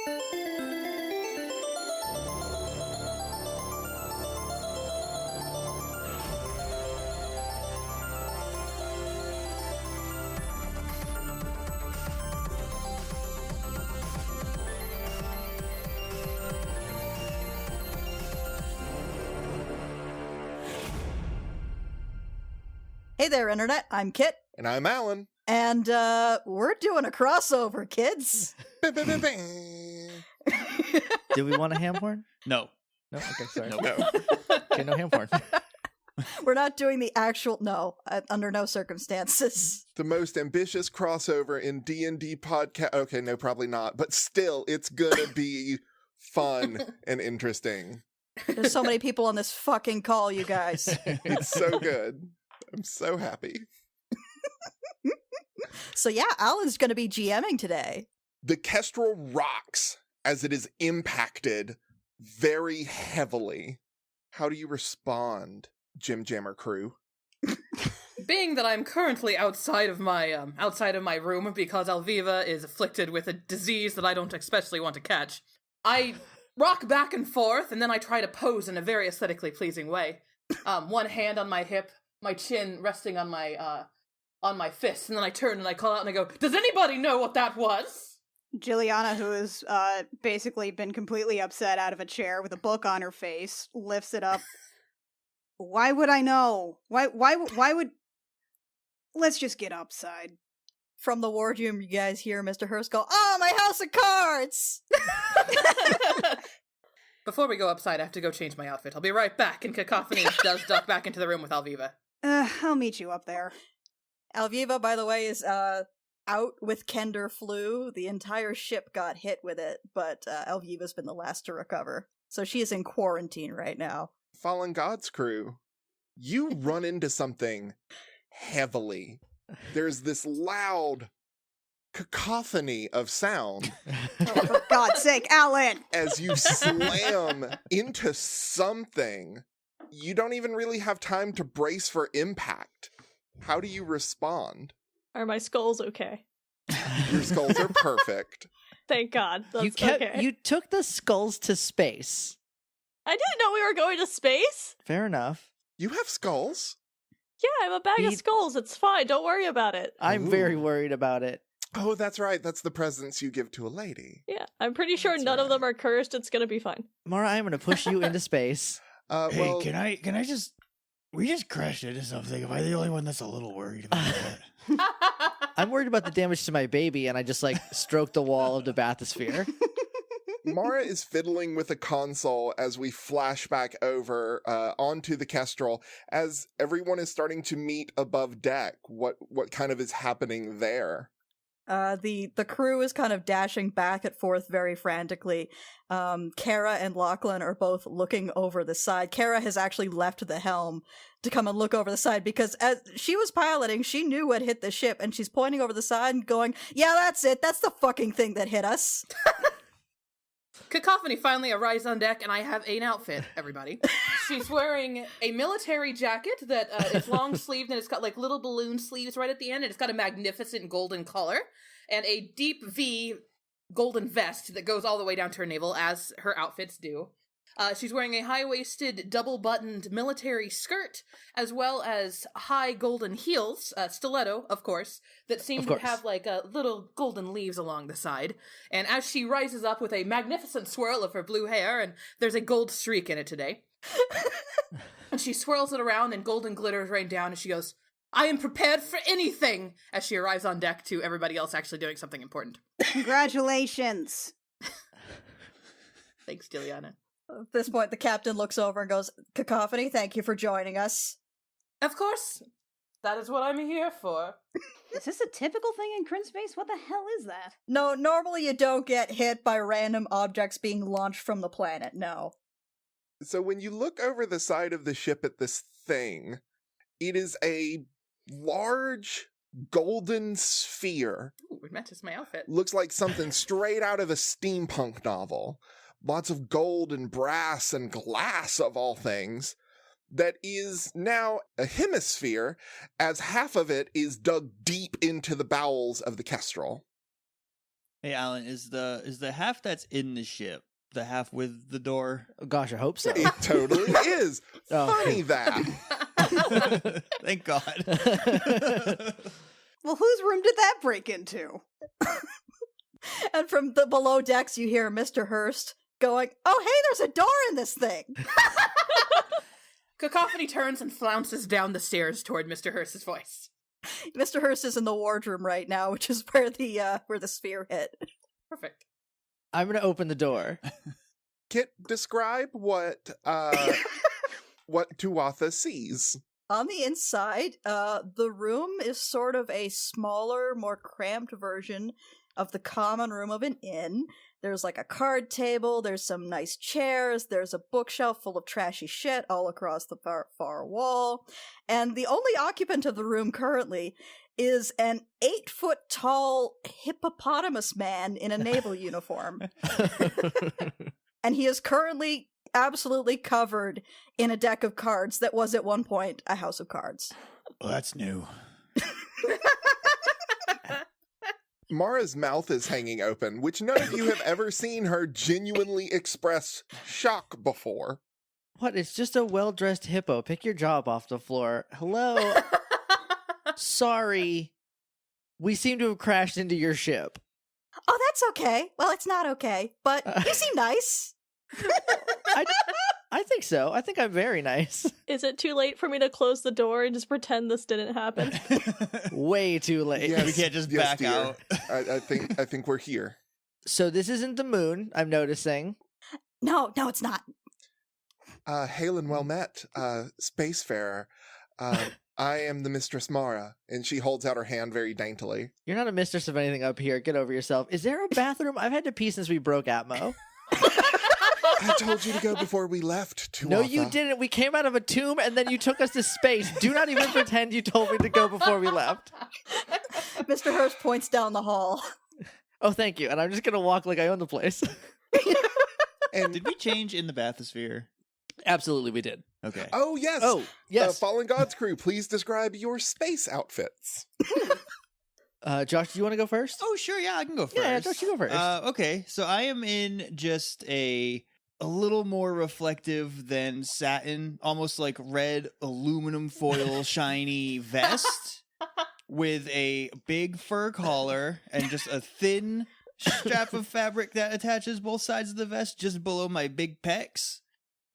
Hey there, Internet. I'm Kit. And I'm Alan. And we're doing a crossover, kids. Do we want a ham horn? No. No? Okay, sorry. No. Okay, no ham horn. We're not doing the actual... No, under no circumstances. The most ambitious crossover in D&D podcast... Okay, no, probably not. But still, it's gonna be fun and interesting. There's so many people on this fucking call, you guys. It's so good. I'm so happy. So yeah, Alan's going to be GMing today. The Kestrel rocks as it is impacted very heavily. How do you respond, JEMJAMMER crew? Being that I'm currently outside of my room because Alviva is afflicted with a disease that I don't especially want to catch, I rock back and forth, and then I try to pose in a very aesthetically pleasing way. One hand on my hip, my chin resting on my fist, and then I turn and I call out and I go, "Does anybody know what that was?" Juliana, who has basically been completely upset out of a chair with a book on her face, lifts it up. Why would I know? Why would... Let's just get upside. From the wardroom, you guys hear Mr. Hurst go, "Oh, my house of cards!" Before we go upside, I have to go change my outfit. I'll be right back, and Cacophony does duck back into the room with Alviva. I'll meet you up there. Alviva, by the way, is out with Kender flu. The entire ship got hit with it, but Alviva's been the last to recover. So she is in quarantine right now. Fallen Gods crew, you run into something heavily. There's this loud cacophony of sound. Oh, for God's sake, Alan! As you slam into something, you don't even really have time to brace for impact. How do you respond? Are my skulls okay? Your skulls are perfect. Thank God. That's okay. You took the skulls to space. I didn't know we were going to space. Fair enough. You have skulls? Yeah, I have a bag of skulls. It's fine. Don't worry about it. I'm very worried about it. Oh, that's right. That's the presents you give to a lady. Yeah, I'm pretty sure none of them are cursed. It's gonna be fine. Mara, I'm gonna push you into space. Hey, well, can I just... We just crashed into something. Am I the only one that's a little worried about that? I'm worried about the damage to my baby, and I just, stroke the wall of the bathysphere. Mara is fiddling with a console as we flash back over onto the Kestrel as everyone is starting to meet above deck. What kind of is happening there? The crew is kind of dashing back and forth very frantically. Kara and Lachlan are both looking over the side. Kara has actually left the helm to come and look over the side because as she was piloting, she knew what hit the ship, and she's pointing over the side and going, "Yeah, that's it. That's the fucking thing that hit us." Cacophony finally arrives on deck, and I have an outfit, everybody. She's wearing a military jacket that is long-sleeved, and it's got, little balloon sleeves right at the end, and it's got a magnificent golden collar, and a deep V golden vest that goes all the way down to her navel, as her outfits do. She's wearing a high-waisted, double-buttoned military skirt, as well as high golden heels, stiletto, of course, that seem to have, little golden leaves along the side. And as she rises up with a magnificent swirl of her blue hair, and there's a gold streak in it today, and she swirls it around, and golden glitters rain down, and she goes, "I am prepared for anything," as she arrives on deck to everybody else actually doing something important. Congratulations. Thanks, Juliana. At this point, the captain looks over and goes, "Cacophony, thank you for joining us." Of course. That is what I'm here for. Is this a typical thing in Crin Space? What the hell is that? No, normally you don't get hit by random objects being launched from the planet, no. So when you look over the side of the ship at this thing, it is a large golden sphere. Ooh, it matches my outfit. Looks like something straight out of a steampunk novel. Lots of gold and brass and glass, of all things, that is now a hemisphere, as half of it is dug deep into the bowels of the Kestrel. Hey, Alan, is the half that's in the ship the half with the door? Oh, gosh, I hope so. It totally is. Oh. Funny that. Thank God. Well, whose room did that break into? And from the below decks, you hear Mr. Hurst going, "Oh, hey, there's a door in this thing." Cacophony turns and flounces down the stairs toward Mr. Hurst's voice. Mr. Hurst is in the wardroom right now, which is where the sphere hit. Perfect. I'm going to open the door. Kit, describe what Tuatha sees. On the inside, the room is sort of a smaller, more cramped version of the common room of an inn. There's like a card table, there's some nice chairs, there's a bookshelf full of trashy shit all across the far wall, and the only occupant of the room currently is an 8-foot-tall hippopotamus man in a naval uniform. And he is currently absolutely covered in a deck of cards that was at one point a house of cards. Well, that's new. Mara's mouth is hanging open, which none of you have ever seen her genuinely express shock before. What? It's just a well-dressed hippo. Pick your jaw up off the floor. Hello? Sorry. We seem to have crashed into your ship. Oh, that's okay. Well, it's not okay, but you seem nice. I think so. I think I'm very nice. Is it too late for me to close the door and just pretend this didn't happen? Way too late. Yes, We can't just yes, back dear. out. I think we're here. So this isn't the moon, I'm noticing. No, it's not. Hail and well met, spacefarer. I am the Mistress Mara, and she holds out her hand very daintily. You're not a mistress of anything up here. Get over yourself. Is there a bathroom? I've had to pee since we broke Atmo. I told you to go before we left, Tuatha. No, you didn't. We came out of a tomb and then you took us to space. Do not even pretend you told me to go before we left. Mr. Hurst points down the hall. Oh, thank you. And I'm just going to walk like I own the place. And Did we change in the bathysphere? Absolutely, we did. Okay. oh yes, Oh, yes. Fallen Gods crew, please describe your space outfits. Josh, do you want to go first? Oh, sure. Yeah, I can go first. Yeah, Josh, you go first. Okay, so I am in just a little more reflective than satin, almost like red aluminum foil shiny vest with a big fur collar and just a thin strap of fabric that attaches both sides of the vest just below my big pecs.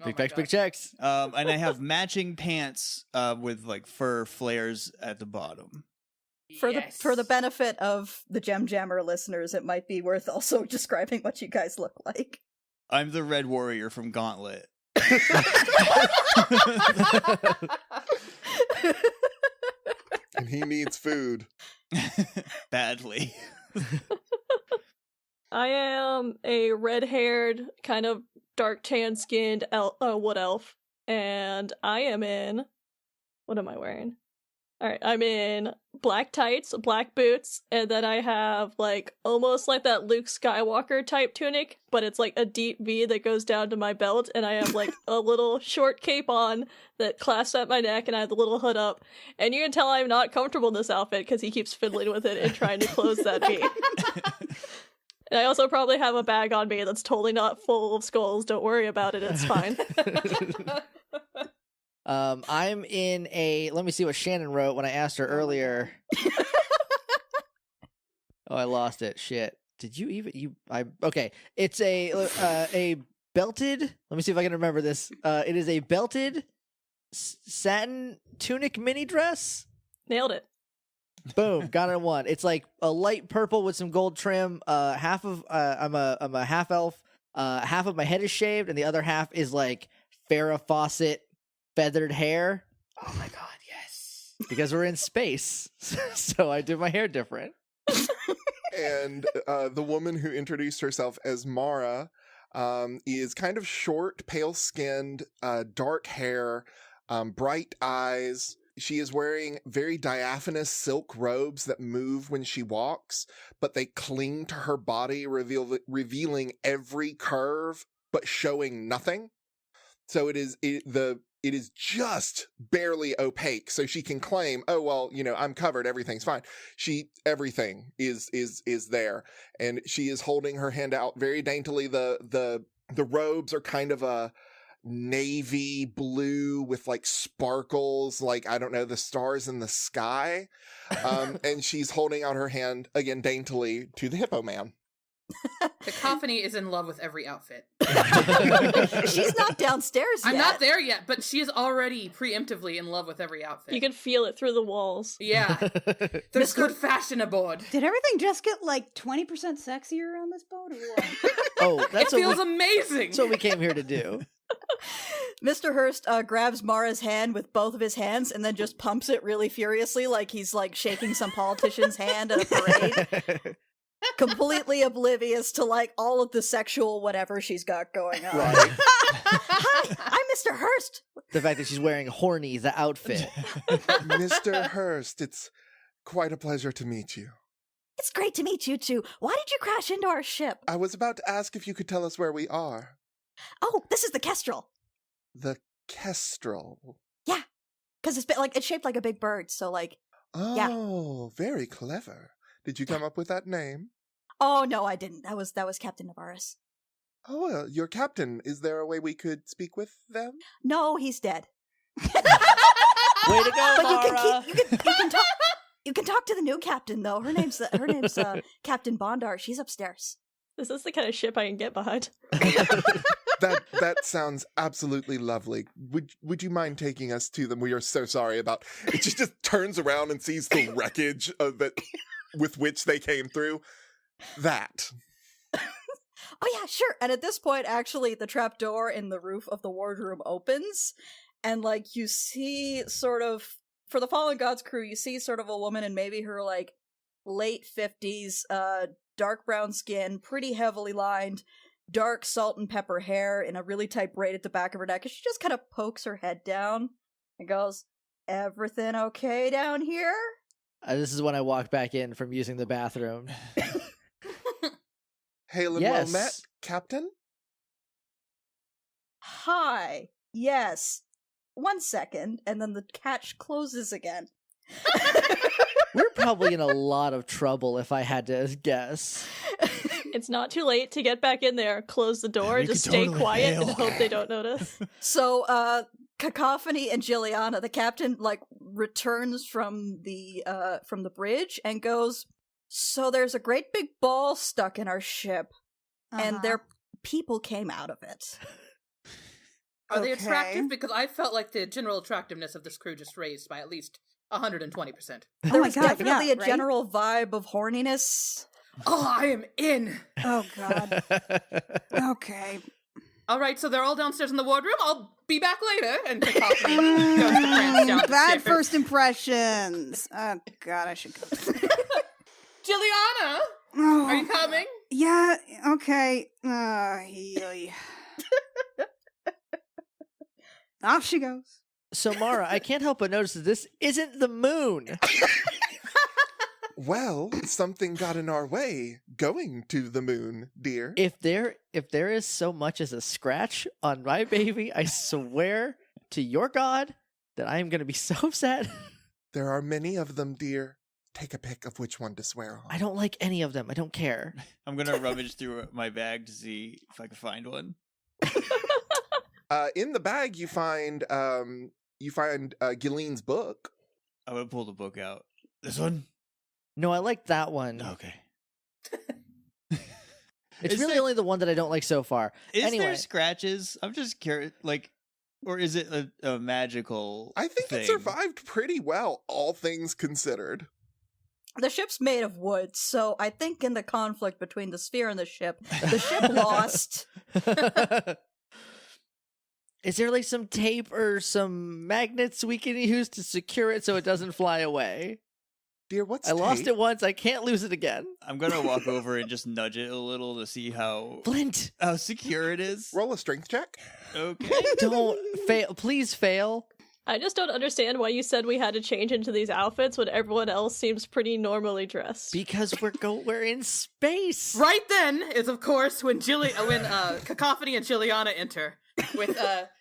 Big pecs, big checks. And I have matching pants with like fur flares at the bottom. For the benefit of the JEMJAMMER listeners, it might be worth also describing what you guys look like. I'm the Red Warrior from Gauntlet. And he needs food. Badly. I am a red-haired, kind of dark tan-skinned wood elf, and I am in... What am I wearing? Alright, I'm in black tights, black boots, and then I have, like, almost like that Luke Skywalker type tunic, but it's like a deep V that goes down to my belt, and I have, like, a little short cape on that clasps at my neck, and I have the little hood up. And you can tell I'm not comfortable in this outfit, because he keeps fiddling with it and trying to close that V. And I also probably have a bag on me that's totally not full of skulls. Don't worry about it, it's fine. I'm in a... Let me see what Shannon wrote when I asked her earlier. Oh, I lost it. Shit. Did you even... Okay. It's a belted... Let me see if I can remember this. It is a belted satin tunic mini dress. Nailed it. Boom, got it in one. It's like a light purple with some gold trim. Half of I'm a half elf. Half of my head is shaved, and the other half is like Farrah Fawcett feathered hair. Oh my god, yes. Because we're in space, so I do my hair different. And the woman who introduced herself as Mara is kind of short, pale-skinned, dark hair, bright eyes. She is wearing very diaphanous silk robes that move when she walks, but they cling to her body, revealing every curve, but showing nothing. So the it is just barely opaque, so she can claim, oh, well, I'm covered, everything's fine. Everything is there, and she is holding her hand out very daintily. The robes are kind of a navy blue with like sparkles, like, I don't know, the stars in the sky. And she's holding out her hand again daintily to the Hippo Man. Cacophony is in love with every outfit. She's not downstairs yet. I'm not there yet, but she is already preemptively in love with every outfit. You can feel it through the walls. Yeah. There's good fashion aboard. Did everything just get like 20% sexier on this boat or what? Oh, that's It feels what amazing. that's what we came here to do. Mr. Hurst grabs Mara's hand with both of his hands and then just pumps it really furiously, like he's like shaking some politician's hand at a parade. Completely oblivious to like all of the sexual whatever she's got going on. Right. Hi, I'm Mr. Hurst. The fact that she's wearing Horny, the outfit. Mr. Hurst, it's quite a pleasure to meet you. It's great to meet you too. Why did you crash into our ship? I was about to ask if you could tell us where we are. Oh, this is the Kestrel. The Kestrel. Yeah, because it's shaped like a big bird. So like, Oh, very clever. Did you come up with that name? oh no, I didn't. That was Captain Navarus. Oh, well, your captain. Is there a way we could speak with them? No, he's dead. Way to go, But Mara! you can talk to the new captain though. Her name's Captain Bondar. She's upstairs. This is the kind of ship I can get behind. That sounds absolutely lovely. Would you mind taking us to them? We are so sorry about it. She just turns around and sees the wreckage of it with which they came through. That. Oh yeah, sure. And at this point, actually, the trapdoor in the roof of the wardroom opens, and like you see sort of for the Fallen Gods crew, you see sort of a woman in maybe her like late 50s, dark brown skin, pretty heavily lined, dark salt and pepper hair in a really tight braid at the back of her neck, and she just kind of pokes her head down and goes, "Everything okay down here?" This is when I walk back in from using the bathroom. Hail and Yes. well met, Captain. Hi. Yes. 1 second, and then the catch closes again. We're probably in a lot of trouble if I had to guess. It's not too late to get back in there, close the door, we just could stay totally quiet bail. and hope they don't notice. So, Cacophony and Jilliana, the captain, like, returns from the bridge and goes, "So there's a great big ball stuck in our ship, and their people came out of it." Are they Okay. attractive? Because I felt like the general attractiveness of this crew just raised by at least 120%. Oh my There's god, definitely yeah, a right? general vibe of horniness. Oh, I am in. Oh god. Okay. All right, so they're all downstairs in the wardroom. I'll be back later. And Cacophony goes to prance down the Bad stairs. first impressions. Oh god, I should go. Jilliana, Oh, are you coming? yeah, okay. Yoy. Off she goes. So, Mara, I can't help but notice that this isn't the moon. Well, something got in our way going to the moon, dear. If there is so much as a scratch on my baby, I swear to your God that I am going to be so upset. There are many of them, dear. Take a pick of which one to swear on. I don't like any of them. I don't care. I'm gonna rummage through my bag to see if I can find one. In the bag, you find Gilene's book. I'm gonna pull the book out. This one? No, I like that one. Okay. It's Is really there- only the one that I don't like so far. Is Anyway. there scratches? I'm just curious, like, or is it a magical I think thing? it survived pretty well, all things considered. The ship's made of wood, so I think in the conflict between the sphere and the ship lost. Is there like some tape or some magnets we can use to secure it so it doesn't fly away? Dear, what's I lost tape? it once. I can't lose it again. I'm gonna walk over and just nudge it a little to see how Flint, secure it is. Roll a strength check. Okay. don't fail. Please fail. I just don't understand why you said we had to change into these outfits when everyone else seems pretty normally dressed. Because we're in space. Right then is, of course, when Cacophony and Jilliana enter with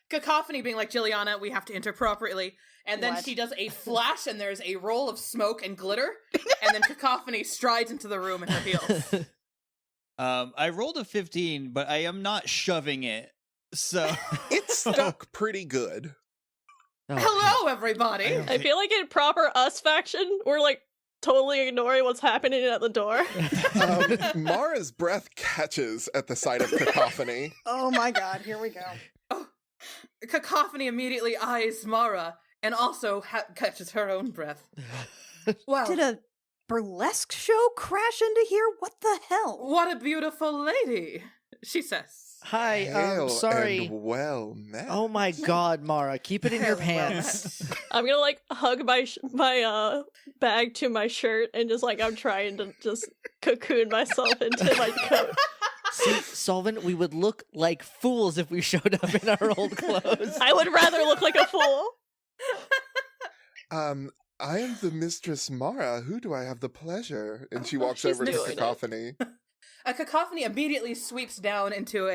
Cacophony being like, Juliana, we have to enter appropriately. And then What? she does a flash, and there's a roll of smoke and glitter. And then Cacophony strides into the room in her heels. I rolled a 15, but I am not shoving it. So It's stuck pretty good. Oh, Hello, everybody. I feel like in proper us faction, we're like totally ignoring what's happening at the door. Mara's breath catches at the sight of Cacophony. Oh my god, here we go. Cacophony immediately eyes Mara and also catches her own breath. Wow. Did a burlesque show crash into here? What the hell? What a beautiful lady, she says. Hi, Hail sorry. and well met. Oh my god, Mara, keep it in your pants. I'm gonna like hug my my bag to my shirt and just like I'm trying to just cocoon myself into my coat. See, Solvin, we would look like fools if we showed up in our old clothes. I would rather look like a fool. I am the Mistress Mara. Who do I have the pleasure? And she Oh, walks she's over to doing it. Cacophony. A Cacophony immediately sweeps down into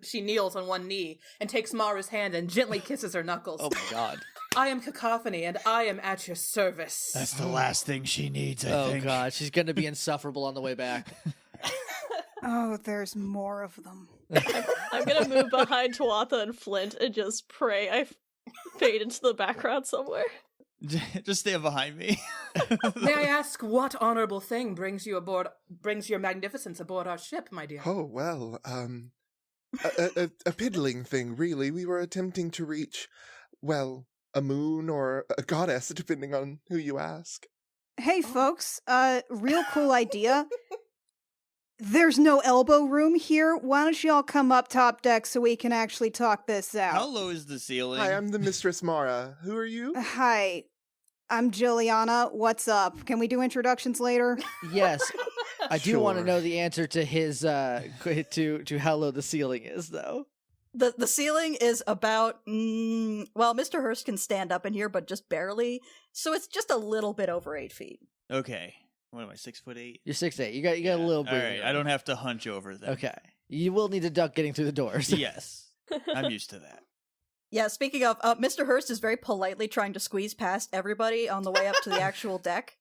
she kneels on one knee and takes Mara's hand and gently kisses her knuckles. Oh my god. I am Cacophony and I am at your service. that's the last thing she needs, I Oh think. god, she's gonna be insufferable on the way back. Oh, there's more of them. I'm gonna move behind Tuatha and Flint and just pray I fade into the background somewhere. Just stand behind me. May I ask what honorable thing brings your magnificence aboard our ship, my dear? Oh, well, a piddling thing, really. We were attempting to reach, well, a moon or a goddess, depending on who you ask. Hey, folks, real cool idea. There's no elbow room here. Why don't y'all come up top deck so we can actually talk this out? How low is the ceiling? Hi, I'm the Mistress Mara. Who are you? Hi, I'm Juliana. What's up? Can we do introductions later? Yes, I do want to Sure. know the answer to his to how low the ceiling is, though. The ceiling is about well, Mr. Hurst can stand up in here, but just barely. So it's just a little bit over 8 feet. Okay. What am I, 6'8"? You're 6'8". You got a little bit. All right, I don't have to hunch over then. Okay, you will need to duck getting through the doors. Yes, I'm used to that. Yeah, speaking of, Mr. Hurst is very politely trying to squeeze past everybody on the way up to the actual deck.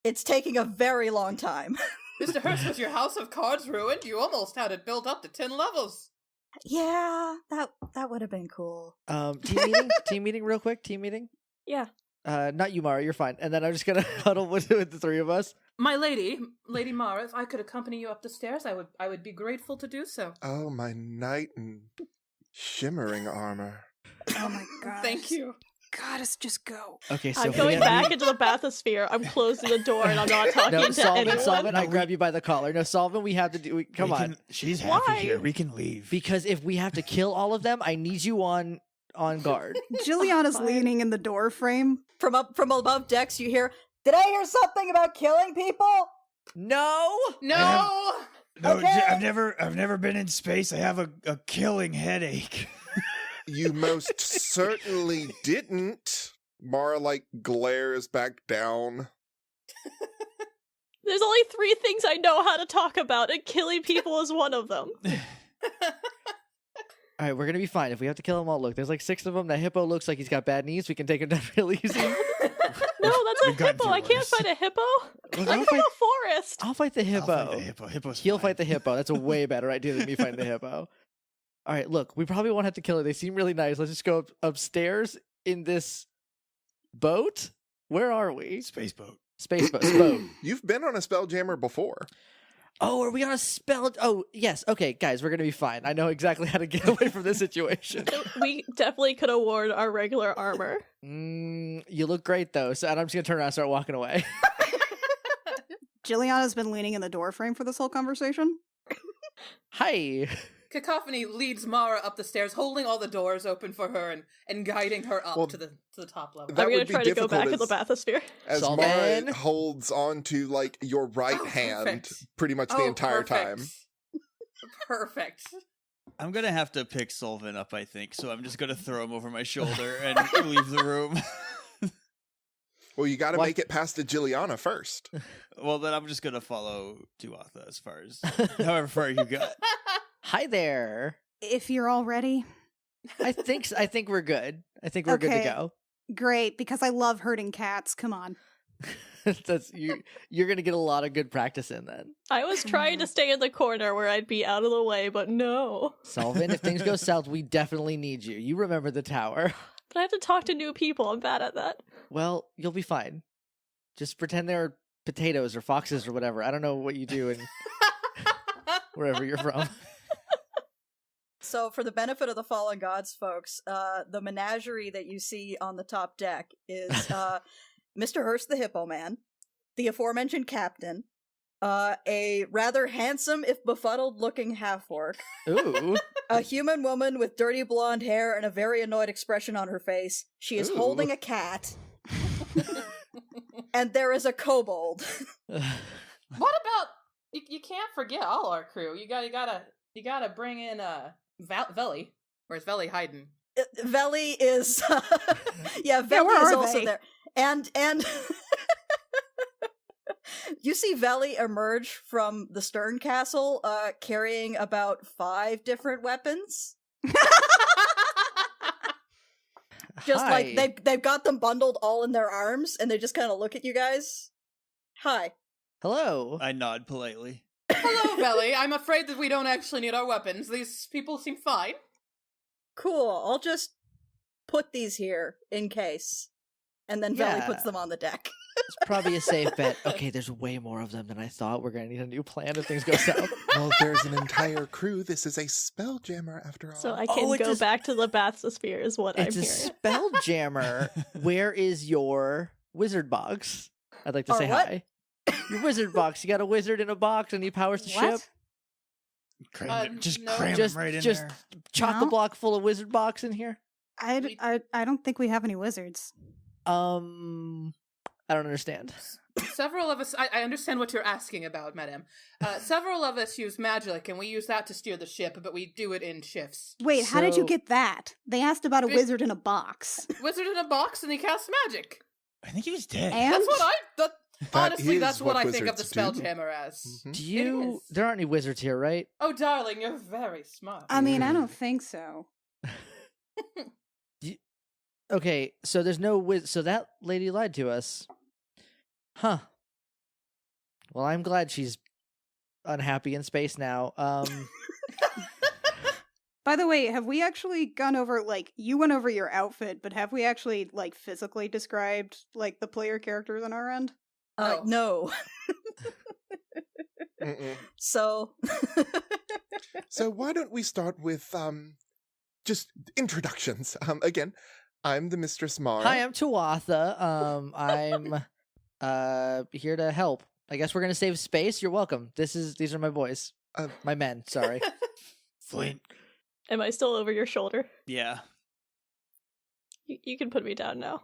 It's taking a very long time. Mr. Hurst, was your house of cards ruined? You almost had it built up to 10 levels. Yeah, that would have been cool. Team meeting, real quick. Team meeting. Yeah. Not you, Mara. You're fine. And then I'm just gonna huddle with the three of us. My lady, Lady Mara, if I could accompany you up the stairs, I would be grateful to do so. Oh, my knight in shimmering armor. Oh my god. Thank you. Goddess, just go. Okay, so I'm we going got- back into the bathysphere. I'm closing the door and I'm not talking No, to Solvin, anyone. I grab you by the collar. No, Solvin, we have to do. Come on, She's Why? happy here. We can leave. because if we have to kill all of them, I need you on guard. Juliana's Fine. leaning in the door frame. From above decks, you hear, "Did I hear something about killing people?" No. No! No, Okay. I've never been in space. I have a killing headache. You most certainly didn't. Mara, glares back down. There's only 3 things I know how to talk about, and killing people is one of them. All right, we're gonna be fine. If we have to kill them all, look, there's 6 of them. That hippo looks like he's got bad knees. We can take him down real easy. No, that's a We've gotten hippo. I through can't worse. fight a hippo. Look, I'm from a forest. I'll fight the hippo. I'll fight the hippo. Hippo's He'll fine. fight the hippo. That's a way better idea than me fighting the hippo. All right, look, we probably won't have to kill her. They seem really nice. Let's just go upstairs in this boat. Where are we? Space boat. Space boat. You've been on a Spelljammer before. Oh, are we on a spell? Oh, yes. Okay, guys, we're gonna be fine. I know exactly how to get away from this situation. We definitely could have worn our regular armor. You look great though. So and I'm just gonna turn around and start walking away. Juliana's been leaning in the door frame for this whole conversation. Hi. Cacophony leads Mara up the stairs, holding all the doors open for her and guiding her up Well, to the top level. that I'm gonna would be try to go back in difficult the bathysphere. As Solvin. Mara holds on to your right Oh, hand perfect. pretty much the entire time. Perfect. I'm gonna have to pick Solvin up, I think. So I'm just gonna throw him over my shoulder and leave the room. Well, you got to What? make it past the Juliana first. Well, then I'm just gonna follow Tuatha as far as however far you got. Hi there. If you're all ready. I think we're good. I think we're good to Okay. go. Great, because I love herding cats. Come on. That's you're gonna get a lot of good practice in then. I was trying to stay in the corner where I'd be out of the way, but no. Sullivan, if things go south, we definitely need you. You remember the tower. But I have to talk to new people. I'm bad at that. Well, you'll be fine. Just pretend they're potatoes or foxes or whatever. I don't know what you do in wherever you're from. So, for the benefit of the Fallen Gods, folks, the menagerie that you see on the top deck is Mr. Hurst the Hippo Man, the aforementioned captain, a rather handsome, if befuddled-looking half-orc, Ooh. a human woman with dirty blonde hair and a very annoyed expression on her face. She is Ooh. holding a cat, and there is a kobold. What about you can't forget all our crew. You gotta bring in Veli. Where's Veli hiding? Veli is Veli where is are also they? there. And you see Veli emerge from the stern castle carrying about 5 different weapons. Just Hi. like they've got them bundled all in their arms, and they just kind of look at you guys. Hi. Hello. I nod politely. Hello, Veli. I'm afraid that we don't actually need our weapons. These people seem fine. Cool. I'll just put these here in case. And then Veli Yeah. puts them on the deck. It's probably a safe bet. Okay, there's way more of them than I thought. We're gonna need a new plan if things go south. Well, there's an entire crew. This is a spelljammer after all. So I Oh, can it's go a- back to the bathysphere is what I'm It's a hearing. spell jammer. Where is your wizard box? I'd like to Our say what? hi. Your wizard box. You got a wizard in a box and he powers the What? ship. Just no. cram Just- him right in just- there. Chock a No. block full of wizard box in here. I don't think we have any wizards. I don't understand. Several of us, I understand what you're asking about, madam. Several of us use magic, and we use that to steer the ship, but we do it in shifts. Wait, how did you So- get that? They asked about a Big- wizard in a box. Wizard in a box, and he casts magic. I think he was dead. And That's what honestly, is that's what what I think of the wizards do. Spelljammer as. Mhm. Do you? is. There aren't any wizards here, right? Oh, darling, you're very smart. I mean, I don't think so. Okay, so there's no so that lady lied to us. Huh. Well, I'm glad she's unhappy in space now. By the way, have we actually gone over, like, you went over your outfit, but have we actually, like, physically described, like, the player characters on our end? Oh. No. Mm-mm. So So why don't we start with just introductions? Again, I'm the Mistress Mara. Hi, I'm Tuatha. I'm here to help. I guess we're gonna save space. You're welcome. These are my boys. My men, sorry. Flint. Am I still over your shoulder? Yeah. You can put me down now.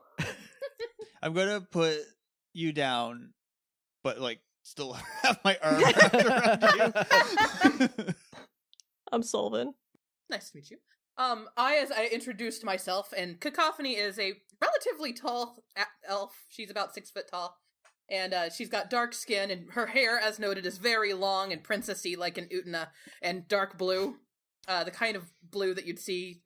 I'm gonna put you down, but like still have my arm wrapped around you. I'm Solvin. Nice to meet you. As I introduced myself, and Cacophony is a relatively tall elf. She's about 6 foot tall. And she's got dark skin, and her hair, as noted, is very long and princessy, like an Utna, and dark blue. The kind of blue that you'd see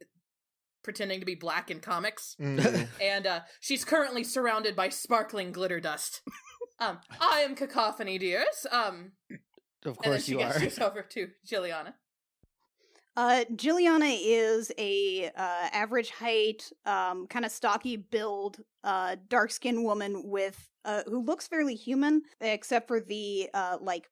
pretending to be black in comics. Mm. And she's currently surrounded by sparkling glitter dust. I am Cacophony, dears. Of And then course she you are. gestures over to Jilliana. Jilliana is a average height, kind of stocky build, dark-skinned woman with who looks fairly human, except for the like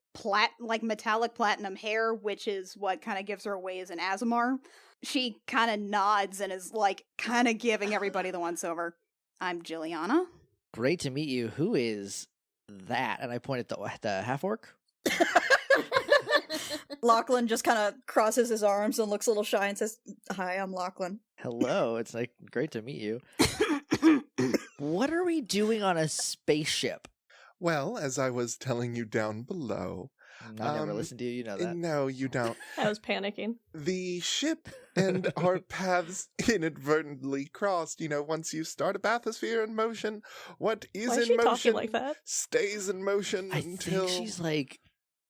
metallic platinum hair, which is what kind of gives her away as an Azamar. She kind of nods and is like kind of giving everybody the once-over. I'm Jilliana. Great to meet you. Who is that? And I point at the half orc. Lachlan just kind of crosses his arms and looks a little shy and says, "Hi, I'm Lachlan." Hello. It's like great to meet you. What are we doing on a spaceship? Well, as I was telling you down below, I never listened to you. You know that. no, you don't. I was panicking. The ship and our paths inadvertently crossed. You know, once you start a bathysphere in motion, what is Why is in she motion talking like that? stays in motion I until think she's like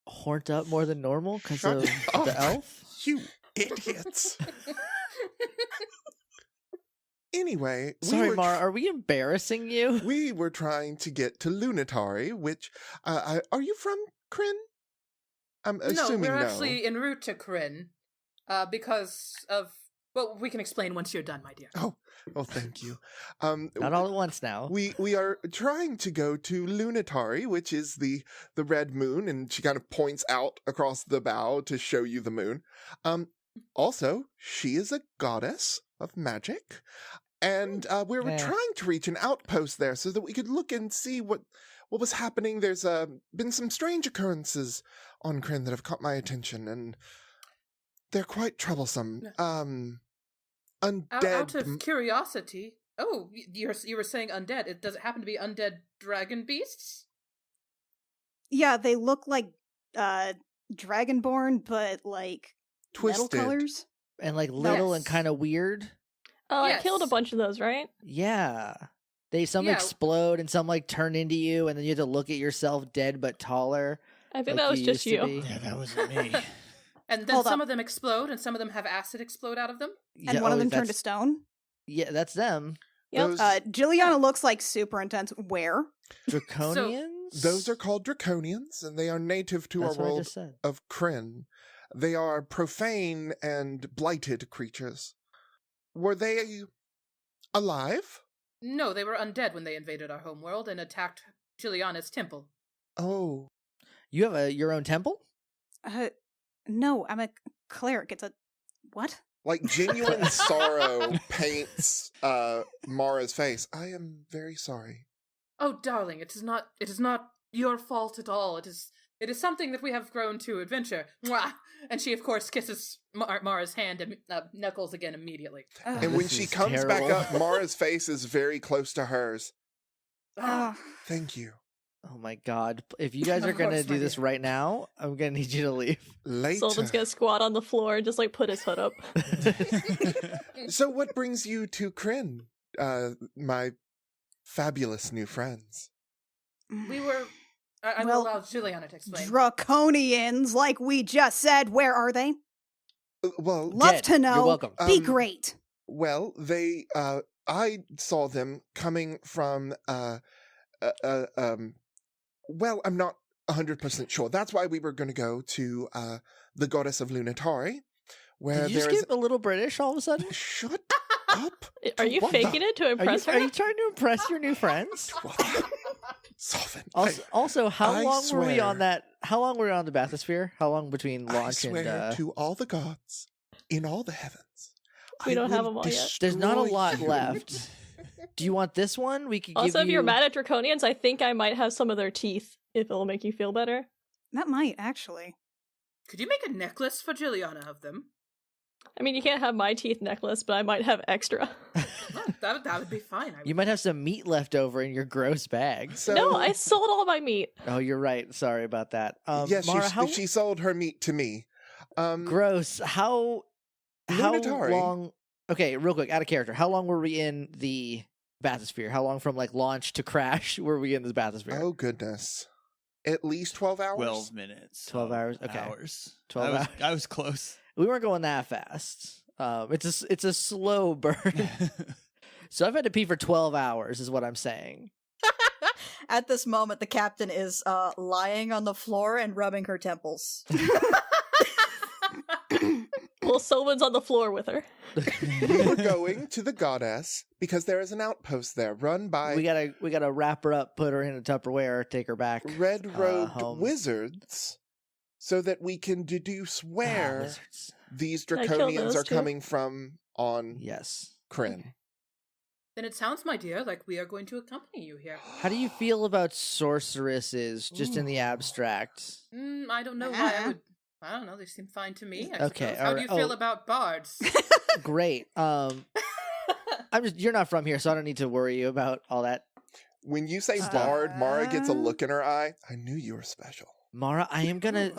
horned up more than normal because Shut of up. the elf. You idiots. Anyway, Sorry, Mara, are we embarrassing you? we were trying to get to Lunitari, which are you from Kryn? I'm No, assuming we're no. actually en route to Kryn, because of. Well, we can explain once you're done, my dear. Oh, well, thank you. Not all at once now. We are trying to go to Lunitari, which is the red moon, and she kind of points out across the bow to show you the moon. Also, she is a goddess of magic, and we were Yeah. trying to reach an outpost there so that we could look and see what was happening. There's been some strange occurrences on Kryn that have caught my attention, and they're quite troublesome. Undead. Out of curiosity. Oh, you were saying undead. Does it happen to be undead dragon beasts? Yeah, they look like dragonborn, but like Twisted. metal colors. And like little and Yes. kind of weird. Oh, I Yes. killed a bunch of those, right? Yeah. Some Yeah. explode and some like turn into you, and then you have to look at yourself dead but taller. I think like that was you just used to you. be. Yeah, that wasn't me. And then Hold some up. of them explode, and some of them have acid explode out of them. And Yeah, one of oh, them turned to that's- stone. Yeah, that's them. Yep. Those, Juliana looks like super intense. Where? Draconians? those are called draconians, and they are native to That's our what I world just said. of Kryn. They are profane and blighted creatures. Were they alive? No, they were undead when they invaded our homeworld and attacked Juliana's temple. Oh, You have your own temple? No, I'm a cleric. It's a what? like genuine sorrow paints Mara's face. I am very sorry. Oh, darling, it is not your fault at all. It is something that we have grown to adventure. Mwah! And she, of course, kisses Mara's hand and knuckles again immediately. And when This she is comes back terrible. up, Mara's face is very close to hers. Ah, Thank you. Oh my god. If you guys are Of going to course, do my this dear. right now, I'm going to need you to leave. Later. Sullivan's gonna squat on the floor and just like put his hood up. So what brings you to Kryn, my fabulous new friends? We were. I Well, will allow Juliana to explain. Draconians, like we just said. Where are they? Well, Love Dead. to know. You're welcome. Be Um, great. well, they I saw them coming from well, I'm not 100% sure. That's why we were going to go to the goddess of Lunitari, where Did you just there is get a little British all of a sudden? Shut up. Are you What the- faking it to Are you, impress are her? you trying to impress your new friends? Soften. Also, how I long were we on swear. that? How long were we on the bathysphere? How long between I launch swear and? to all the gods in all the heavens. We I don't have will them all yet. There's not a destroy lot you. left. Do you want this one? We could Also, give if you're you. mad at Draconians, I think I might have some of their teeth, if it'll make you feel better. That might actually. Could you make a necklace for Juliana of them? I mean, you can't have my teeth necklace, but I might have extra. Well, that would be fine. You might have some meat left over in your gross bag. So, No, I sold all my meat. Oh, you're right. Sorry about that. yes, Mara, how she sold her meat to me. gross? How Lunitari. long? Okay, real quick, out of character. How long were we in the bathysphere? How long from like launch to crash were we in this bathysphere? Oh goodness, at least 12 hours. 12 minutes. 12 hours? Okay. Hours. 12 hours. I was close. We weren't going that fast. It's a slow burn. So I've had to pee for 12 hours, is what I'm saying. At this moment, the captain is lying on the floor and rubbing her temples. Well, Sullivan's on the floor with her. We were going to the goddess because there is an outpost there run by We gotta wrap her up, put her in a Tupperware, take her back. red-robed home. wizards, so that we can deduce Ah, where wizards. these I killed draconians those are too. coming from on Yes. Kryn. Then it sounds, my dear, like we are going to accompany you here. How do you feel about sorceresses, just in the Ooh. abstract? I don't know why I would. I don't know. They seem fine to me. I Okay, suppose. How do you alright. feel about bards? Great. You're not from here, so I don't need to worry you about all that. When you say bard, Mara gets a look in her eye. I knew you were special. Mara, I'm gonna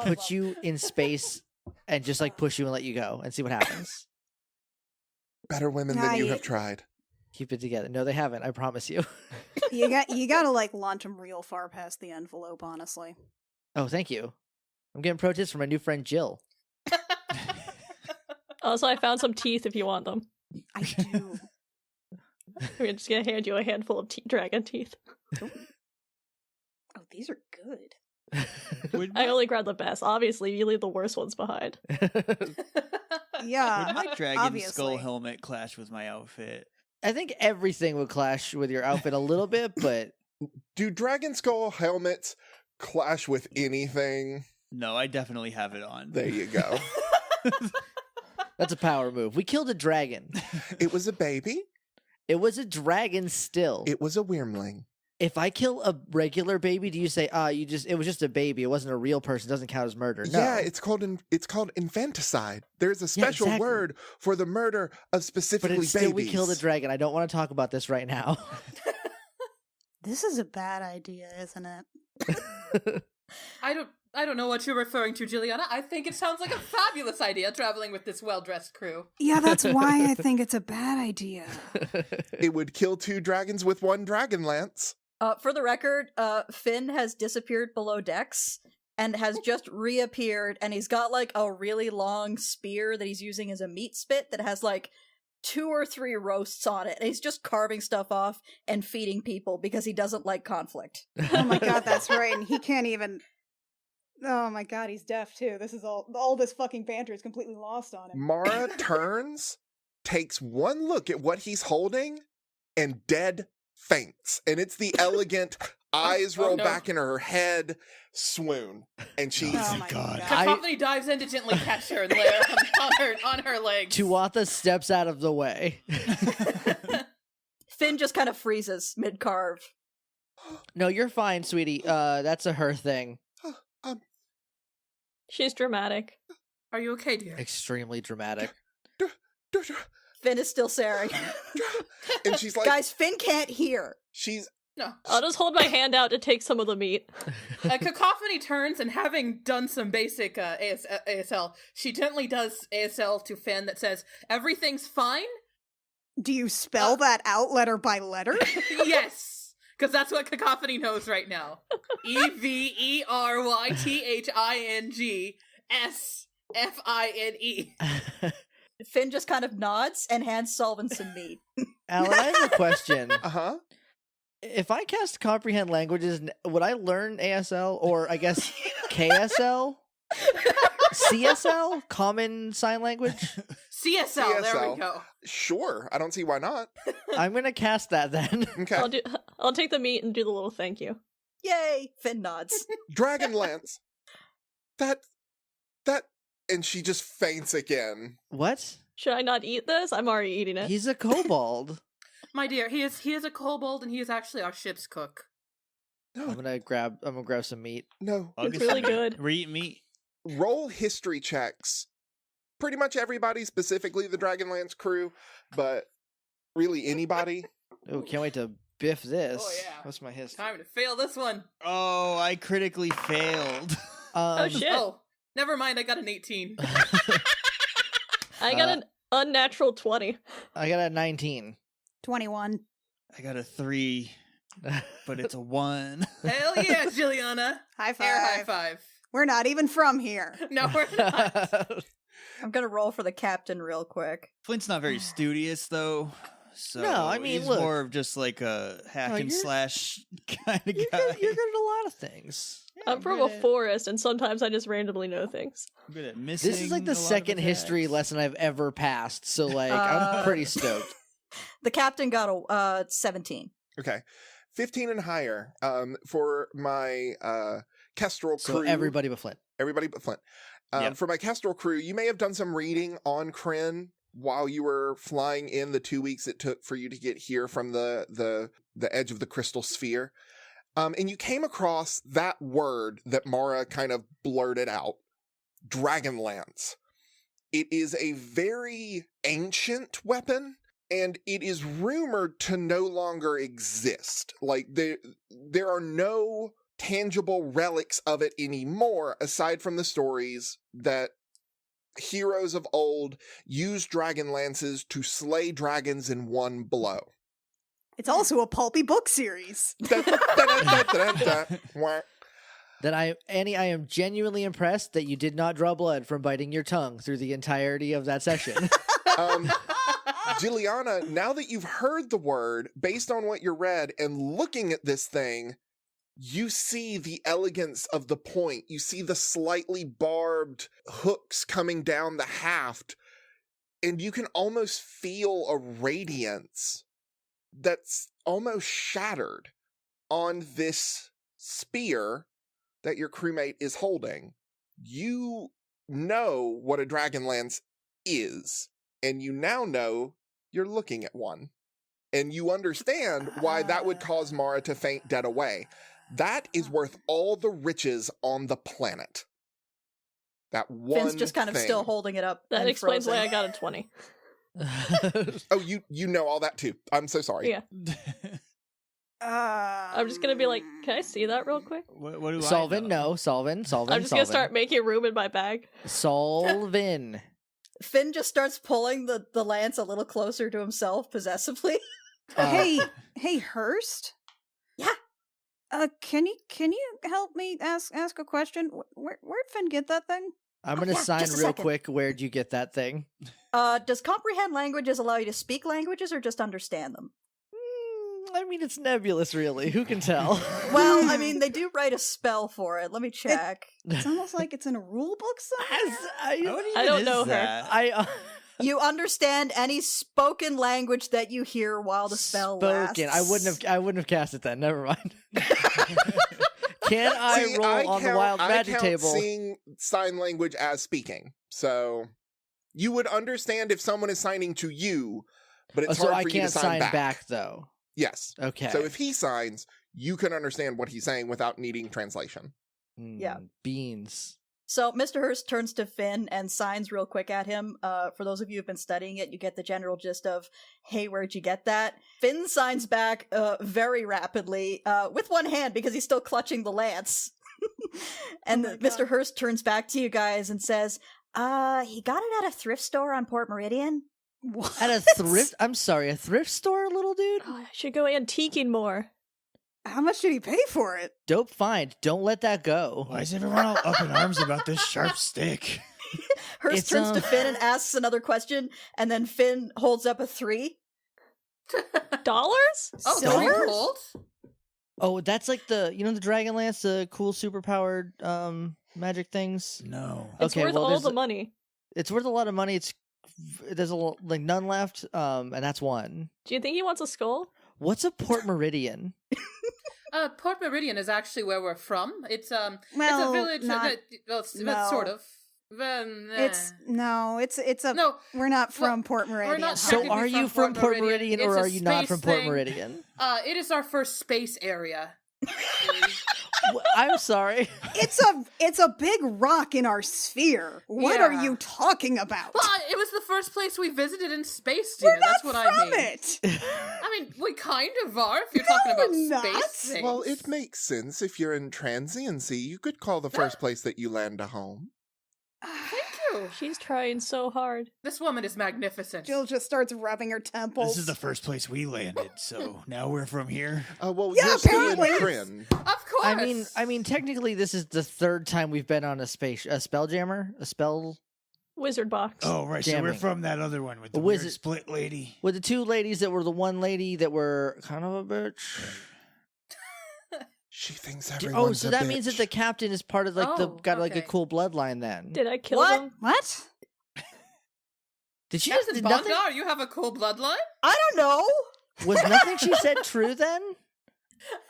put you in space and just like push you and let you go and see what happens. Better women than you have tried. Keep it together. No, they haven't. I promise you. You gotta like launch them real far past the envelope, honestly. Oh, thank you. I'm getting pro tips from my new friend Jill. Also, I found some teeth if you want them. I do. We're just gonna hand you a handful of dragon teeth. Oh, these are good. Would I my, only grab the best. Obviously, you leave the worst ones behind. Yeah, would my dragon obviously. skull helmet clash with my outfit? I think everything would clash with your outfit a little bit, but Do dragon skull helmets clash with anything? No, I definitely have it on. There you go. that's a power move. We killed a dragon. It was a baby. It was a dragon still. It was a wyrmling. If I kill a regular baby, do you say, it was just a baby, it wasn't a real person, it doesn't count as murder? No. Yeah, it's called infanticide. There's a special exactly. word for the murder of but specifically it's still babies. we killed a dragon. I don't want to talk about this right now. This is a bad idea, isn't it? I don't know what you're referring to, Juliana. I think it sounds like a fabulous idea traveling with this well-dressed crew. Yeah, that's why I think it's a bad idea. It would kill 2 dragons with 1 dragon lance. For the record, Finn has disappeared below decks and has just reappeared, and he's got like a really long spear that he's using as a meat spit that has like 2 or 3 roasts on it. And he's just carving stuff off and feeding people because he doesn't like conflict. Oh my god, that's right. And he can't even. Oh my god, he's deaf too. This is all this fucking banter is completely lost on him. Mara turns, takes one look at what he's holding, and dead faints. And it's the elegant eyes roll no. back in her head swoon. And she's Oh my god. Cacophony dives in to gently catch her and lay her on her legs. Tuatha steps out of the way. Finn just kind of freezes mid-carve. No, you're fine, sweetie. That's a her thing. She's dramatic. Are you okay, dear? Extremely dramatic. Finn is still staring. and she's like, Guys, Finn can't hear. she's No. I'll just hold my hand out to take some of the meat. Cacophony turns, and having done some basic ASL, she gently does ASL to Finn that says, "Everything's fine?" Do you spell that out letter by letter? Yes, because that's what Cacophony knows right now. EVERYTHINGSFINE. Finn just kind of nods and hands Sullivan some meat. Alan, I have a question. uh-huh. If I cast comprehend languages, would I learn ASL or I guess KSL? CSL? Common sign language? CSL, there we CSL. go. Sure. I don't see why not. I'm gonna cast that then. Okay. I'll take the meat and do the little thank you. Yay! Finn nods. Dragonlance. That and she just faints again. What? Should I not eat this? I'm already eating it. He's a kobold. My dear, he is a kobold, and he is actually our ship's cook. No, I'm gonna grab some meat. no. It's really good. We're eating meat. Roll history checks. Pretty much everybody, specifically the Dragonlance crew, but really anybody. Oh, can't wait to biff this. Oh, yeah. What's my history? Time to fail this one. Oh, I critically failed. Oh shit! Oh, never mind. I got an 18. I got an unnatural 20. I got a 19. 21. I got a 3, but it's a 1. Hell yeah, Juliana. High five. Air high five. We're not even from here. No, we're not. I'm gonna roll for the captain real quick. Flint's not very studious, though. So No, I mean, he's look. more of just like a hack No, and you're- slash kind of You're guy. good, you're good at a lot of things. I'm from a forest, and sometimes I just randomly know things. I'm good at missing. This is like a the lot of second history attacks. lesson I've ever passed, so like I'm pretty stoked. The captain got a 17. Okay. 15 and higher. For my Kestrel crew. So everybody but Flint. Everybody but Flint. Yep. For my Kestrel crew, you may have done some reading on Kryn while you were flying in the 2 weeks it took for you to get here from the edge of the crystal sphere. And you came across that word that Mara kind of blurted out. Dragonlance. It is a very ancient weapon, and it is rumored to no longer exist. Like, there are no tangible relics of it anymore, aside from the stories that heroes of old used dragon lances to slay dragons in one blow. It's also a pulpy book series. Wah. Annie, I am genuinely impressed that you did not draw blood from biting your tongue through the entirety of that session. Juliana, now that you've heard the word, based on what you read and looking at this thing, you see the elegance of the point. You see the slightly barbed hooks coming down the haft, and you can almost feel a radiance that's almost shattered on this spear that your crewmate is holding. You know what a dragonlance is, and you now know you're looking at one. And you understand why that would cause Mara to faint dead away. That is worth all the riches on the planet. That one Finn's just kind of thing. still holding it up. That and explains frozen. why I got a 20. Oh, you know all that too. I'm so sorry. Yeah. I'm just gonna be like, can I see that real quick? What do Solvin, I know? no. Solvin. I'm just gonna start making room in my bag. Solvin. Finn just starts pulling the lance a little closer to himself possessively. Hey, Hurst. Yeah. Can you help me ask a question? Where'd Finn get that thing? I'm gonna yeah, sign just a real second. quick. Where'd you get that thing? Does comprehend languages allow you to speak languages or just understand them? I mean, it's nebulous, really. Who can tell? Well, I mean, they do write a spell for it. Let me check. It's almost like it's in a rule book somewhere. I don't know her. You understand any spoken language that you hear while the spell lasts. I wouldn't have cast it then. Never mind. Can I See, roll on the wild magic I count table? seeing sign language as speaking. So you would understand if someone is signing to you, but it's so hard I for you can't to sign back though. Yes. Okay. So if he signs, you can understand what he's saying without needing translation. Yeah. Beans. So Mr. Hurst turns to Finn and signs real quick at him. For those of you who've been studying it, you get the general gist of, hey, where'd you get that? Finn signs back very rapidly with one hand because he's still clutching the lance. And Mr. Hurst turns back to you guys and says, he got it at a thrift store on Port Meridian. What? At a thrift? I'm sorry, a thrift store, little dude? Oh, I should go antiquing more. How much did he pay for it? Dope find. Don't let that go. Why is everyone all up in arms about this sharp stick? Hurst It's, turns to Finn and asks another question, and then Finn holds up a 3. Dollars? Oh, Silver? 3 gold? Oh, that's like the Dragonlance, the cool superpowered magic things. No. It's worth all the money. It's worth a lot of money. There's none left, and that's one. Do you think he wants a skull? What's a Port Meridian? Port Meridian is actually where we're from. It's it's a Well, village. no. Sort of. It's a No. We're not from Port Meridian. not So technically are you from from Port Port Meridian, Meridian. or It's are a you not space from Port thing. Meridian? It is our first space area. I'm sorry. It's a big rock in our sphere. What are Yeah. you talking about? Well, it was the first place we visited in space, We're dear. not That's what from I mean. it. I mean, we kind of are if you're talking about we're not. space things. Well, it makes sense. If you're in transiency, you could call the first place that you land a home. Thank you. She's trying so hard. This woman is magnificent. Jill just starts rubbing her temples. This is the first place we landed, so now we're from here. Well, Yeah, you're still in apparently. Kryn. Of course. I mean, technically, this is the third time we've been on a spelljammer, a spell Wizard box. Oh, right. So we're Jamming. from that other one with the Wizard- weird split lady. with the two ladies that were the one lady that were kind of a bitch. She thinks Oh, everyone's so a that means that the bitch. captain is part of like the Oh, got like a okay. cool bloodline. Then Did I kill What? them? What? did she Captain did nothing? Bondar, you have a cool bloodline? I don't know. Was nothing she said true then?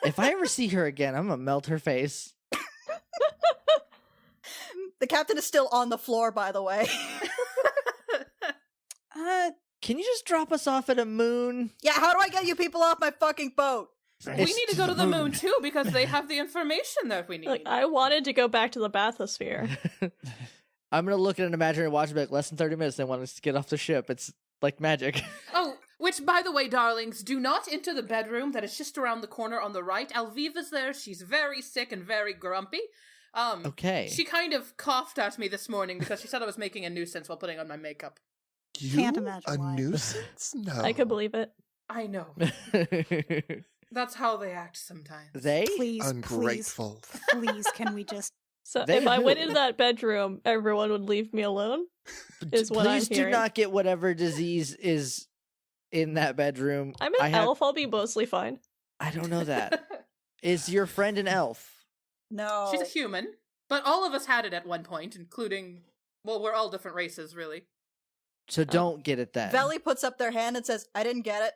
If I ever see her again, I'm gonna melt her face. The captain is still on the floor, by the way. Can you just drop us off at a moon? Yeah, how do I get you people off my fucking boat? We It's need to go to the moon too because they have the information that we need. Like, I wanted to go back to the bathysphere. I'm gonna look at an imaginary watch and be like, less than 30 minutes. They want us to get off the ship. It's like magic. Oh, which, by the way, darlings, do not enter the bedroom that is just around the corner on the right. Alviva's there. She's very sick and very grumpy. Okay. She kind of coughed at me this morning because she said I was making a nuisance while putting on my makeup. You? Can't imagine A why. nuisance? No. I could believe it. I know. That's how they act sometimes. They? Please, Ungrateful. please, can we just... So They if I went who? into that bedroom, everyone would leave me alone. Is what I'm Please do hearing. not get whatever disease is in that bedroom. I'm an elf. I'll be mostly fine. I don't know that. Is your friend an elf? No. She's a human, but all of us had it at one point, including, well, we're all different races, really. So don't get it then. Veli puts up their hand and says, I didn't get it.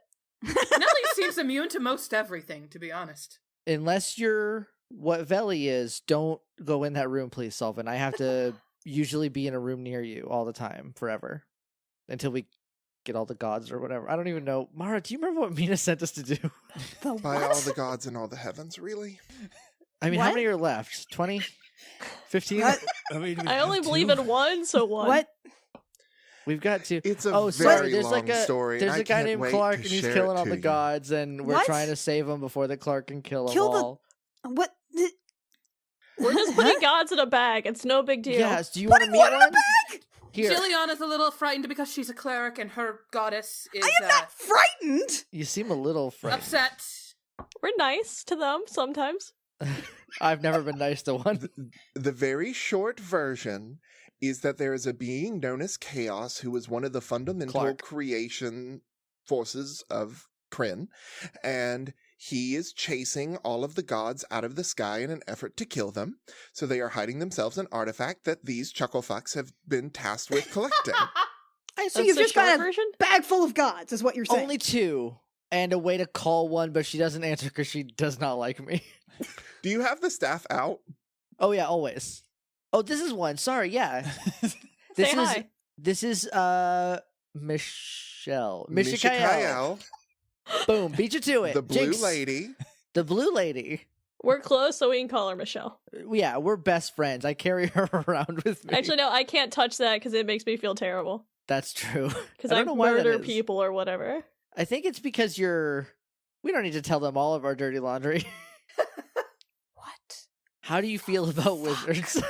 Nellie seems immune to most everything, to be honest. Unless you're what Veli is, don't go in that room, please, Sullivan. I have to usually be in a room near you all the time, forever. Until we get all the gods or whatever. I don't even know. Mara, do you remember what Mina sent us to do? By all the gods in all the heavens, really? I mean, What? how many are left? 20? 15? What? I only believe in one, so one. What? We've got to. It's a Oh, very sorry. There's long like a story. there's I a guy can't named wait Clark, to and he's share killing it all to the you. gods, and we're What? trying to save them before the Clark can kill them Kill the- all. What? We're just putting gods in a bag. It's no big deal. Yes. Do you want to meet one? Here. Jilliana's a little frightened because she's a cleric and her goddess is I am not frightened. You seem a little frightened. upset. We're nice to them sometimes. I've never been nice to one. The very short version is that there is a being known as Chaos who is one of the fundamental Clark. creation forces of Kryn, and he is chasing all of the gods out of the sky in an effort to kill them. So they are hiding themselves an artifact that these chucklefucks have been tasked with collecting. So That's you've the just short got a version? bag full of gods, is what you're saying. Only 2. And a way to call one, but she doesn't answer because she does not like me. Do you have the staff out? Oh, yeah, always. Oh, this is one. Sorry, yeah. This Say is hi. This is Michelle. Michelle. Mishikael, Boom, beat you to it. the blue Jinx. lady. The blue lady. We're close, so we can call her Michelle. Yeah, we're best friends. I carry her around with me. Actually, no, I can't touch that because it makes me feel terrible. That's true. Because I I don't know why that murder is. people or whatever. I think it's because you're. We don't need to tell them all of our dirty laundry. What? How do you feel about wizards?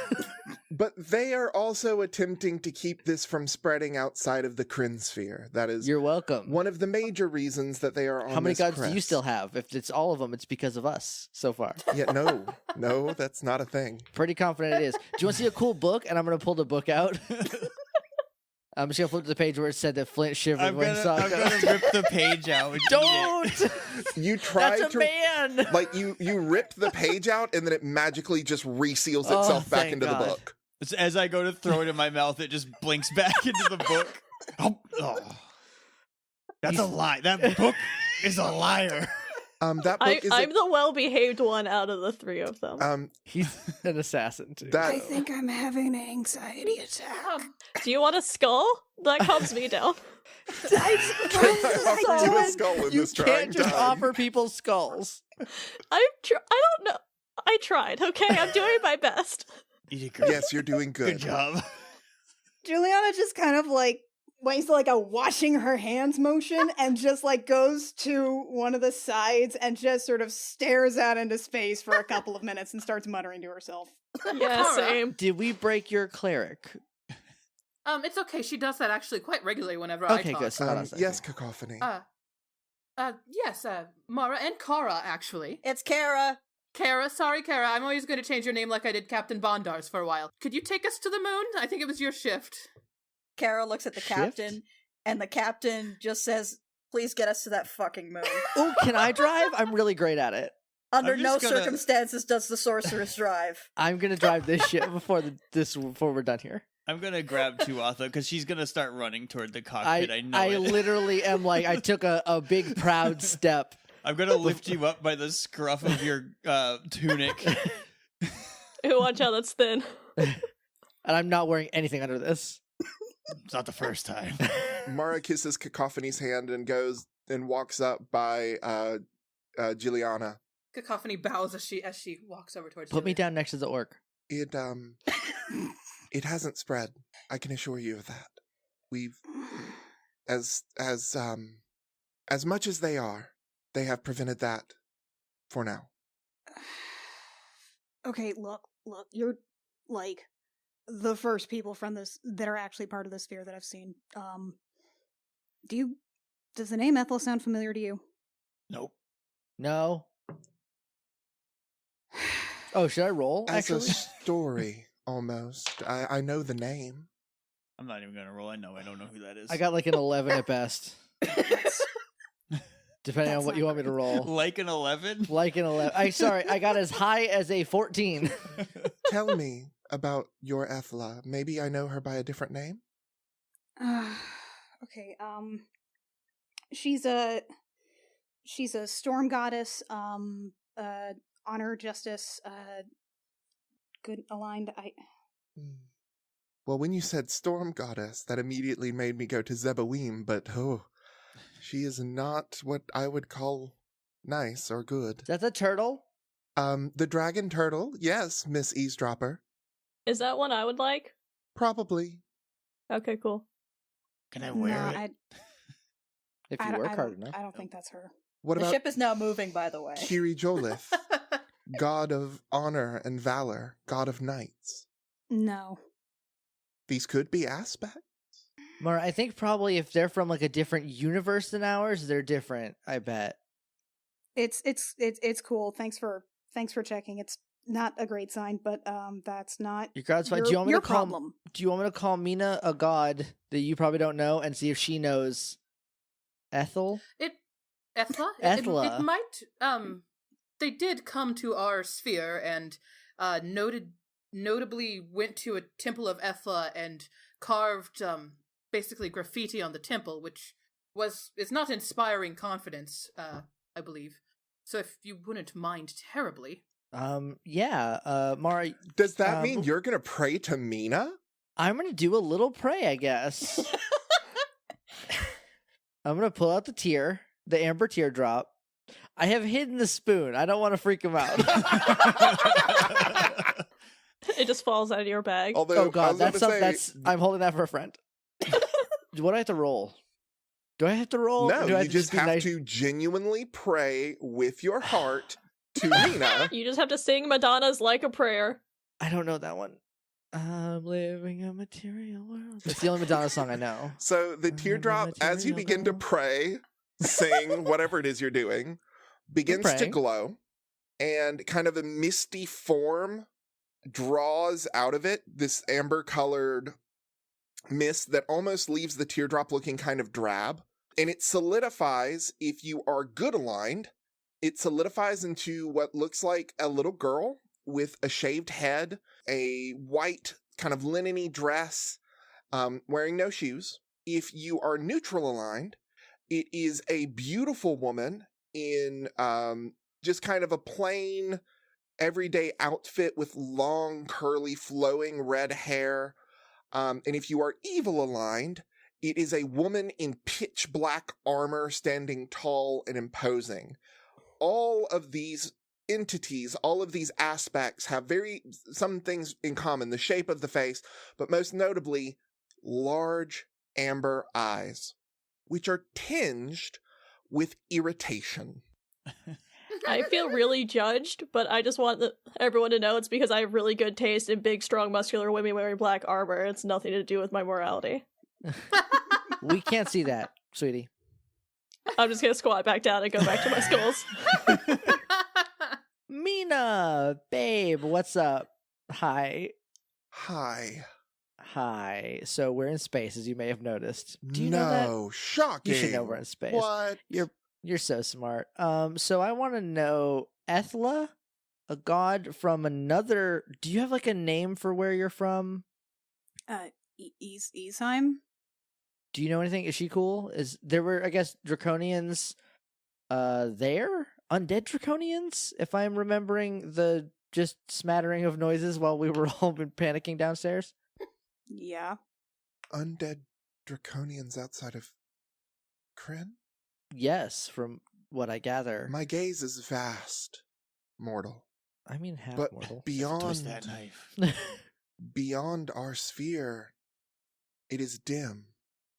But they are also attempting to keep this from spreading outside of the Kryn sphere. That is You're welcome. one of the major reasons that they are on How many this gods do you crest. still have? If it's all of them, it's because of us so far. Yeah, no, that's not a thing. Pretty confident it is. Do you want to see a cool book? And I'm going to pull the book out. I'm just going to flip to the page where it said that Flint shivered I'm when he saw gonna ghosts. rip the page out. and eat it. Don't! You try That's a to man! like you rip the page out and then it magically just reseals Oh, itself back thank into God. the book. As I go to throw it in my mouth, it just blinks back into the book. Oh. That's a lie. That book is a liar. That book is I'm the well-behaved one out of the 3 of them. He's an assassin, too. that I think I'm having an anxiety attack. Do you want a skull? That calms me down. I offer you a skull in You this trying can't just time. offer people skulls. I don't know. I tried, okay? I'm doing my best. You did great. Yes, you're doing good. Good job. Juliana just kind of like waits to like a washing her hands motion and just like goes to one of the sides and just sort of stares out into space for a couple of minutes and starts muttering to herself. Yeah, Alright. same. Did we break your cleric? It's okay. She does that actually quite regularly whenever I Okay, talk. good. So hold on a second. Yes, cacophony. Yes, Mara and Kara, actually. It's Kara. Kara, sorry, Kara. I'm always going to change your name like I did Captain Bondars for a while. Could you take us to the moon? I think it was your shift. Kara looks at the Shift? captain, and the captain just says, please get us to that fucking moon. Oh, can I drive? I'm really great at it. Under I'm no just gonna- circumstances does the sorceress drive. I'm gonna drive this shit before we're done here. I'm gonna grab Tuatha because she's gonna start running toward the cockpit. I know I it. literally am like I took a big proud step. I'm gonna lift you up by the scruff of your tunic. Watch out, that's thin. And I'm not wearing anything under this. It's not the first time. Mara kisses Cacophony's hand and goes and walks up by Juliana. Cacophony bows as she walks over towards Put me Jillian. down next to the orc. It hasn't spread. I can assure you of that. We've as much as they have prevented that for now. Okay, look, you're like the first people from this that are actually part of the sphere that I've seen. Does the name Ethel sound familiar to you? Nope. No. Oh, should I roll? As Actually, a story, almost. I know the name. I'm not even gonna roll. I know I don't know who that is. I got like an 11 at best. depending That's on what not you want me to roll. Like an 11? Like an 11. Sorry, I got as high as a 14. Tell me about your Ethla. Maybe I know her by a different name? Okay, she's a storm goddess, honor, justice, good aligned. Hmm. Well, when you said storm goddess, that immediately made me go to Zebawim, but she is not what I would call nice or good. That's a turtle? The dragon turtle, yes, Miss Eavesdropper. Is that one I would like? Probably. Okay, cool. Can I wear it? If you work hard enough. I don't think that's her. What The about ship is now moving, by the way. Kiri Jolith, god of honor and valor, god of knights? No. These could be aspects. Mara, I think probably if they're from like a different universe than ours, they're different, I bet. It's cool. Thanks for checking. It's not a great sign, but that's not Your god's fine. your, Do you want me your to call problem. Do you want me to call Mina a god that you probably don't know and see if she knows Ethel? Ethla? Ethla. It might, they did come to our sphere and, notably went to a temple of Ethla and carved, basically graffiti on the temple, which is not inspiring confidence, I believe. So if you wouldn't mind terribly. Yeah, Mara, Does that mean you're going to pray to Mina? I'm gonna do a little pray, I guess. I'm gonna pull out the amber teardrop. I have hidden the spoon. I don't want to freak him out. It just falls out of your bag. Although, Oh god, I was about to say, I'm holding that for a friend. What do I have to roll? Do I have to roll? no, or do I you just be have nice? to genuinely pray with your heart to Mina. You just have to sing Madonna's Like a Prayer. I don't know that one. I'm living a material world. That's the only Madonna song I know. So the teardrop, as you begin to pray, sing, whatever it is you're doing, begins to praying. glow, and kind of a misty form draws out of it, this amber-colored mist that almost leaves the teardrop looking kind of drab. And it solidifies, if you are good aligned, it solidifies into what looks like a little girl with a shaved head, a white kind of linen-y dress, wearing no shoes. If you are neutral aligned, it is a beautiful woman in just kind of a plain, everyday outfit with long, curly, flowing red hair. And if you are evil aligned, it is a woman in pitch black armor standing tall and imposing. All of these entities, all of these aspects have some things in common. The shape of the face, but most notably, large amber eyes, which are tinged with irritation. I feel really judged, but I just want everyone to know it's because I have really good taste in big, strong, muscular women wearing black armor. It's nothing to do with my morality. We can't see that, sweetie. I'm just gonna squat back down and go back to my skulls. Mina, babe, what's up? Hi. Hi. Hi. So we're in space, as you may have noticed. Do you know that? No, shocking. You should know we're in space. What? You're so smart. So I want to know, Ethla, a god from another. Do you have like a name for where you're from? Easheim? Do you know anything? Is she cool? There were, I guess, draconians there? Undead draconians? If I'm remembering the just smattering of noises while we were all been panicking downstairs? Yeah. Undead draconians outside of Kryn? Yes, from what I gather. My gaze is vast, mortal. I mean, half But mortal. Twist beyond that knife. beyond our sphere, it is dim.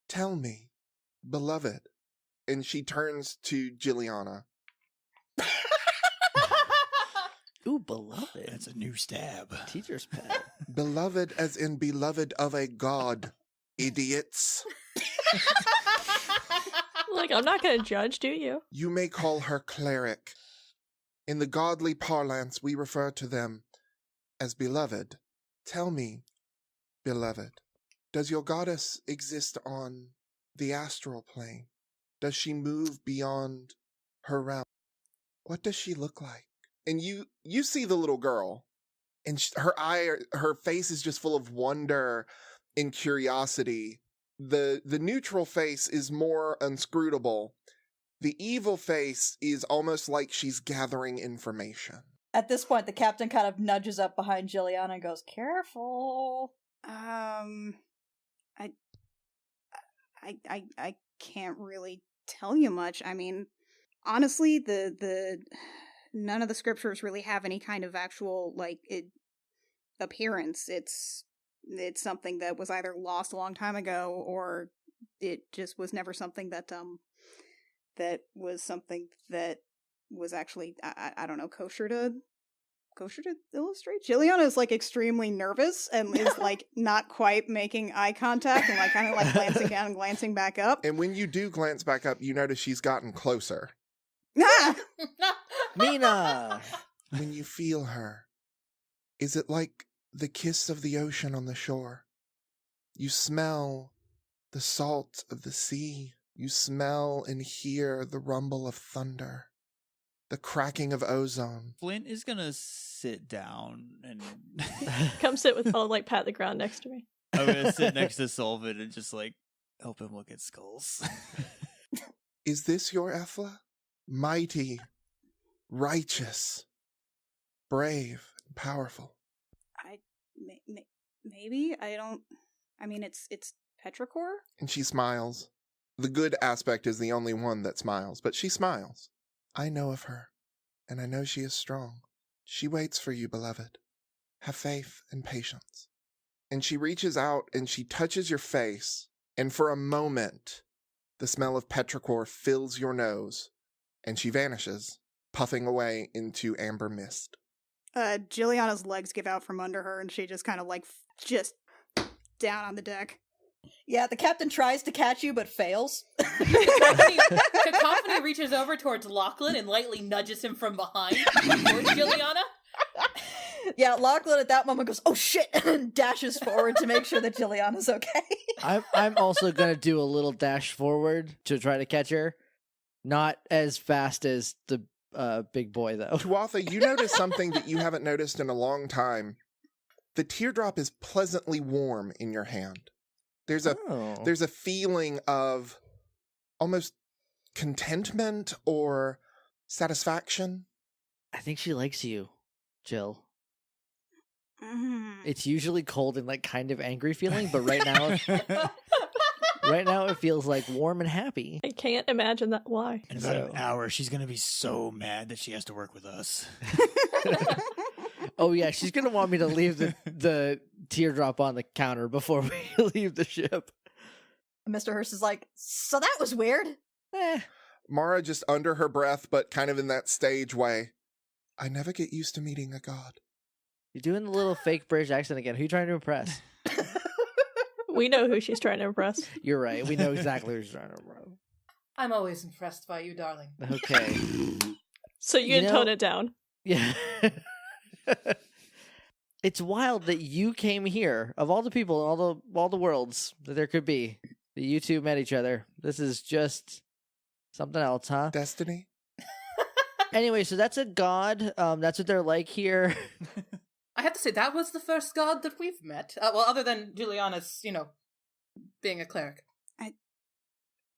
Tell me, beloved. And she turns to Jilliana. Ooh, beloved. That's a new stab. Teacher's pet. Beloved as in beloved of a god, idiots. Like, I'm not gonna judge, do you? You may call her cleric. In the godly parlance, we refer to them as beloved. Tell me, beloved, does your goddess exist on the astral plane? Does she move beyond her realm. What does she look like? And you see the little girl, and her face is just full of wonder and curiosity. The neutral face is more inscrutable. The evil face is almost like she's gathering information. At this point, the captain kind of nudges up behind Jilliana and goes, "Careful." I can't really tell you much. I mean, honestly, the none of the scriptures really have any kind of actual appearance. It's something that was either lost a long time ago, or it just was never something that was actually I don't know, kosher to illustrate. Jilliana is like extremely nervous and is like not quite making eye contact and like kind of like glancing down and glancing back up. And when you do glance back up, you notice she's gotten closer. Ah! Mina! When you feel her, is it like the kiss of the ocean on the shore? You smell the salt of the sea. You smell and hear the rumble of thunder, the cracking of ozone. Flint is gonna sit down and Come sit with, I'll like pat the ground next to me. I'm gonna sit next to Solvin and just like help him look at skulls. Is this your Ethla? Mighty, righteous, brave, and powerful. Maybe I don't. I mean, it's petrichor. And she smiles. The good aspect is the only one that smiles, but she smiles. I know of her, and I know she is strong. She waits for you, beloved. Have faith and patience. And she reaches out and she touches your face, and for a moment, the smell of petrichor fills your nose, and she vanishes, puffing away into amber mist. Jilliana's legs give out from under her, and she just kind of like just down on the deck. Yeah, the captain tries to catch you but fails. Cacophony reaches over towards Lachlan and lightly nudges him from behind towards Jilliana. Yeah, Lachlan at that moment goes, "Oh shit," and dashes forward to make sure that Jilliana's okay. I'm also gonna do a little dash forward to try to catch her. Not as fast as the big boy, though. Tuatha, you notice something that you haven't noticed in a long time. The teardrop is pleasantly warm in your hand. There's a feeling of almost contentment or satisfaction. I think she likes you, Jill. Mm. It's usually cold and like kind of angry feeling, but right now it feels like warm and happy. I can't imagine that. Why? In about an hour, she's gonna be so mad that she has to work with us. Oh yeah, she's gonna want me to leave the teardrop on the counter before we leave the ship. Mr. Hurst is like, "So that was weird." Mara just under her breath, but kind of in that stage way. I never get used to meeting a god. You're doing the little fake British accent again. Who are you trying to impress? We know who she's trying to impress. You're right. We know exactly who she's trying to impress. I'm always impressed by you, darling. Okay. So you can tone it down. Yeah. It's wild that you came here, of all the people, all the worlds that there could be, that you two met each other. This is just something else, huh? Destiny? Anyway, so that's a god. That's what they're like here. I have to say, that was the first god that we've met. Well, other than Juliana's, being a cleric. I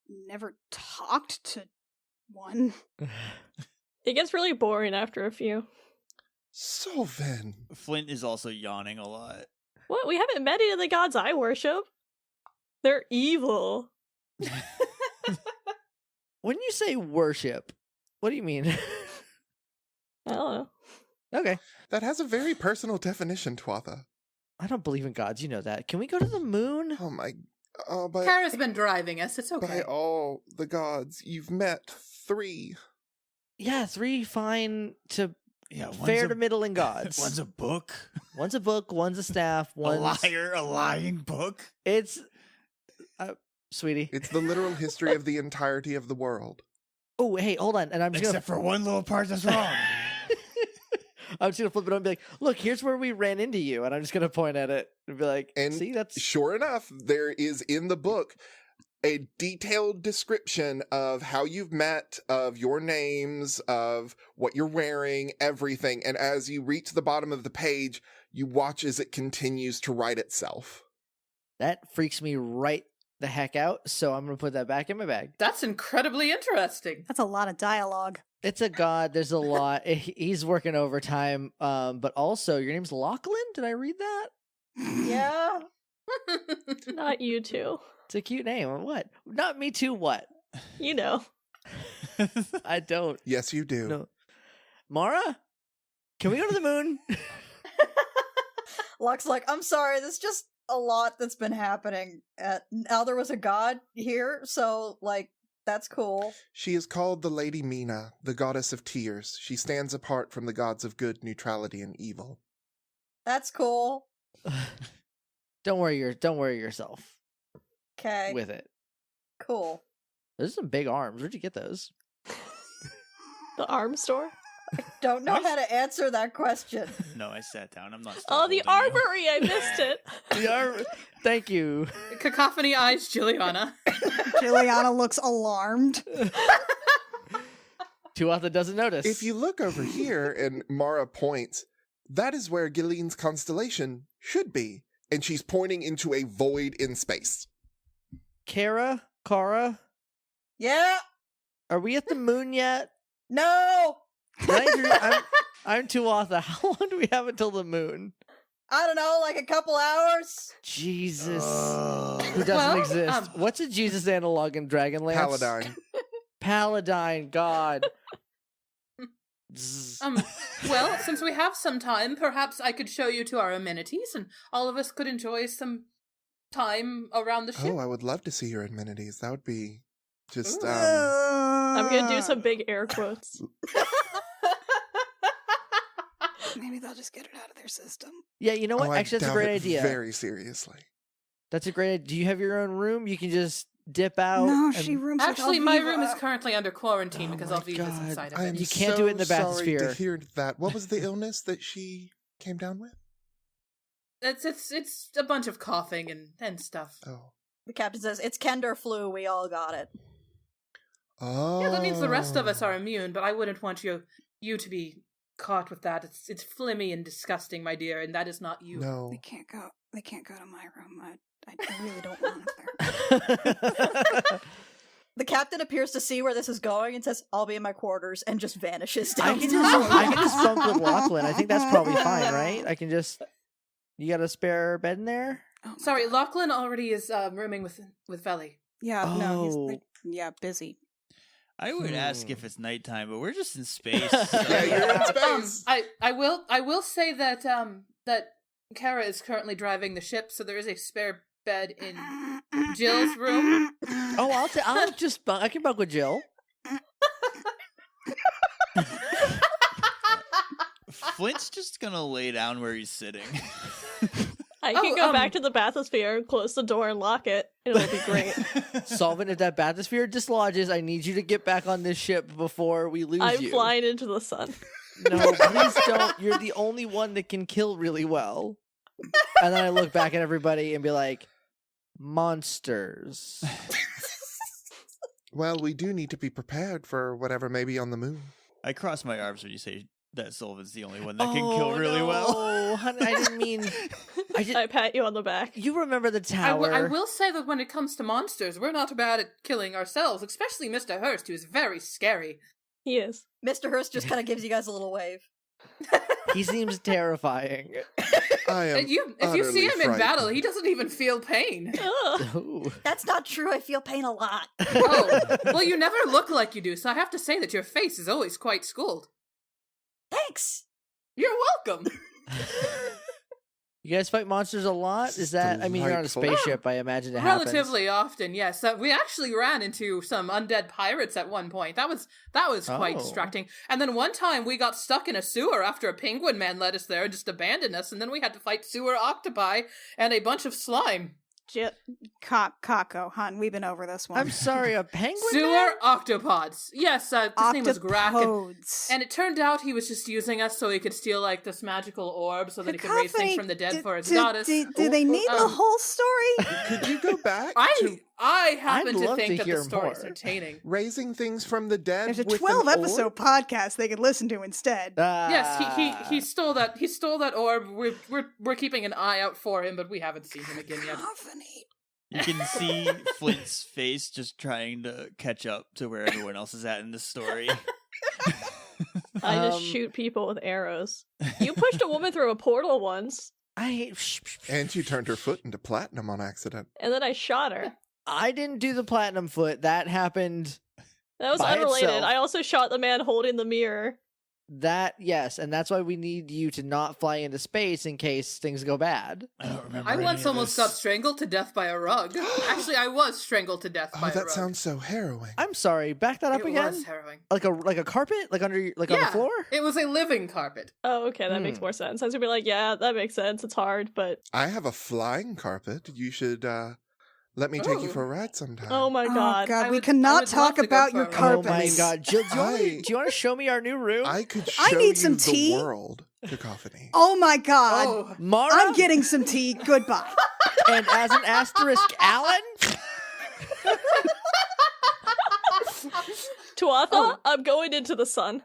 never talked to one. It gets really boring after a few. Solvin. Flint is also yawning a lot. What? We haven't met any of the gods I worship. They're evil. When you say worship, what do you mean? I don't know. Okay. That has a very personal definition, Tuatha. I don't believe in gods. You know that. Can we go to the moon? Oh my... Oh, by... Kara's been driving us. It's okay. By all the gods, you've met 3. Yeah, 3 fine to Yeah, fair to middling gods. One's a book. One's a book, one's a staff, one's... a lying book. It's... sweetie. It's the literal history of the entirety of the world. Oh, hey, hold on. And I'm just Except for one little part that's wrong. I'm just going to flip it on and be like, look, here's where we ran into you. And I'm just going to point at it and be like, And see, that's... Sure enough, there is in the book a detailed description of how you've met, of your names, of what you're wearing, everything. And as you reach the bottom of the page, you watch as it continues to write itself. That freaks me right the heck out, so I'm going to put that back in my bag. That's incredibly interesting. That's a lot of dialogue. It's a god. There's a lot. He's working overtime. But also, your name's Lachlan? Did I read that? Yeah. Not you two. It's a cute name. What? Not me too, what? You know. I don't. Yes, you do. No. Mara? Can we go to the moon? Luck's like, I'm sorry, there's just a lot that's been happening. Now there was a god here, so, like, that's cool. She is called the Lady Mina, the goddess of tears. She stands apart from the gods of good, neutrality, and evil. That's cool. Don't worry yourself Okay. with it. Cool. Those are some big arms. Where'd you get those? The arm store? Don't know how to answer that question. No, I sat down. I'm not. Oh, the armory! I missed it. Thank you. Cacophony eyes Juliana. Juliana looks alarmed. Tuatha doesn't notice. If you look over here, and Mara points, that is where Galleon's constellation should be. And she's pointing into a void in space. Kara, Yeah. are we at the moon yet? No. I'm Tuatha. How long do we have until the moon? I don't know, like a couple hours. Jesus. Who doesn't exist? What's a Jesus analog in Dragonlance? Paladine. Paladine, God. Well, since we have some time, perhaps I could show you to our amenities, and all of us could enjoy some time around the ship. Oh, I would love to see your amenities. That would be just, I'm gonna do some big air quotes. Maybe they'll just get it out of their system. Yeah, you know what? I Actually, that's a doubt great it idea. Very seriously. That's a great idea. Do you have your own room? You can just dip out. No, and- she rooms Actually, with my Alviva. room is currently under quarantine because my Alviva's God, inside of I it. am You can't do it in the so sorry bathysphere. to hear that. What was the illness that she came down with? It's a bunch of coughing and stuff. Oh. The captain says, it's Kender flu, we all got it. Oh. Yeah, that means the rest of us are immune, but I wouldn't want you to be caught with that. It's flimmy and disgusting, my dear, and that is not you. No. They can't go to my room. I really don't want it there. The captain appears to see where this is going and says, I'll be in my quarters, and just vanishes I down. can just bunk with Lachlan. I think that's probably fine, right? I can just. You got a spare bed in there? Oh my Sorry, God. Lachlan already is rooming with Veli. Yeah, no, Oh. he's busy. I would ask if it's nighttime, but we're just in space. Yeah, you're in space. I will say that that Kara is currently driving the ship, so there is a spare bed in Jill's room. Oh, I'll just bunk. I can bunk with Jill. Flint's just gonna lay down where he's sitting. I can go Oh, back to the bathysphere and close the door and lock it. It'll be great. Solvent, if that bathysphere dislodges, I need you to get back on this ship before we lose I'm you. flying into the sun. No, please don't. You're the only one that can kill really well. And then I look back at everybody and be like, monsters. Well, we do need to be prepared for whatever may be on the moon. I cross my arms when you say that Sylvan's the only one that can kill really well. Oh, honey, I didn't mean. I pat you on the back. You remember the tower? I will say that when it comes to monsters, we're not bad at killing ourselves, especially Mr. Hurst, who is very scary. He is. Mr. Hurst just kind of gives you guys a little wave. He seems terrifying. I am If you see utterly him in frightened. battle, he doesn't even feel pain. Ugh. Ooh. That's not true, I feel pain a lot. Oh, well, you never look like you do, so I have to say that your face is always quite schooled. Thanks! You're welcome. You guys fight monsters a lot? Is that? I mean, you're on a Delightful. spaceship. I imagine it happens. Relatively often, yes. We actually ran into some undead pirates at one point. That was quite Oh. distracting. And then one time we got stuck in a sewer after a penguin man led us there and just abandoned us. And then we had to fight sewer octopi and a bunch of slime. Kako, hon, we've been over this one. I'm sorry, a penguin? Sewer man? octopods. Yes, his name was Grak. Octopodes. And it turned out he was just using us so he could steal like this magical orb so that he could raise things from the dead for his goddess. Do they need the whole story? Could you go back? I I happen I'd to love think to that hear the story is more. entertaining. Raising things from the dead. There's a with 12 an episode orb? podcast they could listen to instead. Yes, he stole that. He stole that orb. We're keeping an eye out for him, but we haven't seen him again yet. Cacophony. You can see Flint's face just trying to catch up to where everyone else is at in this story. I just shoot people with arrows. You pushed a woman through a portal once, And she turned her foot into platinum on accident. and then I shot her. I didn't do the platinum foot. That happened. That was By unrelated. itself. I also shot the man holding the mirror. That, yes, and that's why we need you to not fly into space in case things go bad. I don't remember. I any once of almost this. got strangled to death by a rug. Actually, I was strangled to death by Oh, a that rug. sounds so harrowing. I'm sorry, back that up It again? was harrowing. Like a carpet? Like under on the Yeah. floor? It was a living carpet. Oh, okay, that makes more sense. I was gonna be like, yeah, that makes sense. It's hard, but I have a flying carpet. You should let me take you Ooh. for a ride sometime. oh my Oh god. god, I we would- I cannot would talk love to go about for your a ride. carpets. Oh my god. Jill, do you want to show me our new room? I could show I need you some the tea. world, Cacophony. Oh my god. Oh, Mara? I'm getting some tea. Goodbye. And as an asterisk, Alan? Tuatha, I'm going into the sun.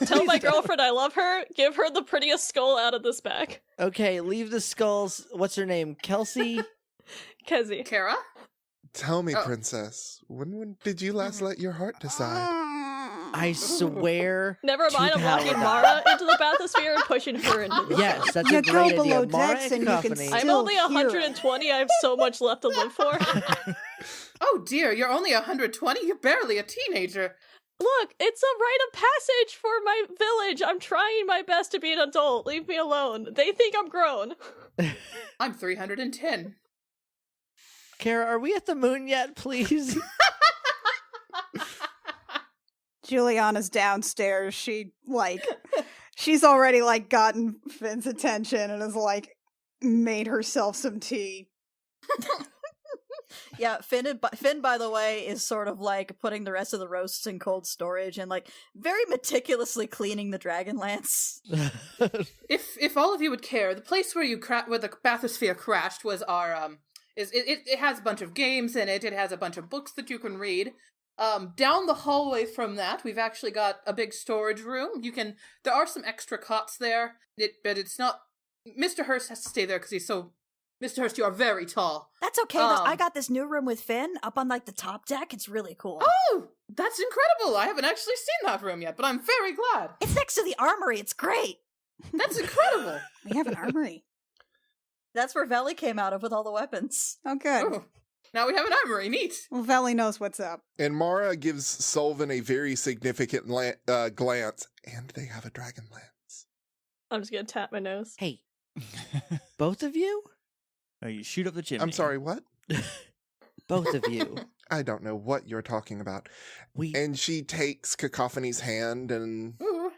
Tell my girlfriend I love her. Give her the prettiest skull out of this bag. Okay, leave the skulls. What's her name? Kelsey? Kezi. Kara? Tell me, Oh. Princess, when did you last let your heart decide? I swear. Never to mind, I'm power locking that. Mara into the bathysphere and pushing her into the Yes, that's You a go great below idea. Mara decks and and you can Cacophony. see- I'm Still only hear it. 120. I have so much left to live for. Oh dear, you're only 120? You're barely a teenager. Look, it's a rite of passage for my village. I'm trying my best to be an adult. Leave me alone. They think I'm grown. I'm 310. Kara, are we at the moon yet, please? Juliana's downstairs. She's already like gotten Finn's attention and has like made herself some tea. Yeah, Finn, by the way, is sort of like putting the rest of the roasts in cold storage and like very meticulously cleaning the dragon lance. If all of you would care, the place where where the bathysphere crashed was our it has a bunch of games in it. It has a bunch of books that you can read. Down the hallway from that, we've actually got a big storage room. There are some extra cots there, but it's not. Mr. Hurst has to stay there because he's so. Mr. Hurst, you are very tall. That's okay, though. I got this new room with Finn up on like the top deck. It's really cool. Oh, that's incredible! I haven't actually seen that room yet, but I'm very glad. It's next to the armory. It's great. That's incredible. We have an armory. That's where Veli came out of with all the weapons. Oh, good. Oh, now we have an armory. Neat. Well, Veli knows what's up. And Mara gives Sullivan a very significant glance, and they have a dragon lance. I'm just gonna tap my nose. Hey, both of you? Oh, you shoot up the chimney. I'm sorry, what? Both of you. I don't know what you're talking about. We And she takes Cacophony's hand and Ooh.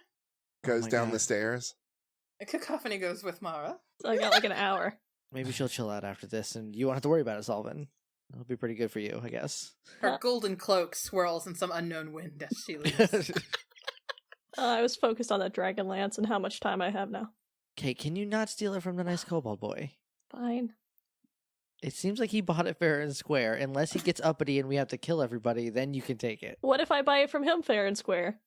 goes my down God. the stairs. A cacophony goes with Mara. So I got like an hour. maybe she'll chill out after this, and you won't have to worry about it, Sullivan. It'll be pretty good for you, I guess. Her golden cloak swirls in some unknown wind as she leaves. I was focused on that dragon lance and how much time I have now. Okay, can you not steal it from the nice kobold boy? Fine. It seems like he bought it fair and square. Unless he gets uppity and we have to kill everybody, then you can take it. What if I buy it from him fair and square?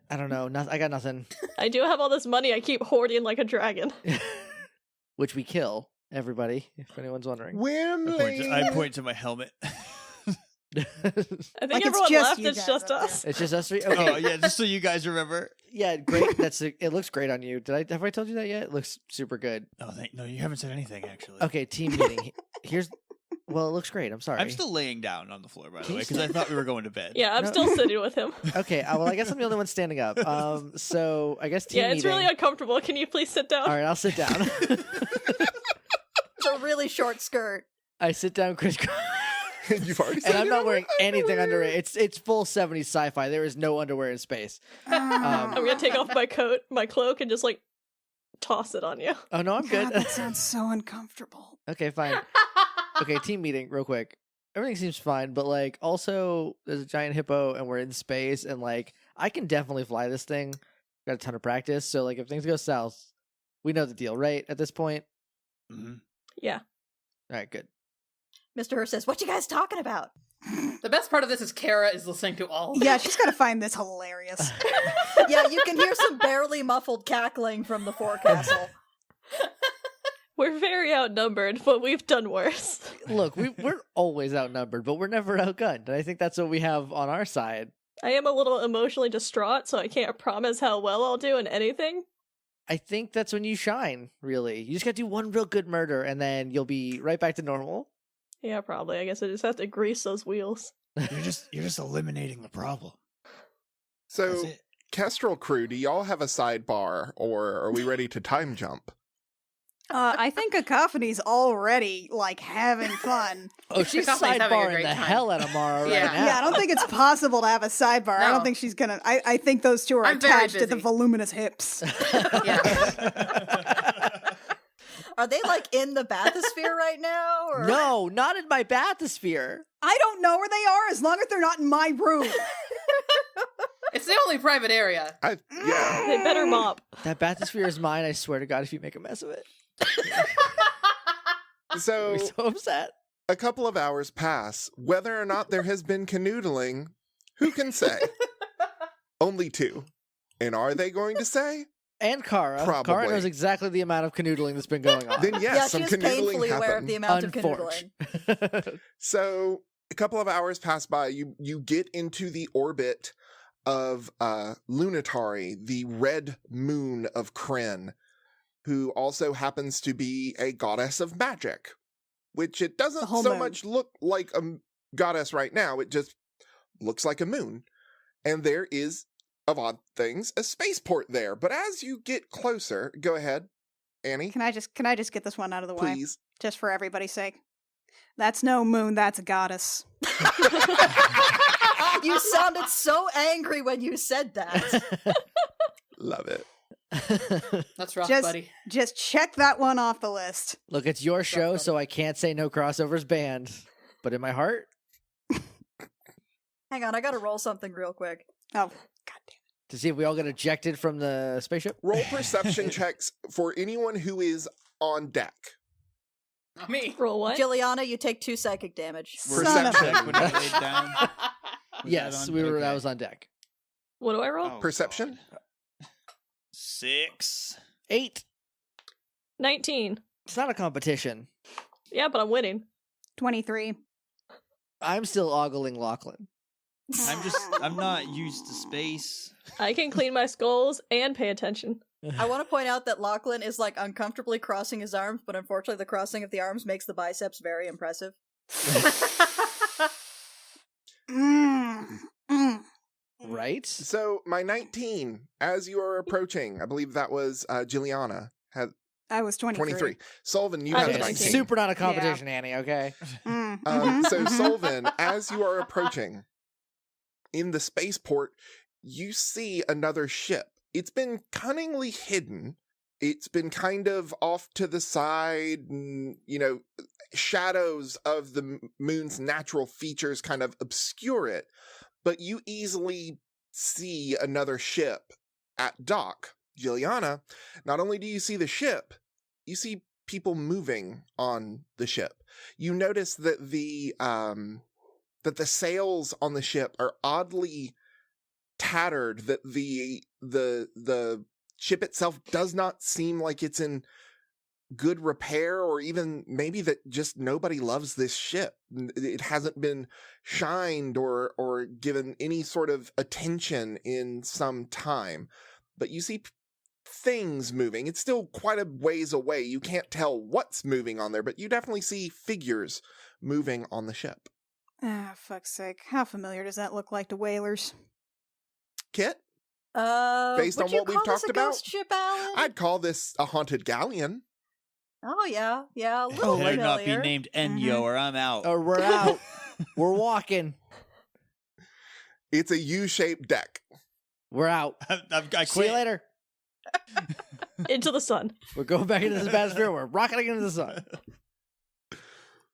I don't know. I got nothing. I do have all this money I keep hoarding like a dragon. Which we kill everybody, if anyone's wondering. Wimley! I point to my helmet. I think Like, it's everyone just left, you it's guys just up us. It's just us three. Okay. Oh yeah, just so you guys remember. Yeah, great. It looks great on you. Have I told you that yet? It looks super good. Oh, no, you haven't said anything actually. Okay, team meeting. Well, it looks great. I'm sorry. I'm still laying down on the floor, by the Can way, you because I thought we were going to bed. Yeah, I'm No. still sitting with him. Okay, well, I guess I'm the only one standing up. So I guess team Yeah, it's meeting. really uncomfortable. Can you please sit down? All right, I'll sit down. It's a really short skirt. I sit down, Chris, You've already said and I'm you're not wearing anything underwear. under it. It's full 70s sci-fi. There is no underwear in space. I'm gonna take off my coat, my cloak, and just like toss it on you. Oh no, I'm good. God, that sounds so uncomfortable. Okay, fine. Okay, team meeting, real quick. Everything seems fine, but like, also, there's a giant hippo, and we're in space, and like, I can definitely fly this thing. Got a ton of practice, so like, if things go south, we know the deal, right? At this point, Mhm. Yeah. all right, good. Mr. Hurst says, "What you guys talking about?" The best part of this is Kara is listening to all of Yeah, this. she's gotta find this hilarious. Yeah, you can hear some barely muffled cackling from the forecastle. We're very outnumbered, but we've done worse. Look, we're always outnumbered, but we're never outgunned. And I think that's what we have on our side. I am a little emotionally distraught, so I can't promise how well I'll do in anything. I think that's when you shine, really. You just gotta do one real good murder, and then you'll be right back to normal. Yeah, probably. I guess I just have to grease those wheels. You're just eliminating the problem. So, That's it. Kestrel crew, do y'all have a sidebar, or are we ready to time jump? I think Cacophony's already, like, having fun. Oh, she's Cacophony's having a sidebarring great the time. hell out of Mara Yeah. right now. Yeah, I don't think it's possible to have a sidebar. I No. don't think she's gonna. I think those two are I'm very attached to the busy. voluminous hips. Yeah. Are they like in the bathysphere right now? Or? No, not in my bathysphere. I don't know where they are as long as they're not in my room. It's the only private area. Yeah. They better mop. That bathysphere is mine, I swear to God, if you make a mess of it. I'll So, be so upset. a couple of hours pass. Whether or not there has been canoodling, who can say? Only two. And are they going to say? And Kara. Kara Probably. knows exactly the amount of canoodling that's been going on. Then yes, Yeah, some she is canoodling painfully aware of happened. the amount of Unfortunate. canoodling. So a couple of hours pass by. You get into the orbit of Lunitari, the red moon of Kryn, who also happens to be a goddess of magic, which it doesn't The whole so moon. much look like a goddess right now. It just looks like a moon. And there is, of odd things, a spaceport there. But as you get closer, go ahead, Annie, Can I just get this one out of the way, please. just for everybody's sake? That's no moon. That's a goddess. You sounded so angry when you said that. Love it. That's rough, Just- buddy. Just check that one off the list. Look, it's your show, buddy. so I can't say no crossovers banned. But in my heart, Hang on, I gotta roll something real quick. Oh, goddamn. to see if we all get ejected from the spaceship. Roll perception checks for anyone who is on deck. Not me. Roll what? Juliana, you take 2 psychic damage. Son of a- Perception. When you laid down. Was Yes, that on? we were. Okay. That was on deck. What do I roll? Oh, Perception? God. 6. 8. 19. It's not a competition. Yeah, but I'm winning. 23. I'm still ogling Lachlan. I'm not used to space. I can clean my skulls and pay attention. I want to point out that Lachlan is like uncomfortably crossing his arms, but unfortunately the crossing of the arms makes the biceps very impressive. Right? So, my 19, as you are approaching, I believe that was Juliana, had I was 23. 23. Solvin, you I had was a 19. 19. Super not a competition, Annie, okay? So, Solvin, as you are approaching, in the spaceport, you see another ship. It's been cunningly hidden. It's been kind of off to the side, and, shadows of the moon's natural features kind of obscure it. But you easily see another ship at dock. Juliana, not only do you see the ship, you see people moving on the ship. You notice that the sails on the ship are oddly tattered, that the ship itself does not seem like it's in good repair, or even maybe that just nobody loves this ship. It hasn't been shined or given any sort of attention in some time. But you see things moving. It's still quite a ways away. You can't tell what's moving on there, but you definitely see figures moving on the ship. Ah, fuck's sake. How familiar does that look like to whalers? Kit, Based on what we've talked about? Ghost ship, Alan? I'd call this a haunted galleon. Oh yeah, a little Better not be familiar. named Enyo or I'm out. Or we're out. We're walking. It's a U-shaped deck. We're out. I See you quit. later. Into the sun. We're going back into this bathysphere. We're rocketing into the sun.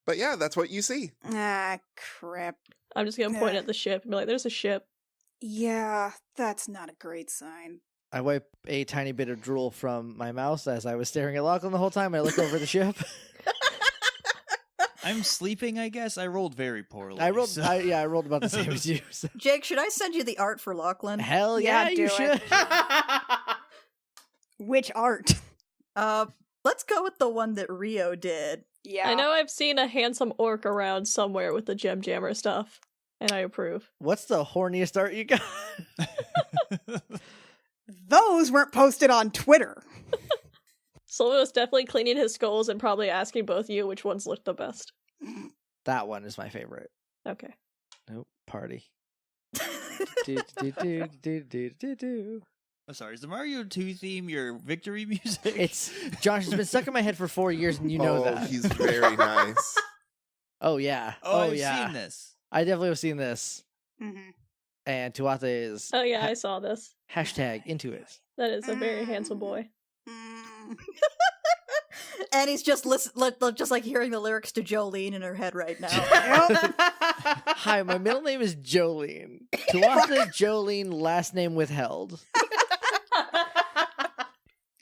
But yeah, that's what you see. Ah, crap. I'm just gonna point at the ship and be like, there's a ship. Yeah, that's not a great sign. I wipe a tiny bit of drool from my mouth as I was staring at Lachlan the whole time. I look over the ship. I'm sleeping, I guess. I rolled very poorly. I rolled. so- I rolled about the same as you. So. Jake, should I send you the art for Lachlan? Hell Yeah, yeah, do you it. should. Which art? Let's go with the one that Rio did. Yeah. I know I've seen a handsome orc around somewhere with the JEMJAMMER stuff, and I approve. What's the horniest art you got? Those weren't posted on Twitter. Silva was definitely cleaning his skulls and probably asking both you which ones looked the best. That one is my favorite. Okay. Nope. Party. do, do, do, do, do, do, do. I'm sorry, is the Mario 2 theme your victory music? It's Josh. It's been stuck in my head for 4 years, and you know that. He's very nice. Oh yeah. I've yeah. seen this. I definitely have seen this. Mm-hmm. And Tuatha is Oh yeah, I saw this. hashtag into it. That is a very handsome boy. And he's just just like hearing the lyrics to Jolene in her head right now. Yep. Hi, my middle name is Jolene. Tuatha Jolene, last name withheld.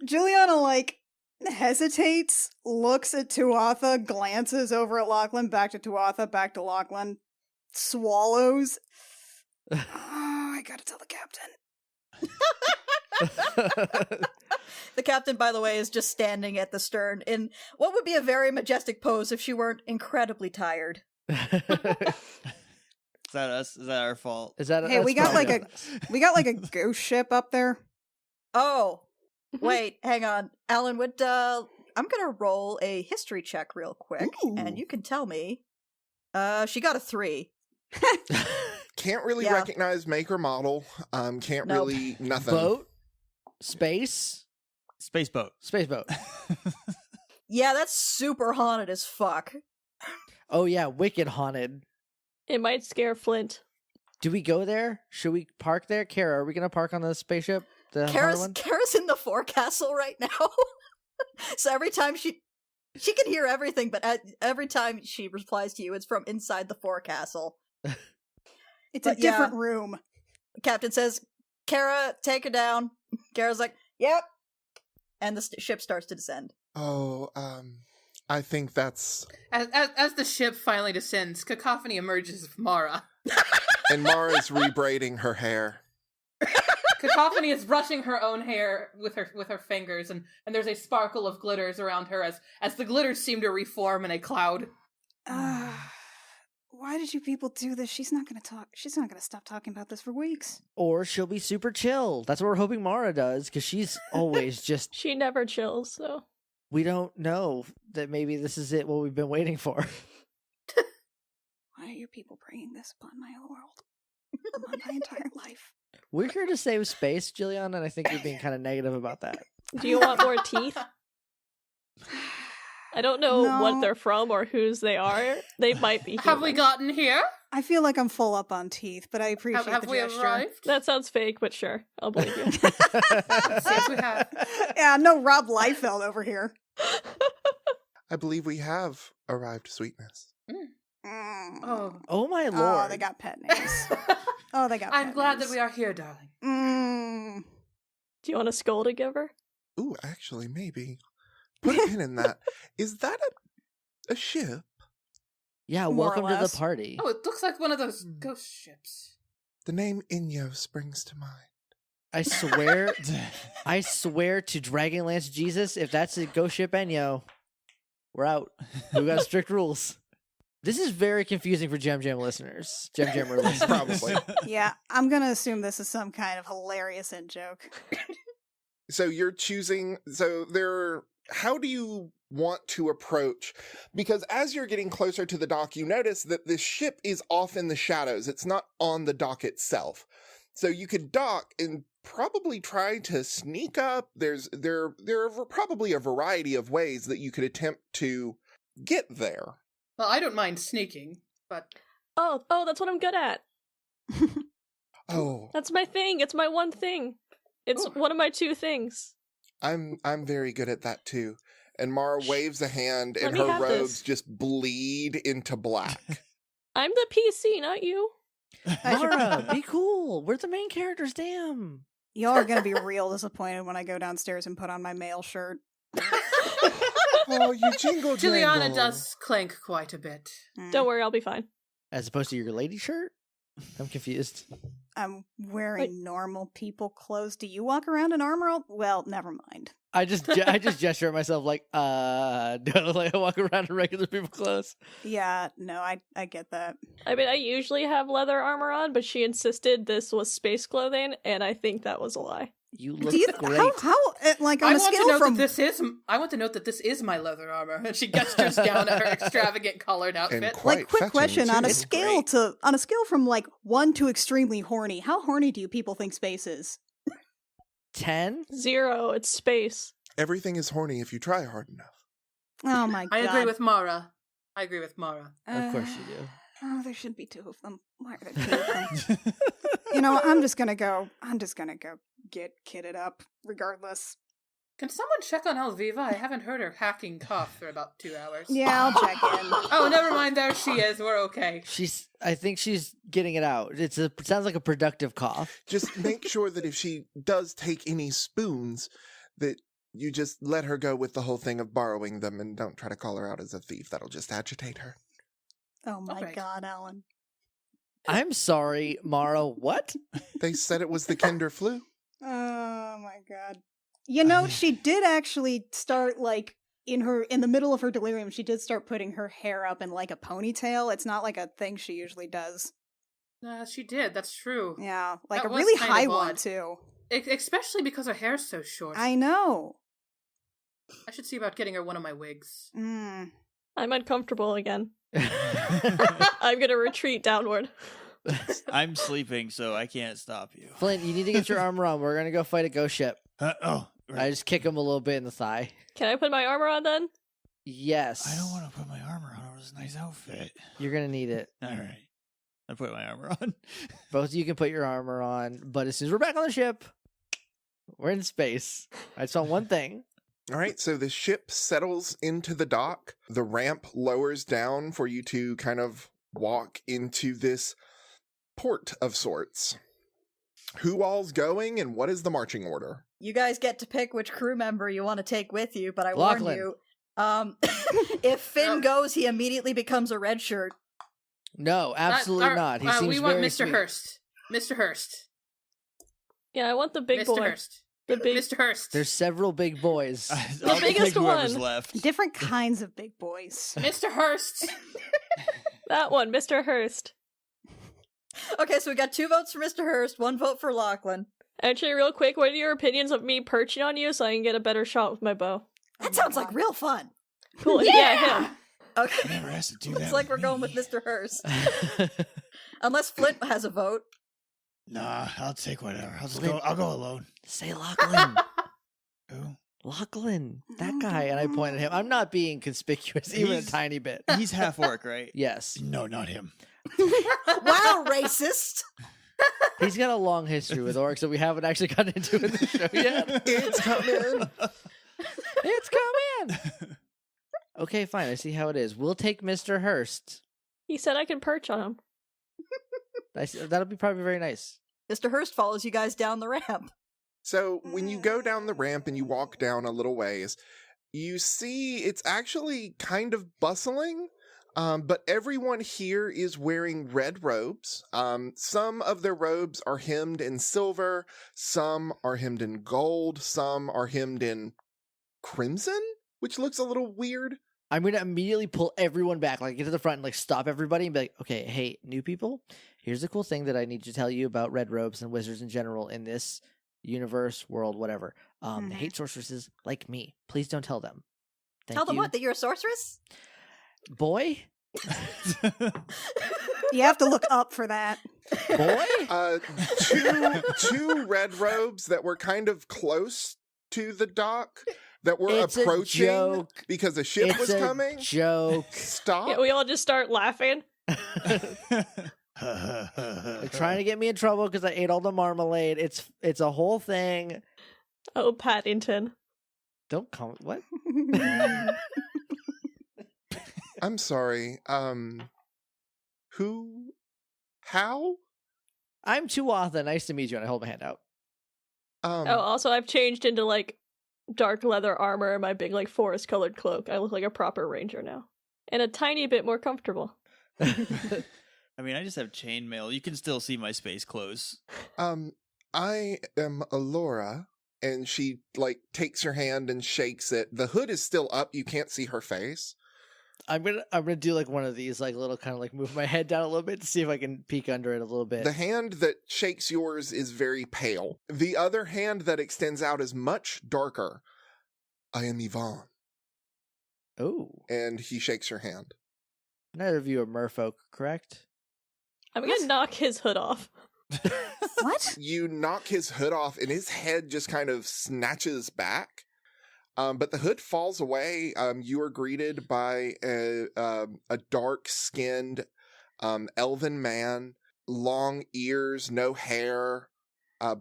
Juliana, hesitates, looks at Tuatha, glances over at Lachlan, back to Tuatha, back to Lachlan, swallows. Oh, I gotta tell the captain. The captain, by the way, is just standing at the stern in what would be a very majestic pose if she weren't incredibly tired. Is that us? Is that our fault? Is that? Hey, that's we got probably like us. We got like a ghost ship up there. Oh, wait, hang on. Alan, I'm gonna roll a history check real quick, and you can tell me. She got a 3. Can't really Yeah. recognize make or model. Can't Nope. really nothing. boat, space Spaceboat. boat. Yeah, that's super haunted as fuck. Oh yeah, wicked haunted. It might scare Flint. Do we go there? Should we park there? Kara, are we gonna park on the spaceship? The haunted one? Kara's in the forecastle right now. So every time she can hear everything, but every time she replies to you, it's from inside the forecastle. It's But a different room. The captain says, Kara, take her down. Kara's like, yep. And the ship starts to descend. Oh, I think that's As the ship finally descends, cacophony emerges of Mara. and Mara's rebraiding her hair. Cacophony is brushing her own hair with her fingers, and there's a sparkle of glitters around her as the glitters seem to reform in a cloud. Why did you people do this? She's not gonna talk. She's not gonna stop talking about this for weeks. Or she'll be super chill. That's what we're hoping Mara does, because she's always just. She never chills, so. We don't know that maybe this is it. What we've been waiting for. Why are you people bringing this upon my world? Upon my entire life. We're here to save space, Jillian, and I think you're being kind of negative about that. Do you want more teeth? I don't know what No. they're from or whose they are. They might be human. Have we gotten here? I feel like I'm full up on teeth, but I appreciate Have the we gesture. arrived? That sounds fake, but sure. I'll believe you. Yes, we have. Yeah, no Rob Liefeld over here. I believe we have arrived, sweetness. Oh, Oh my lord! Oh, they got pet names. Oh, they got. I'm pet glad names. that we are here, darling. Do you want a skull to give her? Ooh, actually, maybe. Put a pin in that. Is that a ship? Yeah, More or welcome to the less. party. Oh, it looks like one of those ghost ships. The name Inyo springs to mind. I swear to Dragonlance Jesus, if that's a ghost ship Enyo, we're out. We got strict rules. This is very confusing for JEMJAMMER listeners. Probably. Yeah, I'm gonna assume this is some kind of hilarious in joke. So you're choosing. How do you want to approach? Because as you're getting closer to the dock, you notice that this ship is off in the shadows. It's not on the dock itself. So you could dock and probably try to sneak up. There are probably a variety of ways that you could attempt to get there. Well, I don't mind sneaking, but Oh, that's what I'm good at. Oh, That's my thing. It's my one thing. It's Ooh. one of my 2 things. I'm very good at that too. And Mara waves a hand, Let and me her have robes this. just bleed into black. I'm the PC, not you. Mara, be cool. We're the main characters, damn. Y'all are gonna be real disappointed when I go downstairs and put on my male shirt. Oh, you jingle Juliana jangle. does clank quite a bit. Don't worry, I'll be fine. As opposed to your lady shirt? I'm confused. I'm wearing normal people clothes. Do you walk around in armor? Well, never mind. I just gesture at myself like, do I look like I walk around in regular people clothes? Yeah, no, I get that. I mean, I usually have leather armor on, but she insisted this was space clothing, and I think that was a lie. You look Do you, great. how like on I a want to scale note from that this is. I want to note that this is my leather armor, and she gestures down at her extravagant colored outfit. And quite quick fetching, question on a too. scale from like 1 to extremely horny. How horny do you people think space is? 10? 0, it's space. Everything is horny if you try hard enough. Oh my god. I agree with Mara. Of Of course you do. Oh, there should be 2 of them. Why are there 2 of them? You know, I'm just gonna go get kitted up, regardless. Can someone check on Alviva? I haven't heard her hacking cough for about 2 hours. Yeah, I'll check in. Oh, never mind. There she is. We're okay. I think she's getting it out. It sounds like a productive cough. Just make sure that if she does take any spoons, that you just let her go with the whole thing of borrowing them and don't try to call her out as a thief. That'll just agitate her. Oh my Alright. god, Alan. I'm sorry, Mara, what? They said it was the Kinder flu. Oh my god. You know, she did actually start like in the middle of her delirium, she did start putting her hair up in like a ponytail. It's not like a thing she usually does. She did. That's true. Yeah, like That a was really kind of high one odd. too. Especially because her hair's so short. I know. I should see about getting her one of my wigs. Mm. I'm uncomfortable again. I'm gonna retreat downward. I'm sleeping, so I can't stop you. Flint, you need to get your armor on. We're gonna go fight a ghost ship. Right. I just kick him a little bit in the thigh. Can I put my armor on then? Yes. I don't want to put my armor on. It was a nice outfit. You're gonna need it. All right. I put my armor on. Both of you can put your armor on, but as soon as we're back on the ship, we're in space. I just want one thing. All right, so the ship settles into the dock. The ramp lowers down for you to kind of walk into this port of sorts. Who all's going and what is the marching order? You guys get to pick which crew member you want to take with you, but I Lachlan. warn you, if Finn goes, he immediately becomes a red shirt. No, absolutely not. He seems we want very Mr. sweet. Hurst. Mr. Hurst. Yeah, I want the big Mr. boy. Hurst. The big. Mr. Hurst. There's several big boys. I'll biggest take whoever's one. left. Different kinds of big boys. Mr. Hurst. That one, Mr. Hurst. Okay, so we got 2 votes for Mr. Hurst, 1 vote for Lachlan. Actually, real quick, what are your opinions of me perching on you so I can get a better shot with my bow? That sounds like real fun. Cool. Yeah, him. Okay, Never has to do that. looks like we're going with Mr. Hurst. Unless Flint has a vote. Nah, I'll take whatever. Flint. I'll go alone. Say Lachlan. Who? Lachlan. That guy. And I point at him. I'm not being conspicuous even a He's- tiny bit. He's half orc, right? Yes. No, not him. Wow, racist! He's got a long history with orcs that we haven't actually gotten into in the show yet. It's coming! It's coming! Okay, fine. I see how it is. We'll take Mr. Hurst. He said I can perch on him. That'll be probably very nice. Mr. Hurst follows you guys down the ramp. So when you go down the ramp and you walk down a little ways, you see it's actually kind of bustling, but everyone here is wearing red robes. Some of their robes are hemmed in silver, some are hemmed in gold, some are hemmed in crimson, which looks a little weird. I'm going to immediately pull everyone back, like get to the front and like stop everybody and be like, okay, hey, new people, here's a cool thing that I need to tell you about red robes and wizards in general in this universe, world, whatever. They hate sorceresses like me. Please don't tell them. Thank Tell them you. what, that you're a sorceress? Boy? You have to look up for that. Boy? Two red robes that were kind of close to the dock that were It's a approaching joke. because a ship It's was a coming. joke. Stop. Yeah, we all just start laughing. They're trying to get me in trouble because I ate all the marmalade. It's a whole thing. Oh, Paddington. Don't come. What? I'm sorry. Who? How? I'm Tuatha. Nice to meet you. And I hold my hand out. Oh, also, I've changed into like dark leather armor and my big, like, forest-colored cloak. I look like a proper ranger now. And a tiny bit more comfortable. I mean, I just have chainmail. You can still see my space clothes. I am Alora, and she, like, takes your hand and shakes it. The hood is still up. You can't see her face. I'm gonna do like one of these, like little kind of like move my head down a little bit to see if I can peek under it a little bit. The hand that shakes yours is very pale. The other hand that extends out is much darker. I am Yvonne. Oh, And he shakes your hand. neither of you are merfolk, correct? I'm gonna knock his hood off. What? You knock his hood off, and his head just kind of snatches back. But the hood falls away. You are greeted by a dark-skinned elven man, long ears, no hair,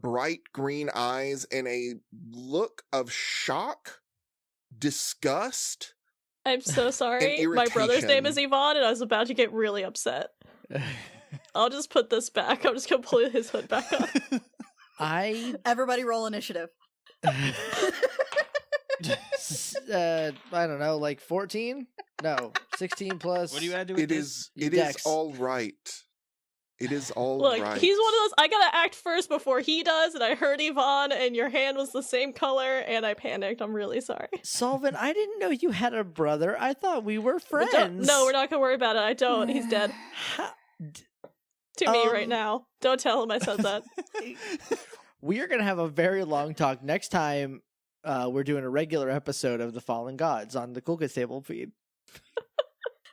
bright green eyes, and a look of shock, disgust. I'm so sorry. My brother's name is Yvonne, and I was about to get really upset. I'll just put this back. I'm just gonna pull his hood back on. Everybody roll initiative. I don't know, like 14? No, 16 plus. What do you add to it? It is Dex. all right. It is all Look, right. he's one of those, I gotta act first before he does, and I heard Yvonne, and your hand was the same color, and I panicked. I'm really sorry. Solvin, I didn't know you had a brother. I thought we were But friends. no, we're not gonna worry about it. I don't. He's dead. To me right now. Don't tell him I said that. We are going to have a very long talk next time we're doing a regular episode of The Fallen Gods on the Cool Kids Table feed.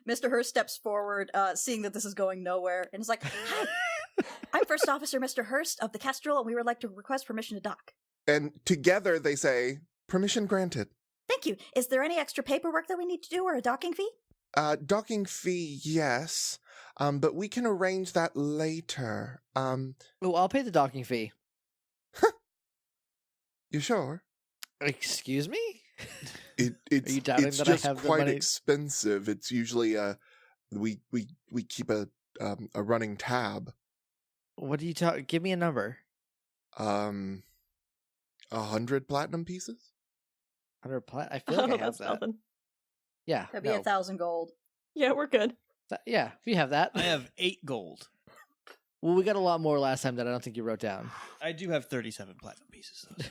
Mr. Hurst steps forward, seeing that this is going nowhere, and is like, "Hi, I'm First Officer Mr. Hurst of the Kestrel, and we would like to request permission to dock." And together they say, permission granted. Thank you. Is there any extra paperwork that we need to do, or a docking fee? Docking fee, yes. But we can arrange that later. Oh, I'll pay the docking fee. You sure? Excuse me? It's you doubting it's that I just have the quite money? expensive. It's usually we keep a running tab. What do you talk? Give me a number. 100 platinum pieces. 100 plat. I feel like I have That's that. nothing. Yeah. That'd be no. 1,000 gold. Yeah, we're good. Yeah, we have that. I have 8 gold. Well, we got a lot more last time that I don't think you wrote down. I do have 37 platinum pieces, though. So.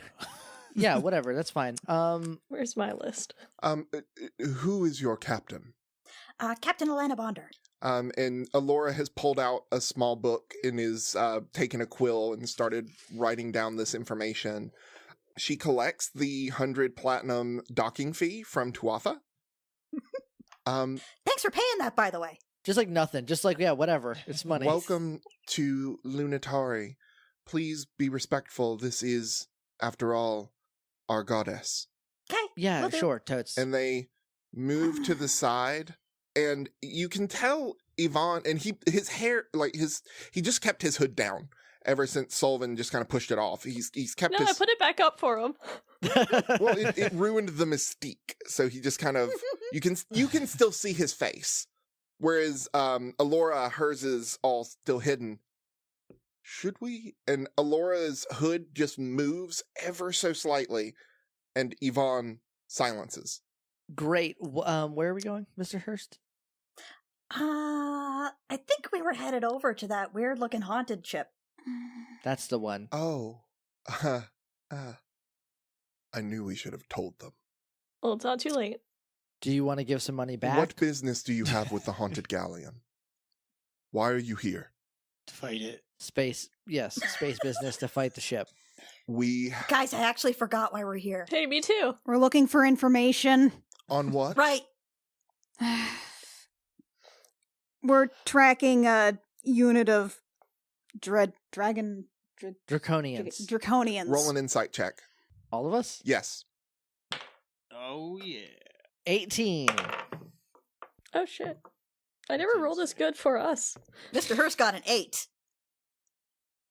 Yeah, whatever. That's fine. Where's my list? Who is your captain? Captain Alana Bonder. And Alora has pulled out a small book and is taken a quill and started writing down this information. She collects the 100 platinum docking fee from Tuatha. Thanks for paying that, by the way. just like nothing. Just like, yeah, whatever. It's money. Welcome to Lunitari. Please be respectful. This is, after all, our goddess. Okay. Yeah, will do. sure, totes. And they move to the side, and you can tell Yvonne, and his hair, like he just kept his hood down ever since Sullivan just kind of pushed it off. He's kept No, his. I put it back up for him. Well, it ruined the mystique, so he just kind of you can still see his face, whereas Alora, hers is all still hidden. Should we? And Alora's hood just moves ever so slightly, and Yvonne silences. Great. Where are we going, Mr. Hurst? I think we were headed over to that weird looking haunted ship. That's the one. Oh, I knew we should have told them. Well, it's not too late. Do you want to give some money back? What business do you have with the haunted galleon? Why are you here? To fight it. Space. Yes, space business to fight the ship. We Guys, I actually forgot why we're here. Hey, me too. We're looking for information. on what? Right. We're tracking a unit of Draconians. draconians. Roll an insight check. All of us? Yes. Oh, yeah. 18. Oh, shit. I never rolled this good for us. Mr. Hurst got an 8.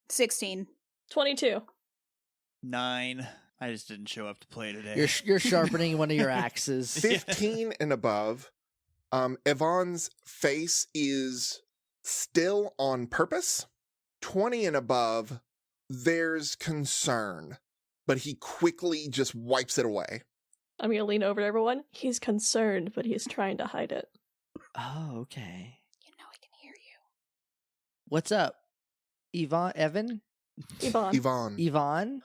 16. 22. 9. I just didn't show up to play today. You're sharpening one of your axes. 15 and above. Yvonne's face is still on purpose. 20 and above, there's concern. but he quickly just wipes it away. I'm gonna lean over to everyone. He's concerned, but he's trying to hide it. Oh, okay. You know I can hear you. What's up? Evan? Yvonne. Yvonne?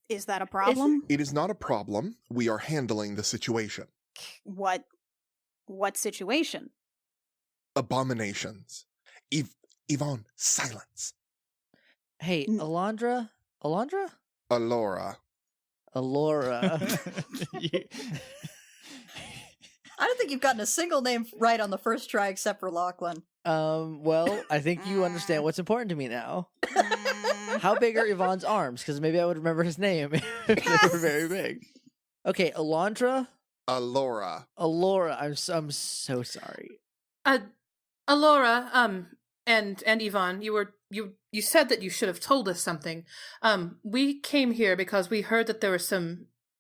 Is that a problem? It is not a problem. We are handling the situation. What situation? Abominations. Yvonne, silence. Hey, Alondra? Alora. Alora. I don't think you've gotten a single name right on the first try except for Lachlan. Well, I think you understand what's important to me now. How big are Yvonne's arms? Because maybe I would remember his name if they were very big. Okay, Alondra? Alora. I'm so sorry. Alora, and Yvonne, you said that you should have told us something. We came here because we heard that there were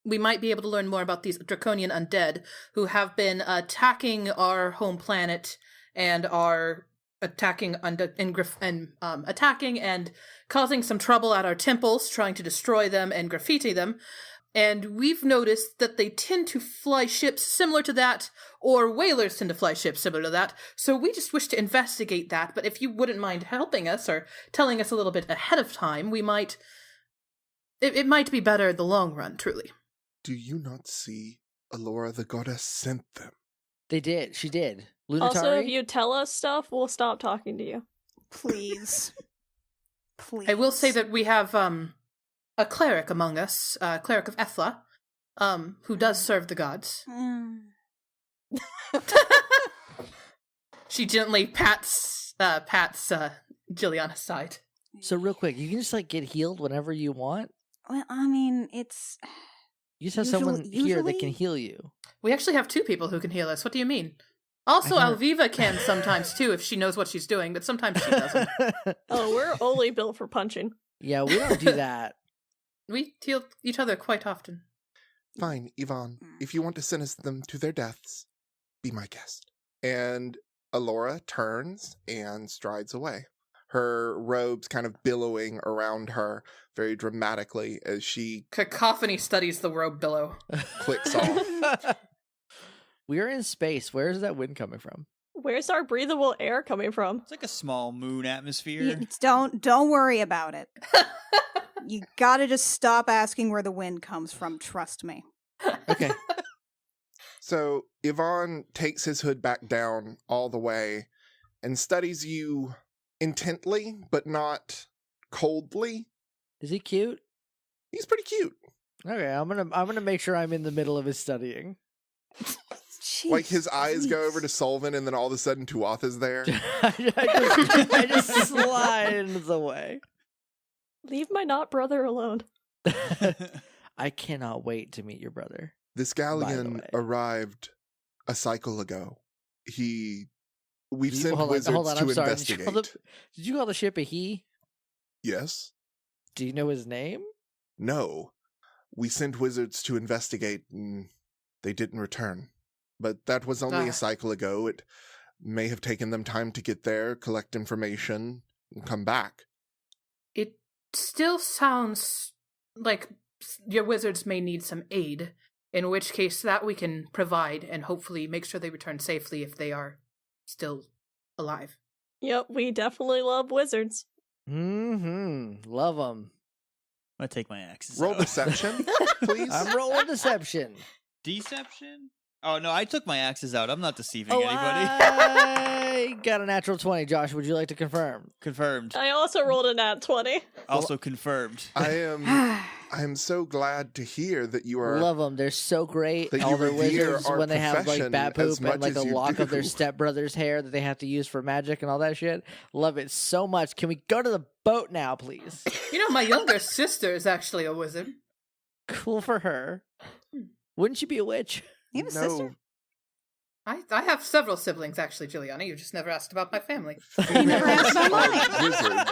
we might be able to learn more about these draconian undead who have been attacking our home planet and are attacking attacking and causing some trouble at our temples, trying to destroy them and graffiti them. And we've noticed that they tend to fly ships similar to that, or whalers tend to fly ships similar to that. So we just wish to investigate that. But if you wouldn't mind helping us or telling us a little bit ahead of time, we might. It might be better in the long run, truly. Do you not see? Alora the goddess sent them. They did. She did. Lunitari? Also, if you tell us stuff, we'll stop talking to you. Please. Please. I will say that we have a cleric among us, a cleric of Ethla, who does serve the gods. She gently pats Juliana's side. So real quick, you can just get healed whenever you want? Well, I mean, it's... You just have someone here that can heal you. We actually have 2 people who can heal us. What do you mean? Also, Alviva can sometimes too if she knows what she's doing, but sometimes she doesn't. Oh, we're only built for punching. Yeah, we don't do that. We heal each other quite often. Fine, Yvonne. If you want to sentence them to their deaths, be my guest. And Alora turns and strides away. Her robes kind of billowing around her very dramatically as she... Cacophony studies the robe billow. Clicks off. We're in space. Where is that wind coming from? Where's our breathable air coming from? It's like a small moon atmosphere. Don't worry about it. You gotta just stop asking where the wind comes from, trust me. Okay. So Yvonne takes his hood back down all the way and studies you intently, but not coldly. Is he cute? He's pretty cute. Okay, I'm gonna make sure I'm in the middle of his studying. Jeez, Like his eyes please. go over to Solvin and then all of a sudden Tuath is there. I just slide away. Leave my not brother alone. I cannot wait to meet your brother. This By galleon the way. arrived a cycle ago. We've You- sent hold on, wizards hold on, to I'm sorry. investigate. Did you call the ship a he? Yes? Do you know his name? No. We sent wizards to investigate and they didn't return. But that was only a cycle ago. It may have taken them time to get there, collect information, and come back. It still sounds like your wizards may need some aid, in which case that we can provide and hopefully make sure they return safely if they are still alive. Yep, we definitely love wizards. Love them. I'm gonna take my axes Roll out. deception, please. I'm rolling deception. Deception? Oh no, I took my axes out. I'm not deceiving Oh, anybody. I got a natural 20. Josh, would you like to confirm? Confirmed. I also rolled a nat 20. Also confirmed. I am so glad to hear that you are Love them. They're so great. that All you the revere wizards, our when they have profession bat as poop much and a as you lock of their do. stepbrother's hair that they have to use for magic and all that shit. Love it so much. Can we go to the boat now, please? You know, my younger sister is actually a wizard. Cool for her. Wouldn't she be a witch? You have a no sister? I have several siblings, actually, Juliana. You just never asked about my family. You never asked about females mine. are wizards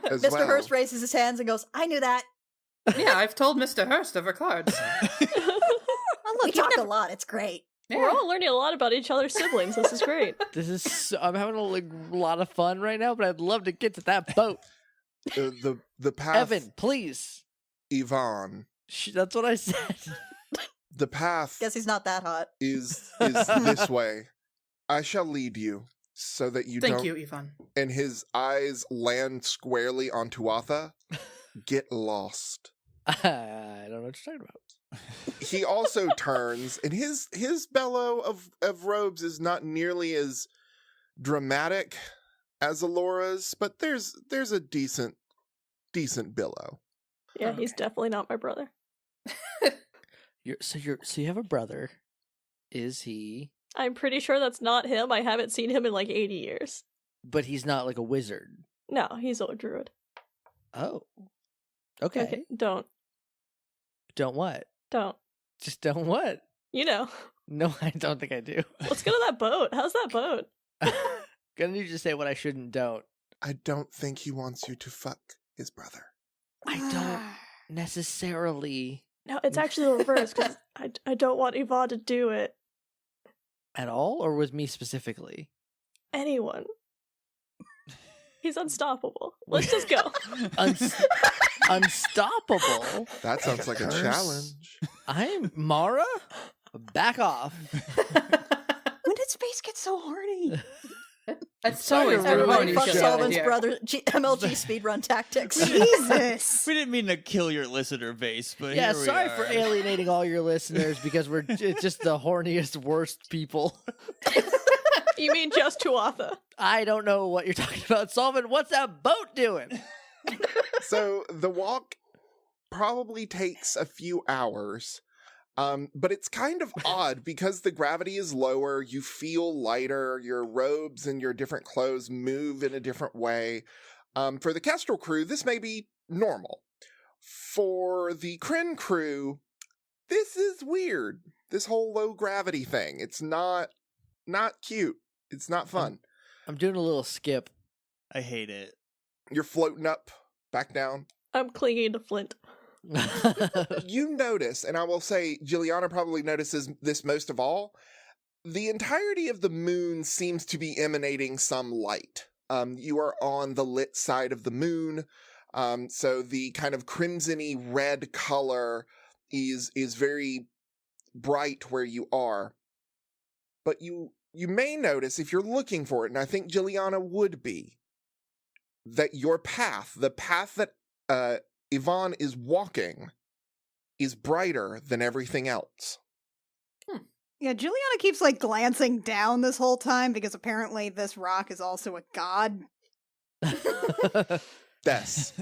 as Mr. well. Hurst raises his hands and goes, I knew that. Yeah, I've told Mr. Hurst of her cards. Oh, We look, you've talk never... a lot. It's great. We're all learning a lot about each other's siblings. This is great. This is I'm having a lot of fun right now, but I'd love to get to that boat. The path. Evan, please. Yvonne, That's what I said. the path Guess he's not that hot. is this way. I shall lead you so that you Thank don't... you, Yvonne. And his eyes land squarely on Tuatha. Get lost. I don't know what you're talking about. He also turns, and his bellow of robes is not nearly as dramatic as Alora's, but there's a decent billow. Yeah, he's Okay. definitely not my brother. So you have a brother. Is he? I'm pretty sure that's not him. I haven't seen him in like 80 years. But he's not like a wizard. No, he's a druid. Oh. Okay. Okay, don't. What? Don't. Just don't what? You know. No, I don't think I do. Let's go to that boat. How's that boat? Gonna need you to say what I shouldn't don't. I don't think he wants you to fuck his brother. I don't necessarily No, it's actually the reverse because I don't want Yvonne to do it. at all, or with me specifically. Anyone. He's unstoppable. Let's just go. Unstoppable. That sounds like a Curse. challenge. I'm Mara. Back off. When did space get so horny? That's so Sorry, Everybody Everybody fuck should. Sullivan's yeah. brother. MLG speedrun tactics. Jesus. We didn't mean to kill your listener base, but Yeah, here we sorry are. for alienating all your listeners because we're just the horniest, worst people. You mean just Tuatha? I don't know what you're talking about. Solvin, what's that boat doing? So the walk probably takes a few hours, but it's kind of odd because the gravity is lower. You feel lighter. Your robes and your different clothes move in a different way. For the Kestrel crew, this may be normal. For the Kryn crew, this is weird. This whole low gravity thing. It's not cute. It's not fun. I'm doing a little skip. I hate it. You're floating up, back down. I'm clinging to Flint. You notice, and I will say Juliana probably notices this most of all, the entirety of the moon seems to be emanating some light. You are on the lit side of the moon, so the kind of crimson-y red color is very bright where you are. But you may notice, if you're looking for it, and I think Juliana would be, that your path, the path that Yvonne is walking, is brighter than everything else. Yeah, Juliana keeps like glancing down this whole time because apparently this rock is also a god. Yes.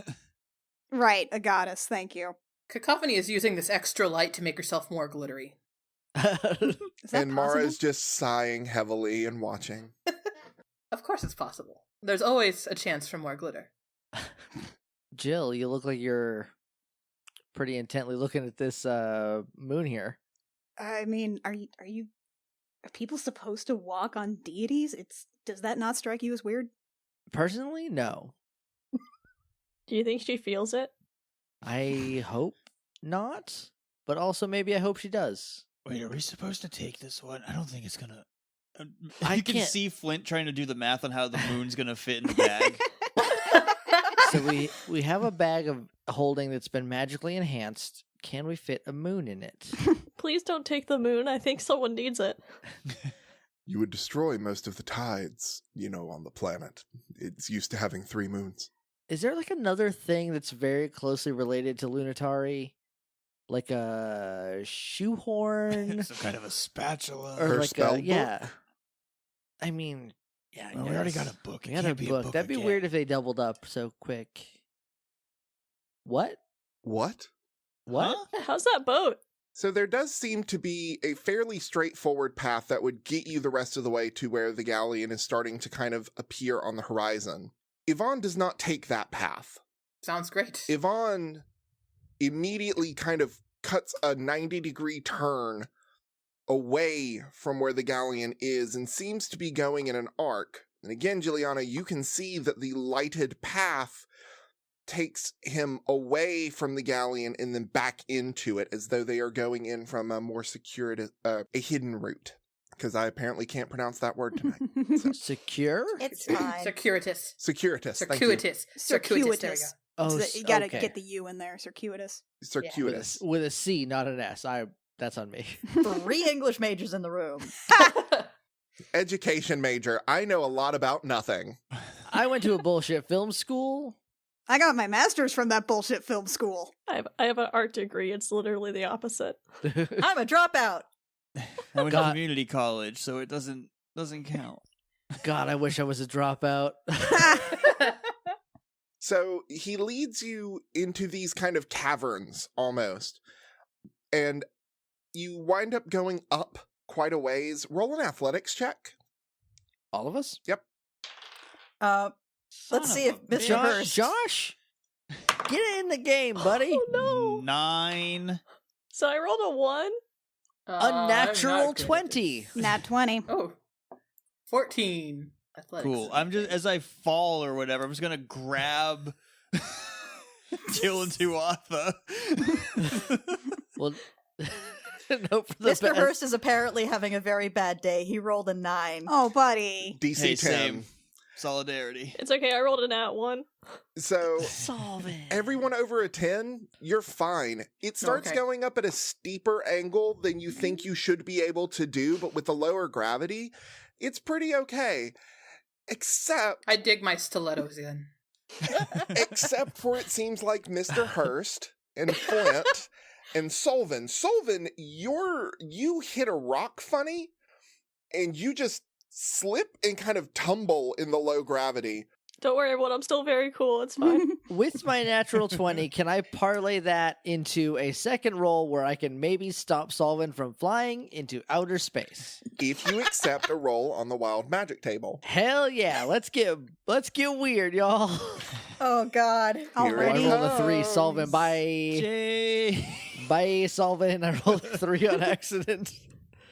Right, a goddess, thank you. Cacophony is using this extra light to make herself more glittery. Is that And Mara possible? is just sighing heavily and watching. Of course it's possible. There's always a chance for more glitter. Jill, you look like you're pretty intently looking at this moon here. I mean, are people supposed to walk on deities? Does that not strike you as weird? Personally, no. Do you think she feels it? I hope not, but also maybe I hope she does. Wait, are we supposed to take this one? I don't think it's gonna. I You can can't- see Flint trying to do the math on how the moon's gonna fit in the bag. So we have a bag of holding that's been magically enhanced. Can we fit a moon in it? Please don't take the moon. I think someone needs it. You would destroy most of the tides, on the planet. It's used to having 3 moons. Is there like another thing that's very closely related to Lunitari? Like a shoehorn? Some kind of a spatula. Or Her like spell a, yeah. book? I mean, yeah, Well, we already yes. got a book. It We got a can't be a book. book That'd be again. weird if they doubled up so quick. What? What? What? Huh? How's that boat? So there does seem to be a fairly straightforward path that would get you the rest of the way to where the Galleon is starting to kind of appear on the horizon. Yvonne does not take that path. Sounds great. Yvonne immediately kind of cuts a 90-degree turn away from where the Galleon is and seems to be going in an arc. And again, Juliana, you can see that the lighted path takes him away from the Galleon and then back into it, as though they are going in from a more secure, a hidden route. Because I apparently can't pronounce that word tonight. Secure? It's fine. Circuitous. Circuitous. Thank you. Circuitous. Circuitous. There we go. Oh, you gotta okay. get the U in there, circuitous. Circuitous. With a C, not an S. That's on me. 3 English majors in the room. Education major. I know a lot about nothing. I went to a bullshit film school. I got my master's from that bullshit film school. I have an art degree. It's literally the opposite. I'm a dropout. I went to God. community college, so it doesn't count. God, I wish I was a dropout. So he leads you into these kind of caverns almost. And you wind up going up quite a ways. Roll an athletics check. All of us? Yep. Let's see if Mr. Hurst. Josh, get in the game, buddy. Oh no! 9. So I rolled a 1. Unnatural 20. Nat 20. Oh, 14. Athletics. Cool. I'm just, as I fall or whatever, I'm just gonna grab Jill and Tuatha. Well, no, for the Mr. best. Hurst is apparently having a very bad day. He rolled a 9. Oh, buddy. DC Hey, 10. same. Solidarity. It's okay. I rolled a nat 1. So Solve it. everyone over a 10, you're fine. It starts Okay. going up at a steeper angle than you think you should be able to do, but with the lower gravity, it's pretty okay. Except I dig my stilettos in. except for it seems like Mr. Hurst and Flint and Solvin. Solvin, you hit a rock funny and you just slip and kind of tumble in the low gravity. Don't worry, everyone. I'm still very cool. It's fine. With my natural 20, can I parlay that into a second roll where I can maybe stop Solvin from flying into outer space? If you accept a roll on the wild magic table. Hell yeah. Let's get weird, y'all. Oh, God. Here I it Already? rolled a 3, comes. Solvin. Bye. Jay. Bye, Solvin. I rolled a 3 on accident.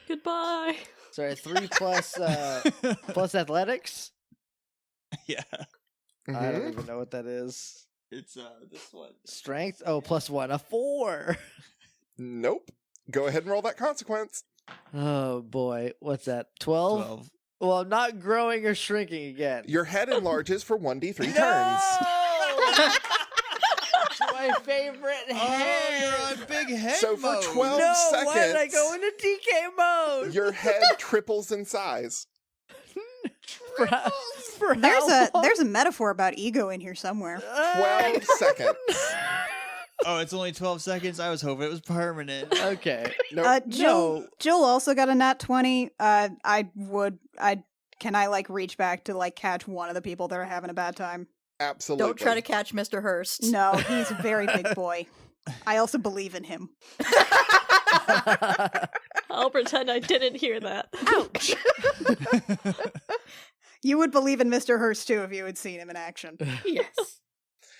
Goodbye. Sorry, 3 plus athletics? Yeah. I don't Mhm. even know what that is. It's this one. Strength? Oh, +1. A 4. Nope. Go ahead and roll that consequence. Oh, boy. What's that? 12? 12. Well, I'm not growing or shrinking again. Your head enlarges for 1d3 turns. No! It's my favorite Oh, head. you're on big head So for mode. 12 No, seconds, why did I go into DK mode? your head triples in size. For There's a metaphor about ego in here somewhere. 12 seconds. Oh, it's only 12 seconds? I was hoping it was permanent. Okay. No, Jill also got a nat 20. Can I like reach back to like catch one of the people that are having a bad time? absolutely. Don't try to catch Mr. Hurst. No, he's a very big boy. I also believe in him. I'll pretend I didn't hear that. Ouch. You would believe in Mr. Hurst too if you had seen him in action. Yes.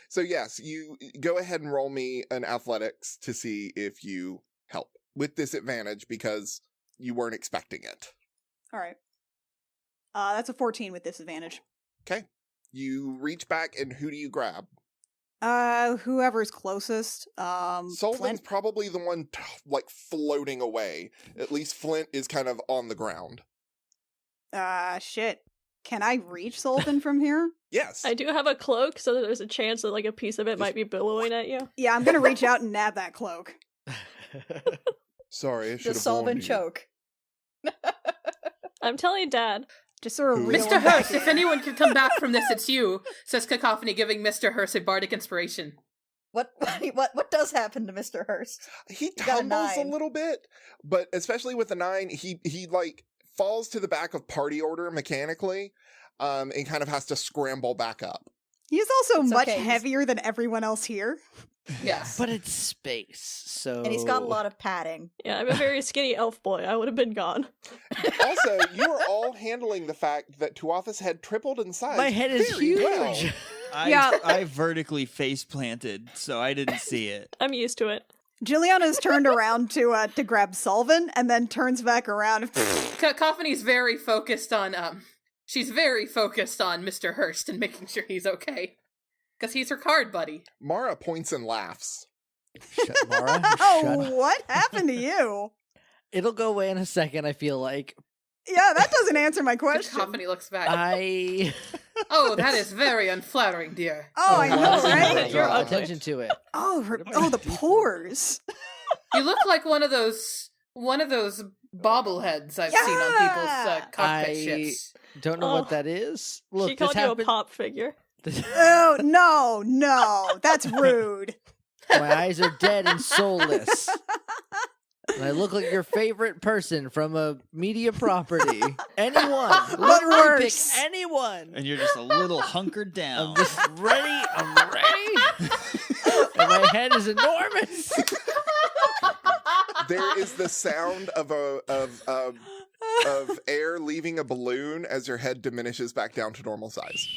So yes, you go ahead and roll me an athletics to see if you help with disadvantage because you weren't expecting it. All right. That's a 14 with disadvantage. Okay. You reach back and who do you grab? Whoever's closest. Solvin's Flint. probably the one like floating away. At least Flint is kind of on the ground. Shit. Can I reach Solvin from here? Yes. I do have a cloak, so that there's a chance that like a piece of it might be billowing at you. Yeah, I'm gonna reach out and nab that cloak. Sorry, I The should have solve warned and you. choke. I'm telling Dad. Just sort of Who? reel Mr. him back Hurst, in. if anyone can come back from this, it's you, says Cacophony, giving Mr. Hurst a bardic inspiration. What does happen to Mr. Hurst? He got a tumbles a 9. little bit, but especially with the 9, he like falls to the back of party order mechanically, and kind of has to scramble back up. He's also It's much okay, he's- heavier than everyone else here. Yes. But it's space, so... And he's got a lot of padding. Yeah, I'm a very skinny elf boy. I would have been gone. Also, you are all handling the fact that Tuatha's head tripled in size. My head is very huge. well. Yeah. I vertically face planted, so I didn't see it. I'm used to it. Juliana's turned around to grab Solvin and then turns back around. Cacophony's very focused on, she's very focused on Mr. Hurst and making sure he's okay. Because he's her card buddy. Mara points and laughs. Shut, Mara. Shut Oh, what happened to you? It'll go away in a second, I feel like. Yeah, that doesn't answer my question. Cacophony looks back. I Oh, that is very unflattering, dear. Oh, I know, why does he right? wanna You're draw ugly. attention to it. Oh, the pores. You look like one of those bobbleheads I've seen on people's cockpit I ships. don't know Oh. what that is. Look, she called this you happened. a pop figure. Oh, no, that's rude. My eyes are dead and soulless. And I look like your favorite person from a media property. Anyone. But Literally pick worse. anyone. And you're just a little hunkered I'm down. just ready. I'm ready. And my head is enormous. There is the sound of air leaving a balloon as your head diminishes back down to normal size.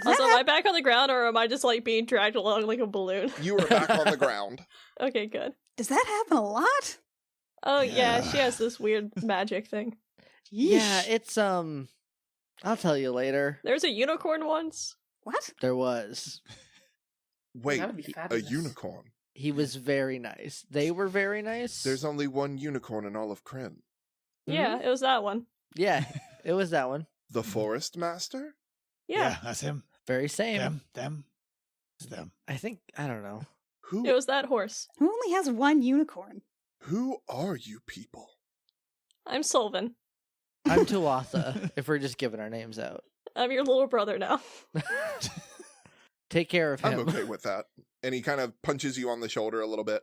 Also, am I back on the ground or am I just like being dragged along like a balloon? You are back on the ground. Okay, good. Does that happen a lot? Oh yeah, Yeah. she has this weird magic thing. Yeah, it's I'll tell you later. There's a unicorn once. What? There was. Wait, That would be a fabulous. unicorn. He was very nice. They were very nice. There's only one unicorn in all of Kryn. Yeah, it was that one. Yeah, it was that one. The Forest Master? Yeah, that's him. Very same. Them. It's them. I think I don't know. Who it was that horse. Who only has one unicorn? who are you people? I'm Solvin. I'm Tuatha, if we're just giving our names out. I'm your little brother now. Take care of I'm him. okay with that. And he kind of punches you on the shoulder a little bit.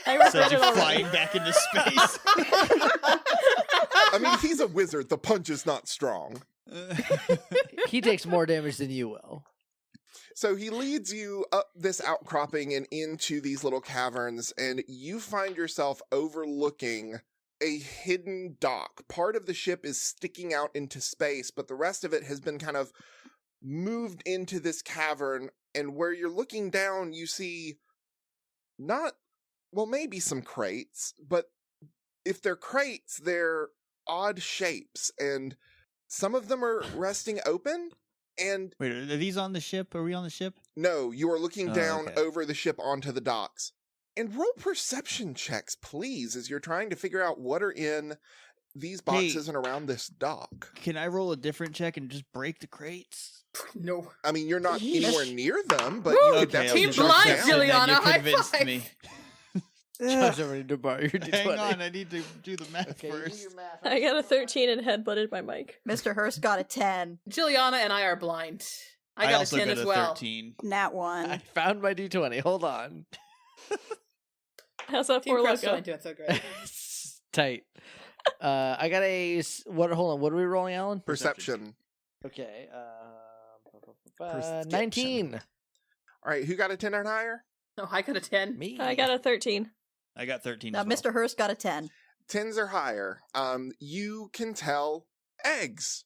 I regret Sends you it already. flying back into space. I mean, he's a wizard. The punch is not strong. He takes more damage than you will. So he leads you up this outcropping and into these little caverns, and you find yourself overlooking a hidden dock. Part of the ship is sticking out into space, but the rest of it has been kind of moved into this cavern, and where you're looking down, you see maybe some crates, but if they're crates, they're odd shapes, and some of them are resting open, and Wait, are these on the ship? Are we on the ship? no, you are looking Oh, down okay. over the ship onto the docks. And roll perception checks, please, as you're trying to figure out what are in these boxes and around this dock. Can I roll a different check and just break the crates? No. I mean, you're not Yeesh. anywhere near them, but Woo! you could Okay, definitely Team jump blind, down. Jillian. And then you Juliana, high convinced five. me. Josh, I'm ready to borrow your D20. Hang on, I need to do the math Okay, you do first. your math. I got a 13 and headbutted my mic. Mr. Hurst got a 10. Juliana and I are blind. I got also a 10 got as a well. 13. Nat one. I found my D20. Hold on. How's that Team for Crest logo? not doing so great. Tight. I got Hold on. What are we rolling, Alan? Perception. Okay. Perception. 19. All right, who got a 10 or higher? No, I got a 10. Me. I got a 13. I got 13 Now, as well. Mr. Hurst got a 10. 10s or higher. You can tell eggs.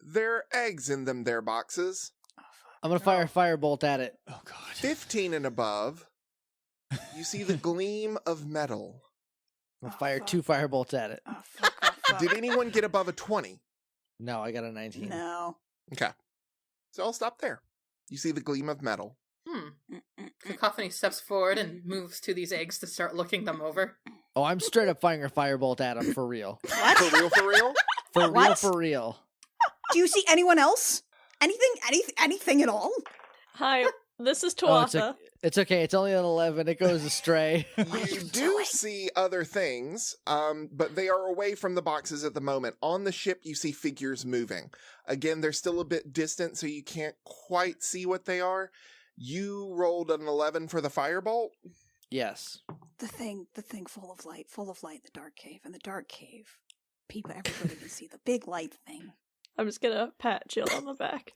There are eggs in them there boxes. I'm gonna fire a firebolt at it. Oh, God. 15 and above, you see the gleam of metal. I'm gonna fire 2 firebolts at it. Oh, fuck, oh, fuck. Did anyone get above a 20? No, I got a 19. No. Okay. So I'll stop there. You see the gleam of metal. Cacophony steps forward and moves to these eggs to start looking them over. Oh, I'm straight up firing a firebolt at him for real. What? For real, for real? For real, What? for real. Do you see anyone else? Anything at all? Hi, this is Oh, Tuatha. it's okay. It's only an 11. It goes astray. You do see other things, but they are away from the boxes at the moment. On the ship, you see figures moving. Again, they're still a bit distant, so you can't quite see what they are. You rolled an 11 for the firebolt. Yes. The thing full of light in the dark cave. In the dark cave, everybody can see the big light thing. I'm just gonna pat Jill on the back.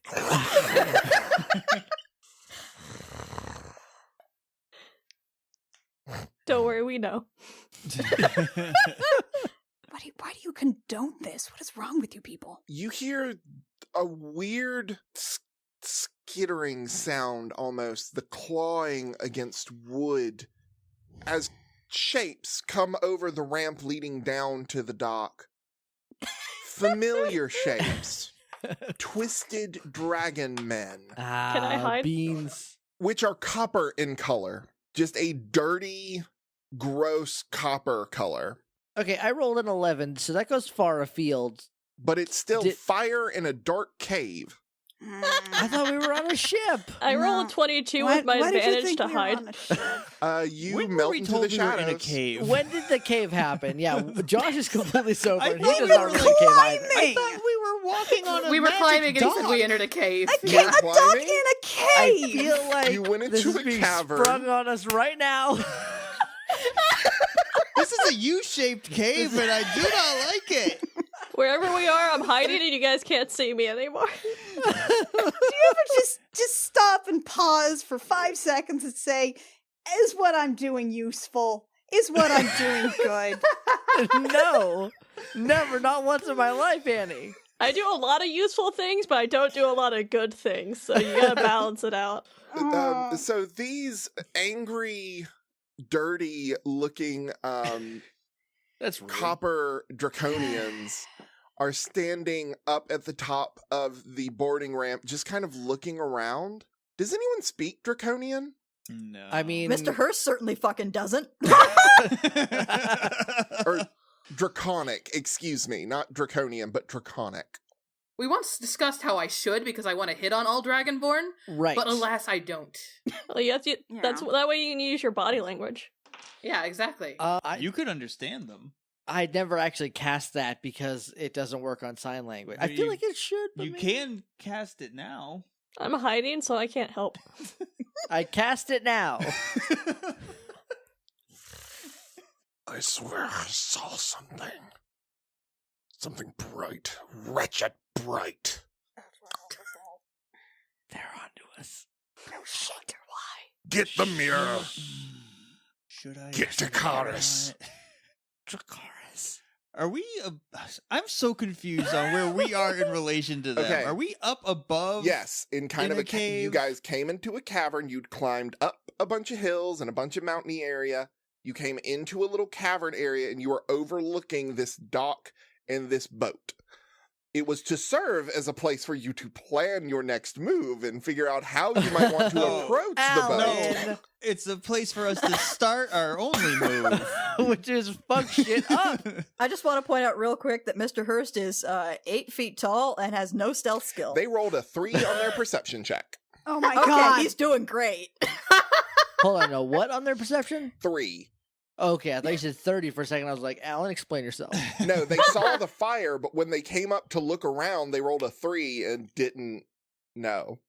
Don't worry, we know. Why do you condone this? What is wrong with you people? You hear a weird skittering sound almost, the clawing against wood, as shapes come over the ramp leading down to the dock. Familiar shapes. Twisted dragon men, Can I hide? Beans. which are copper in color. Just a dirty, gross copper color. Okay, I rolled an 11, so that goes far afield. But it's still Did- fire in a dark cave. I thought we were on a ship. I roll a No. 22 Why- with my why did you advantage think to we were hide. on a ship? You When were melt we into told the we were shadows. in a cave? When did the cave happen? Yeah, Josh is completely sober. I and he thought does we not were remember the cave either. I thought we were walking on a We were magic climbing and he said dock. we entered a cave. A, You were a duck climbing? in a I cave. feel like You went this into is a being cavern. sprung on us right now. This is a U-shaped cave, and I do not like it. Wherever we are, I'm hiding and you guys can't see me anymore. Do you ever just stop and pause for 5 seconds and say, "Is what I'm doing useful? Is what I'm doing good?" No, never, not once in my life, Annie. I do a lot of useful things, but I don't do a lot of good things, so you gotta balance it out. So these angry, dirty-looking That's rude. copper draconians are standing up at the top of the boarding ramp, just kind of looking around. Does anyone speak Draconian? No. I mean, Mr. Hurst certainly fucking doesn't. Or Draconic, excuse me. Not Draconian, but Draconic. We once discussed how I should because I want to hit on all Dragonborn, right. but alas, I don't. Well, you have to, that's Yeah. that way you can use your body language. Yeah, exactly. You could understand them. I never actually cast that because it doesn't work on sign language. I But feel you- like it should. But You maybe- can cast it now. I'm hiding, so I can't help. I cast it now. I swear I saw something. Something bright. Wretched bright. They're onto us. Get the mirror. Should I? Get to should I Karis. not? Dracaris. Are we? I'm so confused on where we are in relation to them. Okay. Are we up above? Yes, in kind In of a you cave. guys came into a cavern. You'd climbed up a bunch of hills and a bunch of mountainy area. You came into a little cavern area and you were overlooking this dock and this boat. It was to serve as a place for you to plan your next move and figure out how you might want to Oh, approach the boat. Alan. It's a place for us to start our only move. Which is fuck shit up. I just want to point out real quick that Mr. Hurst is 8 feet tall and has no stealth skill. They rolled a 3 on their perception check. Oh my okay, god. he's doing great. Hold on, no, what on their perception? 3. Okay, I thought you said 30 for a second. I was like, Alan, explain yourself. No, they saw the fire, but when they came up to look around, they rolled a 3 and didn't know.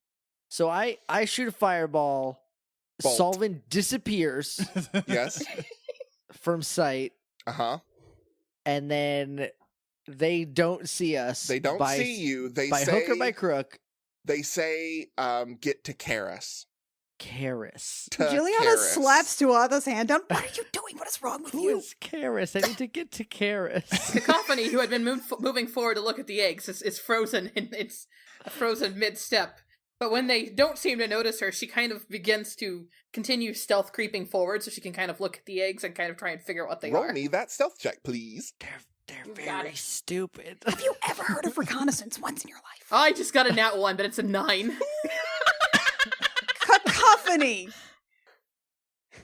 So I shoot a fireball. Bolt. Solvin disappears Yes? from sight, Uh-huh. and then they don't see us. They don't by, see you. They by say, hook or by crook. They say, get to Karis. Karis. To Juliana Karis. slaps Tuatha's hand down. What are you doing? What is wrong with Who you? is Karis? I need to get to Karis. Cacophony, who had been moving forward to look at the eggs, is frozen. It's frozen mid-step. But when they don't seem to notice her, she kind of begins to continue stealth creeping forward so she can kind of look at the eggs and kind of try and figure out what they Roll are. me that stealth check, please. They're You got very it. stupid. Have you ever heard of reconnaissance once in your life? I just got a nat 1, but it's a 9. Cacophony.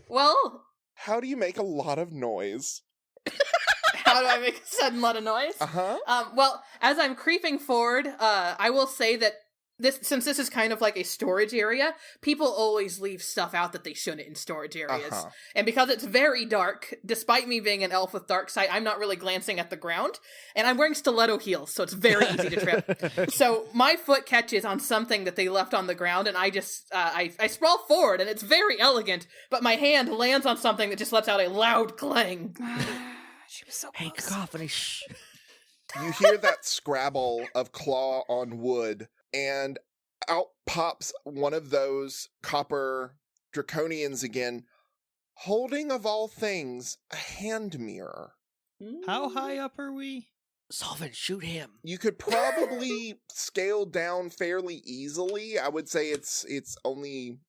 Well, How do you make a lot of noise? how do I make a sudden lot of noise? Uh-huh. Well, as I'm creeping forward, I will say that since this is kind of like a storage area, people always leave stuff out that they shouldn't in storage areas. Uh-huh. And because it's very dark, despite me being an elf with dark sight, I'm not really glancing at the ground. And I'm wearing stiletto heels, so it's very easy to trip. So my foot catches on something that they left on the ground, and I just, I sprawl forward, and it's very elegant, but my hand lands on something that just lets out a loud clang. She was so Hey, close. Cacophony, shh. You hear that scrabble of claw on wood, and out pops one of those copper draconians again, holding, of all things, a hand mirror. How high up are we? Solvin, shoot him. You could probably scale down fairly easily. I would say it's only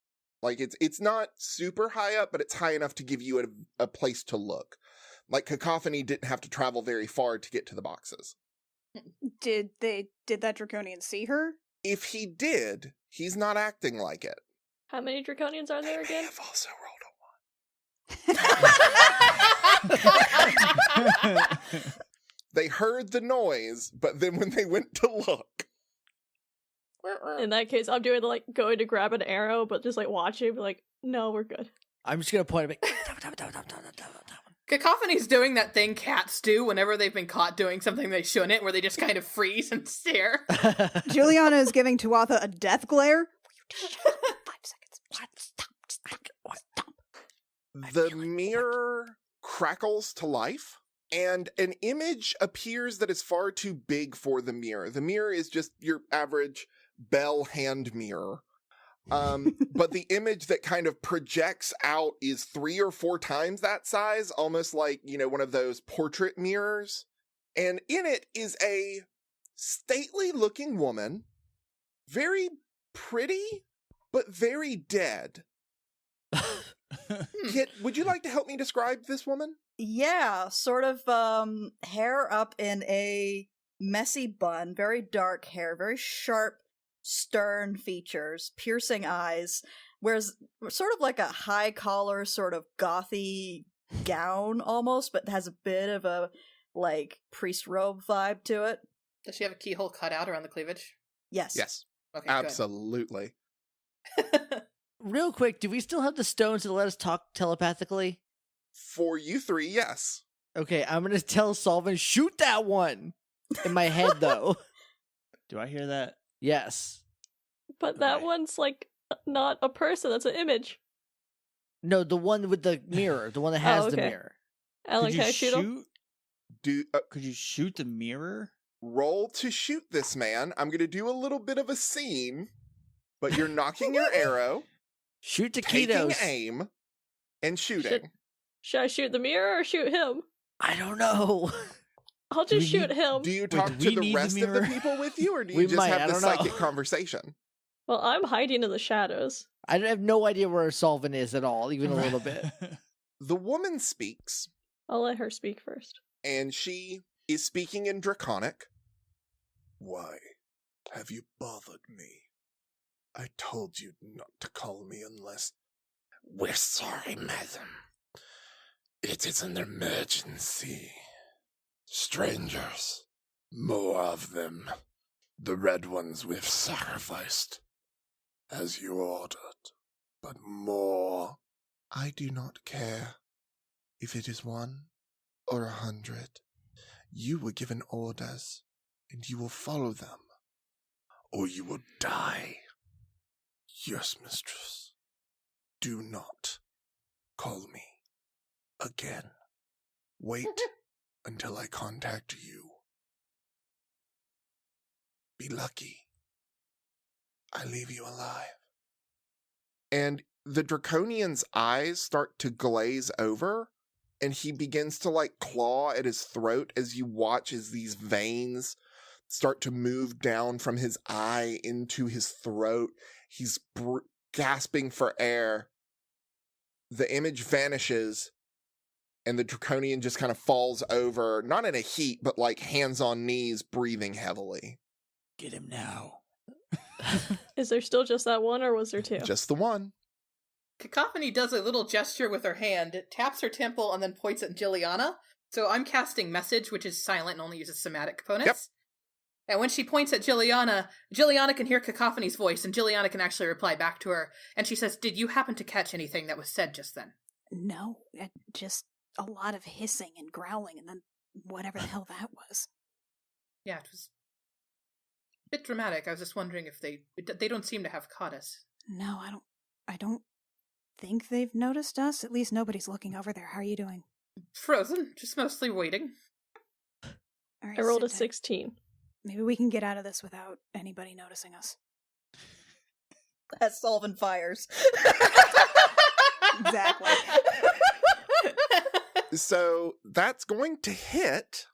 like it's not super high up, but it's high enough to give you a place to look. Like Cacophony didn't have to travel very far to get to the boxes. Did that draconian see her? If he did, he's not acting like it. How many draconians are there They may again? have also rolled a 1. They heard the noise, but then when they went to look, In that case, I'm doing like going to grab an arrow, but just like watching, be like, no, we're good. I'm just gonna point at me. Cacophony's doing that thing cats do whenever they've been caught doing something they shouldn't, where they just kind of freeze and stare. Juliana is giving Tuatha a death glare. 5 seconds. Stop. The mirror crackles to life, and an image appears that is far too big for the mirror. The mirror is just your average Bell hand mirror. But the image that kind of projects out is 3 or 4 times that size, almost like, one of those portrait mirrors. And in it is a stately looking woman, very pretty, but very dead. Kit, would you like to help me describe this woman? Yeah, sort of hair up in a messy bun, very dark hair, very sharp, stern features, piercing eyes, wears sort of like a high collar, sort of gothy gown almost, but has a bit of a like priest robe vibe to it. Does she have a keyhole cut out around the cleavage? Yes. Yes, Okay, absolutely. good. Real quick, do we still have the stones to let us talk telepathically? For you 3, yes. Okay, I'm gonna tell Solvin, shoot that one! In my head, though. Do I hear that? Yes. But that Right. one's like not a person, that's an image. No, the one with the mirror. The one that has the okay. mirror. Alan, Could can you I shoot him? Could you shoot the mirror? Roll to shoot this man. I'm going to do a little bit of a scene, but you're knocking your arrow, Shoot taking taquitos. aim, and shooting. Should I shoot the mirror or shoot him? I don't know. I'll Do just we shoot need- him. Do you Wait, talk do to we the need the rest of the mirror? people with you, or do you We just might, have I the don't know. psychic conversation? Well, I'm hiding in the shadows. I have no idea where Solvin is at all, even a little bit. The woman speaks, I'll let her speak first. and she is speaking in Draconic. Why have you bothered me? I told you not to call me unless... We're sorry, madam. It is an emergency. Strangers. More of them. The red ones we've sacrificed. As you ordered. But more. I do not care if it is 1 or 100. You were given orders, and you will follow them, or you will die. Yes, mistress. Do not call me again. Wait until I contact you. Be lucky. I leave you alive. And the Draconian's eyes start to glaze over, and he begins to like claw at his throat as you watch as these veins start to move down from his eye into his throat. He's gasping for air. The image vanishes, and the Draconian just kind of falls over, not in a heap, but like hands on knees, breathing heavily. Get him now. Is there still just that one, or was there 2? Just the one. Cacophony does a little gesture with her hand, taps her temple, and then points at Jilliana. So I'm casting Message, which is silent and only uses somatic components. Yep. And when she points at Jilliana, Jilliana can hear Cacophony's voice, and Jilliana can actually reply back to her. And she says, "Did you happen to catch anything that was said just then?" No, just a lot of hissing and growling, and then whatever the hell that was. Yeah, it was a bit dramatic. I was just wondering if they don't seem to have caught us. No, I don't think they've noticed us. At least nobody's looking over there. How are you doing? Frozen, just mostly waiting. All right, I rolled a sit down. 16. Maybe we can get out of this without anybody noticing us. As Solvin fires. Exactly. So that's going to hit.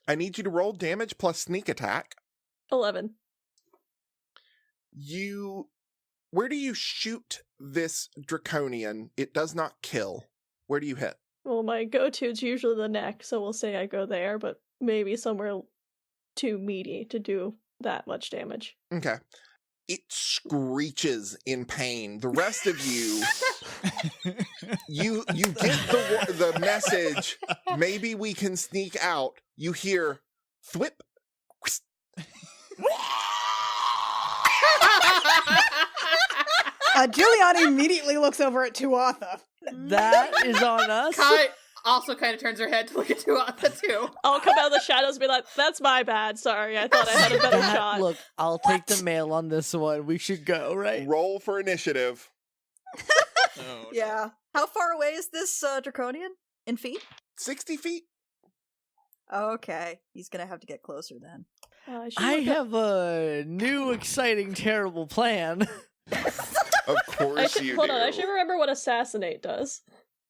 I need you to roll damage plus sneak attack. 11. Where do you shoot this Draconian? It does not kill. Where do you hit? Well, my go-to is usually the neck, so we'll say I go there, but maybe somewhere too meaty to do that much damage. Okay. It screeches in pain. The rest of you, you get the message. Maybe we can sneak out. You hear thwip. Giuliani immediately looks over at Tuatha. That is on us. Kai also kind of turns her head to look at Tuatha too. I'll come out of the shadows and be like, that's my bad, sorry, I thought I had a better shot. Look, I'll take the mail on this one. We should go, right? Roll for initiative. Oh, Yeah. How far away is this draconian in feet? 60 feet? Okay. He's gonna have to get closer then. I have a new, exciting, terrible plan. Of course you Hold do. on, I should remember what assassinate does.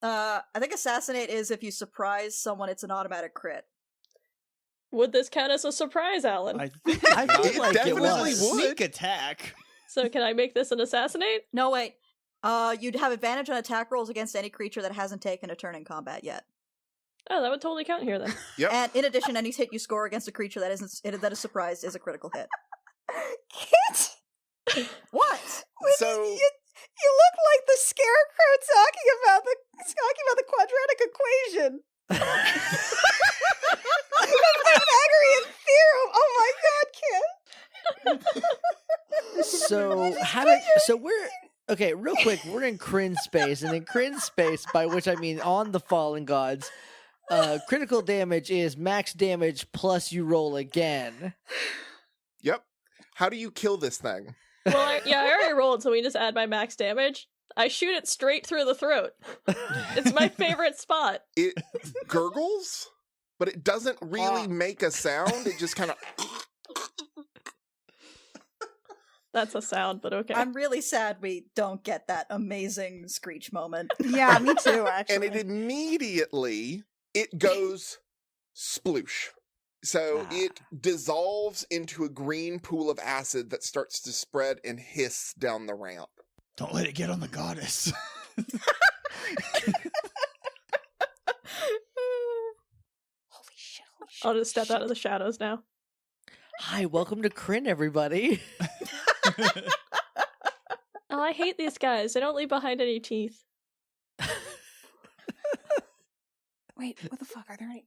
I think assassinate is if you surprise someone, it's an automatic crit. Would this count as a surprise, Alan? I think I feel It like it definitely was. would. Sneak attack. So can I make this an assassinate? No, wait. You'd have advantage on attack rolls against any creature that hasn't taken a turn in combat yet. Oh, that would totally count here then. Yep. And in addition, any hit you score against a creature that is surprised is a critical hit. Kit, What? So you look like the scarecrow talking about the quadratic equation. The Pythagorean theorem. Oh my god, Kit. So we're okay, real quick, we're in Kryn space, and in Kryn space, by which I mean on the fallen gods, critical damage is max damage plus you roll again. Yep. How do you kill this thing? Well, I already rolled, so we just add my max damage. I shoot it straight through the throat. It's my favorite spot. It gurgles, but it doesn't really make a sound. It just kind of... That's a sound, but okay. I'm really sad we don't get that amazing screech moment. Yeah, me too, actually. And it immediately, it goes sploosh. So it dissolves into a green pool of acid that starts to spread and hiss down the ramp. Don't let it get on the goddess. Holy shit. I'll just step out of the shadows now. Hi, welcome to Kryn, everybody. Oh, I hate these guys. They don't leave behind any teeth. Wait, what the fuck? Are there any?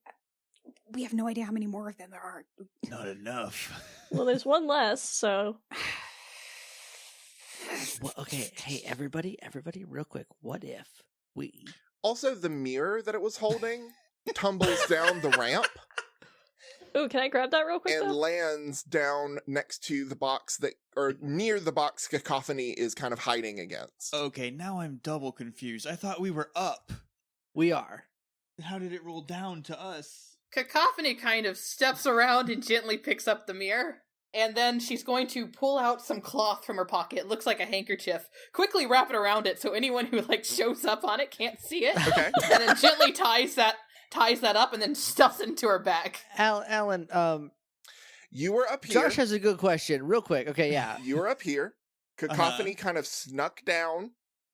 We have no idea how many more of them there are. Not enough. Well, there's one less, so... Well, okay, hey, everybody, real quick. What if we... Also, the mirror that it was holding tumbles down the ramp Ooh, can I grab that real quick, and though? lands down next to the box that, or near the box Cacophony is kind of hiding against. Okay, now I'm double confused. I thought we were up. We are. How did it roll down to us? Cacophony kind of steps around and gently picks up the mirror. And then she's going to pull out some cloth from her pocket. It looks like a handkerchief. Quickly wrap it around it so anyone who shows up on it can't see it. Okay. And then gently ties that up and then stuffs it into her bag. Alan, You were up here. Josh has a good question, real quick. Okay, yeah. You were up here. Cacophony kind of snuck down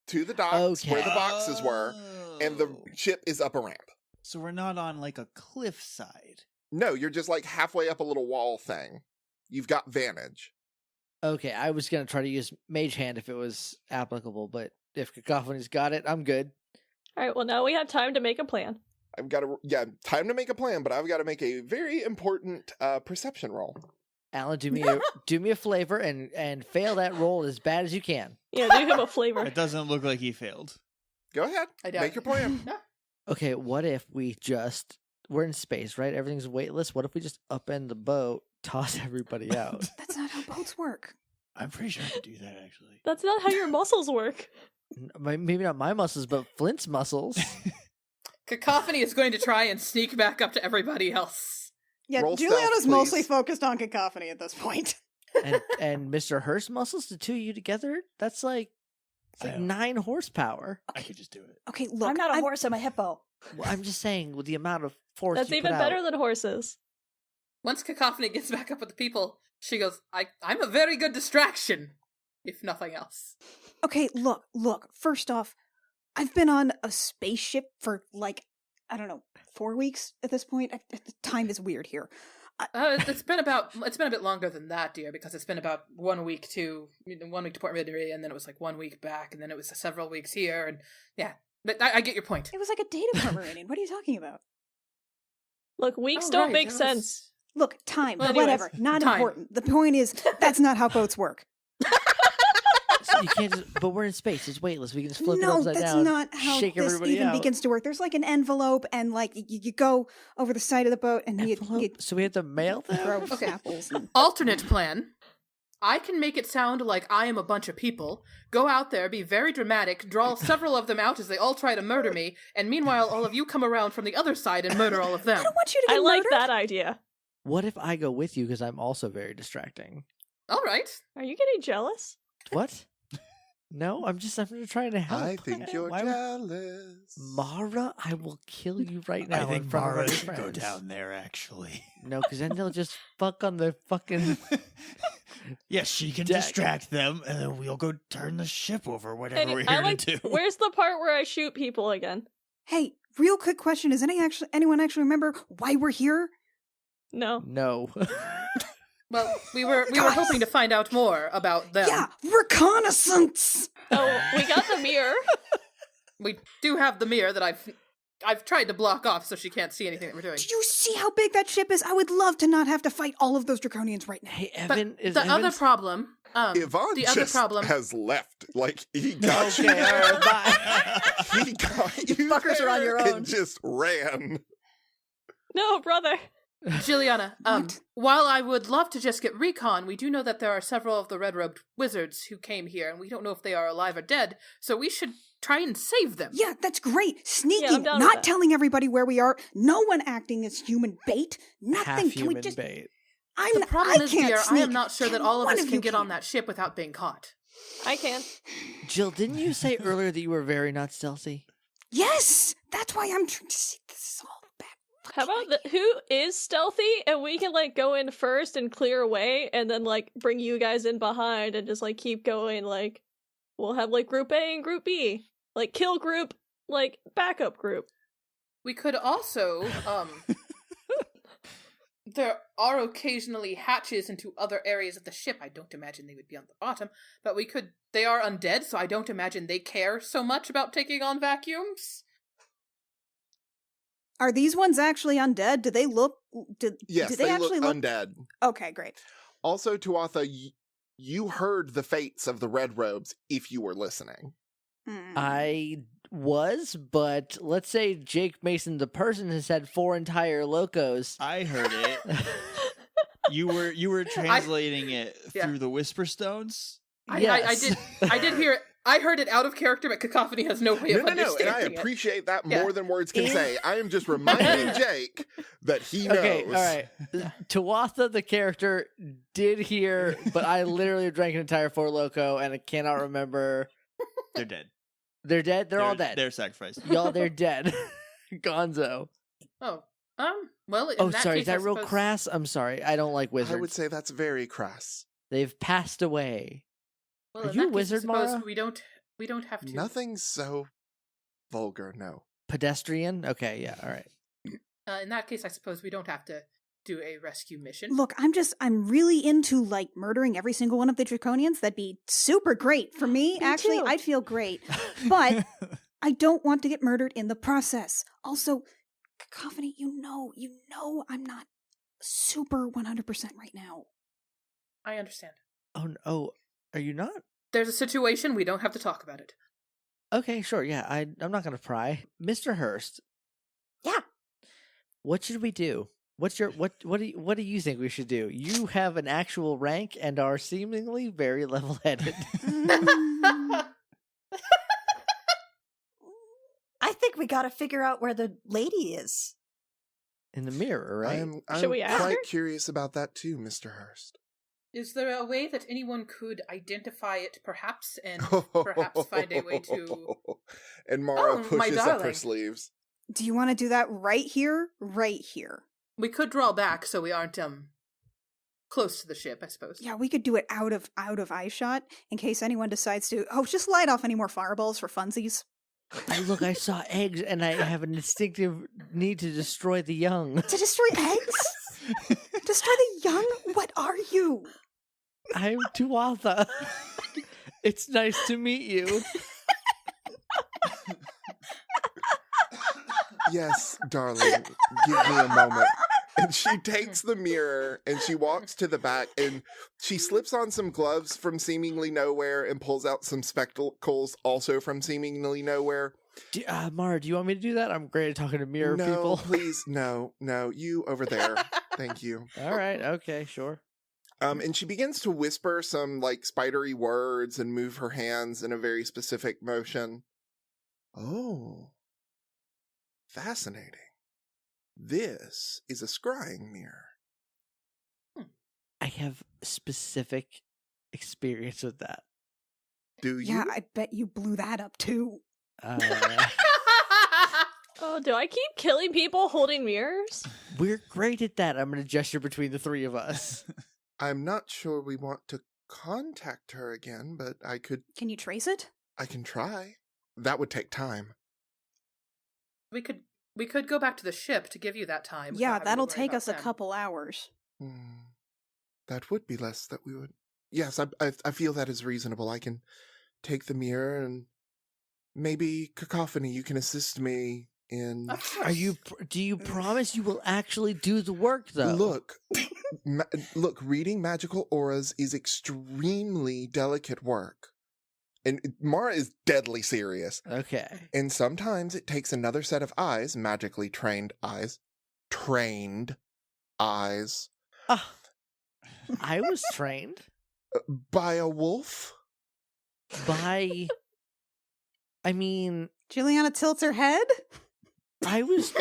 to the docks Okay. where the boxes were, and the ship is up a ramp. So we're not on a cliff side. No, you're just halfway up a little wall thing. You've got vantage. Okay, I was gonna try to use Mage Hand if it was applicable, but if Cacophony's got it, I'm good. Alright, well now we have time to make a plan. I've got to, time to make a plan, but I've got to make a very important perception roll. Alan, do me a flavor and fail that roll as bad as you can. Yeah, do him a flavor. It doesn't look like he failed. Go ahead. I doubt Make your plan. Okay, what if we're in space, right? Everything's weightless. What if we just upend the boat, toss everybody out? That's not how boats work. I'm pretty sure I could do that, actually. That's not how your muscles work. Maybe not my muscles, but Flint's muscles. Cacophony is going to try and sneak back up to everybody else. Yeah, Roll Juliana's stealth, mostly please. focused on Cacophony at this point. and Mr. Hurst muscles, the two of you together, that's like I- 9 horsepower. I could just do it. Okay, look. I'm not a horse, I'm a hippo. Well, I'm just saying, with the amount of force That's you even put better out. than horses. Once Cacophony gets back up with the people, she goes, I'm a very good distraction, if nothing else. Okay, look. First off, I've been on a spaceship for I don't know, 4 weeks at this point. Time is weird here. It's been a bit longer than that, dear, because it's been about 1 week to Port Midori, and then it was 1 week back, and then it was several weeks here, and yeah. But I get your point. It was like a data carbureting. What are you talking about? Look, weeks Oh, don't right, make that was- sense. Look, time, Well, anyways, whatever. Not time. important. The point is, that's not how boats work. So you can't just, but we're in space. It's weightless. We can just flip it No, upside that's down. not how shake this everybody even out. begins to work. There's like an envelope, and like you go over the side of the boat, and you Envelope? So we have to mail them? throw Okay. apples. And... Alternate plan. I can make it sound like I am a bunch of people, go out there, be very dramatic, draw several of them out as they all try to murder me, and meanwhile all of you come around from the other side and murder all of them. I don't want you to get I like murdered. that idea. What if I go with you because I'm also very distracting? All right. Are you getting jealous? What? No, I'm just trying to help. I think you're Why would- jealous. Mara, I will kill you right now I in think front of Mara our should go friends. down there, actually. No, because then they'll just fuck on the fucking. Yes, she can Deck. distract them, and then we'll go turn the ship over, whatever And we're I here like. to do. Where's the part where I shoot people again? Hey, real quick question: Does anyone actually remember why we're here? No. No. Well, we were Guys! hoping to find out more about them. Yeah, reconnaissance. Oh, we got the mirror. We do have the mirror that I've tried to block off so she can't see anything that we're doing. Do you see how big that ship is? I would love to not have to fight all of those draconians right now. Hey, But Evan, is the other Evan's... problem, Yvonne the just other problem, has left. Like, he got Okay, you all right, there. bye. He got you Fuckers are on there your own. and just ran. No, brother. Juliana, What? while I would love to just get recon, we do know that there are several of the red-robed wizards who came here, and we don't know if they are alive or dead, so we should try and save them. Yeah, that's great. Sneaking, I'm down with not that. telling everybody where we are. No one acting as human bait. Nothing. Half Can human we just? bait. The problem I is, can't dear, sneak. I am not sure that all of One us you can get on that ship without being caught. I can. Jill, didn't you say earlier that you were very not stealthy? Yes, that's why I'm trying to see. This is all bad. How about who is stealthy and we can like go in first and clear away and then like bring you guys in behind and just like keep going. Like we'll have like group A and group B, like kill group, like backup group. We could also, there are occasionally hatches into other areas of the ship. I don't imagine they would be on the bottom, but they are undead, so I don't imagine they care so much about taking on vacuums. Are these ones actually undead? Do they look? Yes, do they actually look undead. Okay, great. Also, Tuatha, you heard the fates of the Red Robes if you were listening. Hmm. I was, but let's say Jake Mason, the person, has had 4 entire locos. I heard it. You were translating it Yeah. through the Whisper Stones? Yes. I did hear it. I heard it out of character, but Cacophony has no way of No, and I understanding it. appreciate that Yeah. more than words can say. I am just reminding Jake that he knows. Okay, all right. Tuatha, the character, did hear, but I literally drank an entire 4 loco, and I cannot remember. They're dead. They're dead? They're all dead. They're sacrificed. Y'all, they're dead. Gonzo. Oh, well, in Oh, that sorry. case, Is that I real suppose- crass? I'm sorry. I don't like wizards. I would say that's very crass. They've passed away. Well, Are in you a that case, wizard, I suppose Mara? we don't have to. Nothing so vulgar, no. Pedestrian? Okay, yeah, all right. In that case, I suppose we don't have to do a rescue mission. Look, I'm really into like murdering every single one of the draconians. That'd be super great for me. Me Actually, too. I'd feel great. But I don't want to get murdered in the process. Also, Cacophony, you know I'm not super 100% right now. I understand. Oh, are you not? There's a situation, we don't have to talk about it. Okay, sure, yeah. I'm not gonna pry. Mr. Hurst. Yeah. What should we do? What do you think we should do? You have an actual rank and are seemingly very level-headed. I think we gotta figure out where the lady is. In the mirror, right? I'm we ask quite her? curious about that too, Mr. Hurst. Is there a way that anyone could identify it, perhaps, and perhaps find a way to... And Mara Oh, my pushes up her darling. sleeves. Do you want to do that right here? Right here. We could draw back so we aren't, close to the ship, I suppose. Yeah, we could do it out of eye shot in case anyone decides to. Oh, just light off any more fireballs for funsies. Oh, look, I saw eggs and I have an instinctive need to destroy the young. To destroy eggs? Destroy the young? What are you? I'm Tuatha. It's nice to meet you. Yes, darling. Give me a moment. And she takes the mirror and she walks to the back and she slips on some gloves from seemingly nowhere and pulls out some spectacles also from seemingly nowhere. Mara, do you want me to do that? I'm great at talking to mirror people. Please, no, you over there. Thank you. All right, okay, sure. And she begins to whisper some like spidery words and move her hands in a very specific motion. Oh, fascinating. This is a scrying mirror. I have specific experience with that. Do you? Yeah, I bet you blew that up too. Oh, do I keep killing people holding mirrors? We're great at that. I'm going to gesture between the three of us. I'm not sure we want to contact her again, but Can you trace it? I can try. That would take time. We could go back to the ship to give you that time. without Yeah, having to that'll worry take about us a them. couple hours. That would be less that we would... Yes, I feel that is reasonable. I can take the mirror and maybe Cacophony, you can assist me in... Of course. Do you promise you will actually do the work, though? Look, reading magical auras is extremely delicate work. And Mara is deadly serious. Okay. And sometimes it takes another set of eyes, magically trained eyes. Trained eyes. I was trained By a wolf? by... I mean, Juliana tilts her head. I was...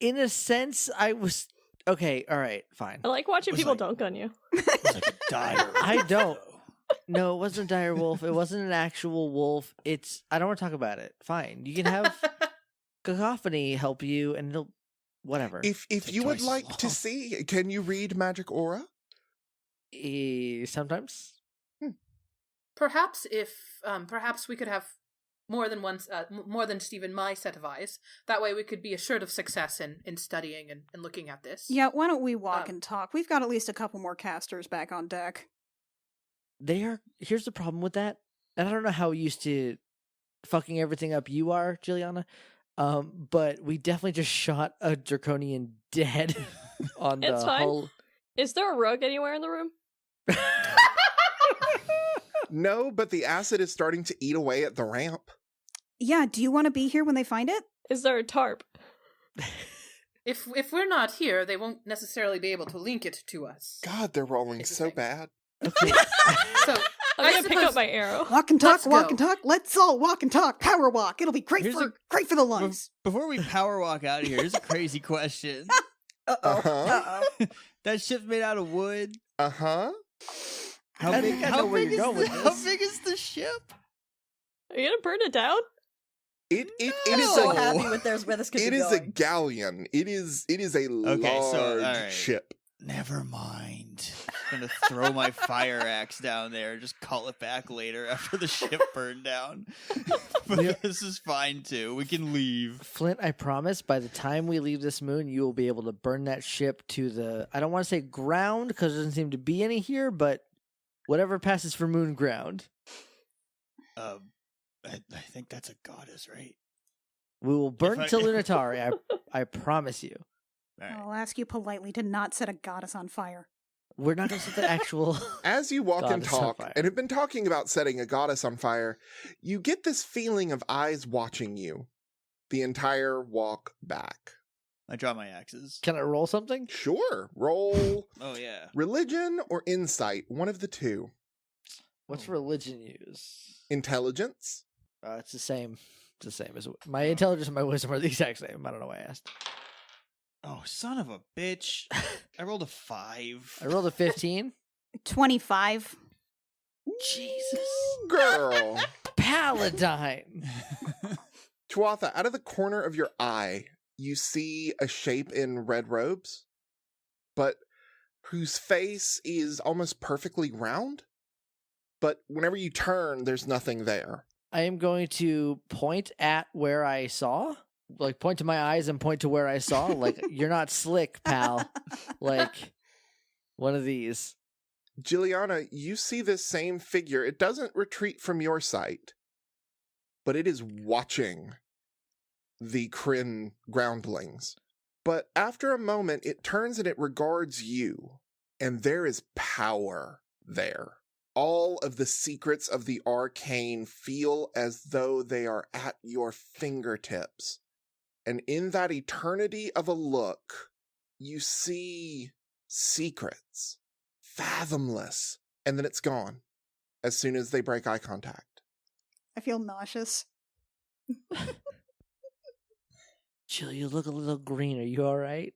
In a sense, I was... Okay, all right, fine. I like watching Was people like- dunk on you. It's like a dire. I don't. No, it wasn't a dire wolf. It wasn't an actual wolf. I don't want to talk about it. Fine. You can have Cacophony help you and it'll... Whatever. If Take you would twice as like to long. see, can you read magic aura? Sometimes. Perhaps perhaps we could have more than Stephen my set of eyes. That way we could be assured of success in studying and looking at this. Yeah, why don't we walk Um, and talk? We've got at least a couple more casters back on deck. Here's the problem with that. And I don't know how used to fucking everything up you are, Juliana. But we definitely just shot a draconian dead on the It's fine. whole... Is there a rug anywhere in the room? No, but the acid is starting to eat away at the ramp. Yeah, do you want to be here when they find it? Is there a tarp? If we're not here, they won't necessarily be able to link it to us. God, they're rolling It's a so thing. bad. Okay. So I'm I gonna pick up suppose- my arrow. Walk and talk, Let's walk go. and talk. Let's all walk and talk. Power walk. It'll be great Here's for the lungs. Before we power walk out of here, here's a crazy question. Uh-huh. That ship's made out of wood. Uh-huh. How I big? think I How know where big you're is going the, with How this. big is the ship? Are you gonna burn it down? It I'm is so a happy with where this could it be is a going. galleon. It is a large all right. ship. Never mind. I'm gonna throw my fire axe down there. Just call it back later after the ship burned down. But this is fine too. We can leave. Flint, I promise, by the time we leave this moon, you will be able to burn that ship to the... I don't want to say ground, because there doesn't seem to be any here, but whatever passes for moon ground. I think that's a goddess, right? We will burn I- to Lunitari, I promise you. All right. I'll ask you politely to not set a goddess on fire. We're not going to set the actual... As you walk and Goddess on talk, fire. and have been talking about setting a goddess on fire, you get this feeling of eyes watching you the entire walk back. I draw my axes. Can I roll something? Sure, roll Oh yeah. religion or insight, one of the two. What's religion use? Intelligence? It's the same. It's the same as... My intelligence and my wisdom are the exact same. I don't know why I asked. Oh, son of a bitch. I rolled a 5. I rolled a 15. 25. Jesus. Girl. Paladine. Tuatha, out of the corner of your eye, you see a shape in red robes, but whose face is almost perfectly round. But whenever you turn, there's nothing there. I am going to point at where I saw. Like, point to my eyes and point to where I saw. Like, you're not slick, pal. Like, one of these. Juliana, you see this same figure. It doesn't retreat from your sight, but it is watching the Kryn groundlings. But after a moment, it turns and it regards you, and there is power there. All of the secrets of the arcane feel as though they are at your fingertips. And in that eternity of a look, you see secrets, fathomless, and then it's gone as soon as they break eye contact. I feel nauseous. Jill, you look a little green. Are you all right?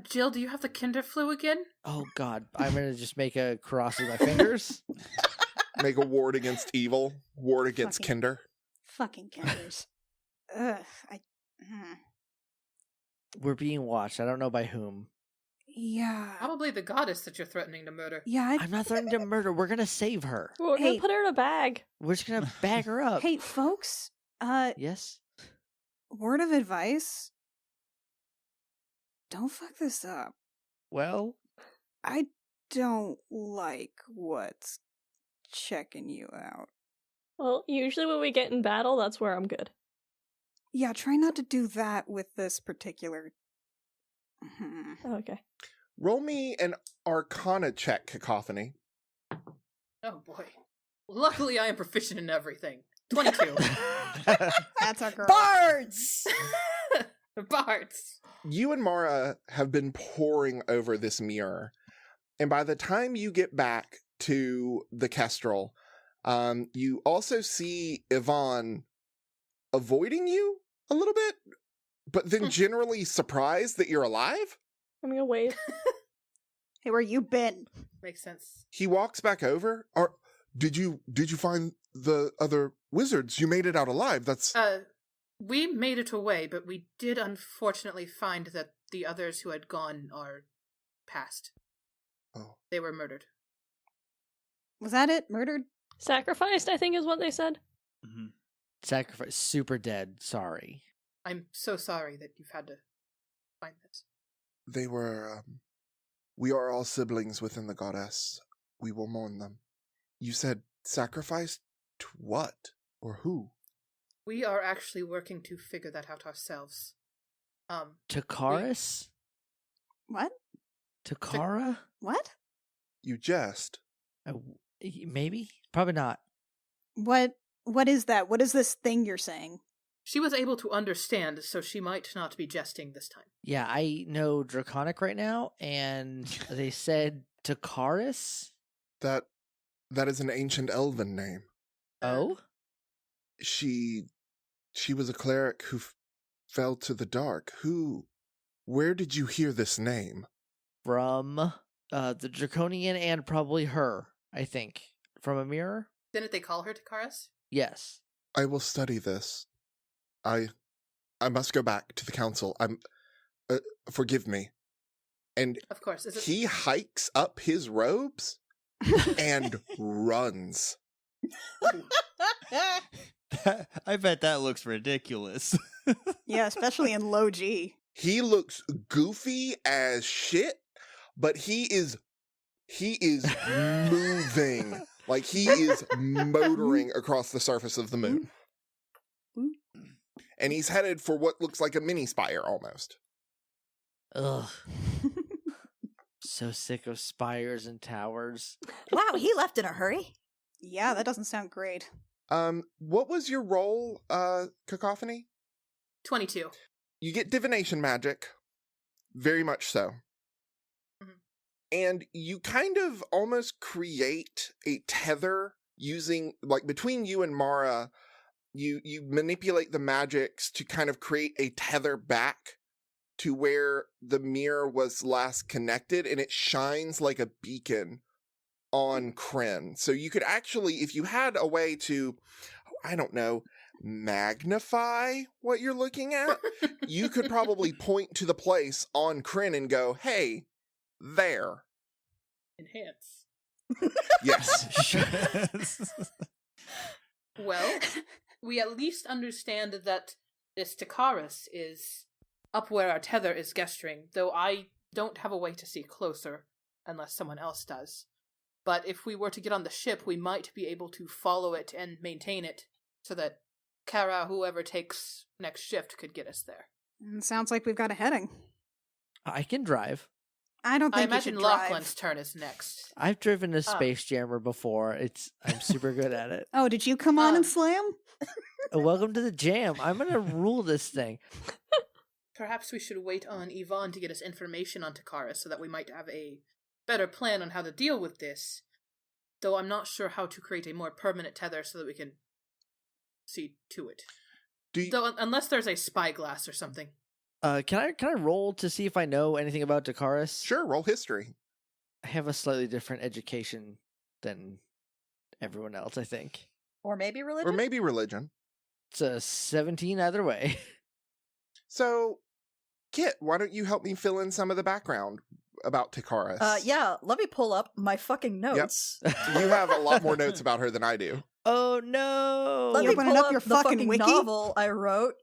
Jill, do you have the kinder flu again? Oh, God. I'm going to just make a cross with my fingers. Make a ward against evil, ward against Fucking- Kinder. Fucking kinders. Ugh. We're being watched. I don't know by whom. Yeah. Probably the goddess that you're threatening to murder. Yeah. I'm not threatening to murder. We're going to save her. We're Hey. gonna put her in a bag. We're just going to bag her up. Hey, folks. Yes? Word of advice. Don't fuck this up. Well, I don't like what's checking you out. Well, usually when we get in battle, that's where I'm good. Yeah, try not to do that with this particular. Okay. Roll me an Arcana check, Cacophony. Oh boy. Luckily, I am proficient in everything. 22. That's our girl. Bards! Bards. You and Mara have been poring over this mirror, and by the time you get back to the Kestrel, you also see Yvonne avoiding you a little bit, but then generally surprised that you're alive. I'm gonna wave. Hey, where you been? Makes sense. He walks back over. Did you find the other wizards? You made it out alive. That's We made it away, but we did unfortunately find that the others who had gone are past. Oh. They were murdered. Was that it? Murdered? Sacrificed, I think is what they said. Mhm. sacrifice. Super dead. Sorry. I'm so sorry that you've had to find this. They were. We are all siblings within the goddess. We will mourn them. You said sacrificed to what or who? We are actually working to figure that out ourselves. Takaris? What? Takara? What? You jest. Maybe? Probably not. What is that? What is this thing you're saying? She was able to understand, so she might not be jesting this time. Yeah, I know Draconic right now, and they said Takaris? That is an ancient elven name. Oh? She was a cleric who fell to the dark. Where did you hear this name? From the Draconian and probably her, I think. From a mirror? Didn't they call her Takaris? Yes. I will study this. I must go back to the council. Forgive me. And Of course. Is it... he hikes up his robes and runs. I bet that looks ridiculous. Yeah, especially in low G. He looks goofy as shit, but he is moving. Like he is motoring across the surface of the moon. And he's headed for what looks like a mini spire almost. Ugh. So sick of spires and towers. Wow, he left in a hurry. Yeah, that doesn't sound great. What was your role, Cacophony? 22. You get divination magic. Very much so. Mhm. And you kind of almost create a tether using, like, between you and Mara, you manipulate the magics to kind of create a tether back to where the mirror was last connected, and it shines like a beacon on Kryn. So you could actually, if you had a way to, I don't know, magnify what you're looking at, you could probably point to the place on Kryn and go, hey, there. Enhance. Yes. Well, we at least understand that this Takaris is up where our tether is gesturing, though I don't have a way to see closer unless someone else does. But if we were to get on the ship, we might be able to follow it and maintain it so that Kara, whoever takes next shift, could get us there. Sounds like we've got a heading. I can drive. I don't I think you imagine should drive. Lachlan's turn is next. I've driven a Space Jammer before. I'm super good at it. Oh, did you come on and Um, slam? Welcome to the jam. I'm gonna rule this thing. Perhaps we should wait on Yvonne to get us information on Takara so that we might have a better plan on how to deal with this. Though I'm not sure how to create a more permanent tether so that we can see to it. Though unless there's a spyglass or something. Can I roll to see if I know anything about Dakaris? Sure, roll history. I have a slightly different education than everyone else, I think. Or maybe religion? Or maybe religion. It's a 17 either way. So, Kit, why don't you help me fill in some of the background about Takaris? Yeah, let me pull up my fucking notes. You have a lot more notes about her than I do. Oh no! Let You're me opening pull up up your the fucking wiki? novel I wrote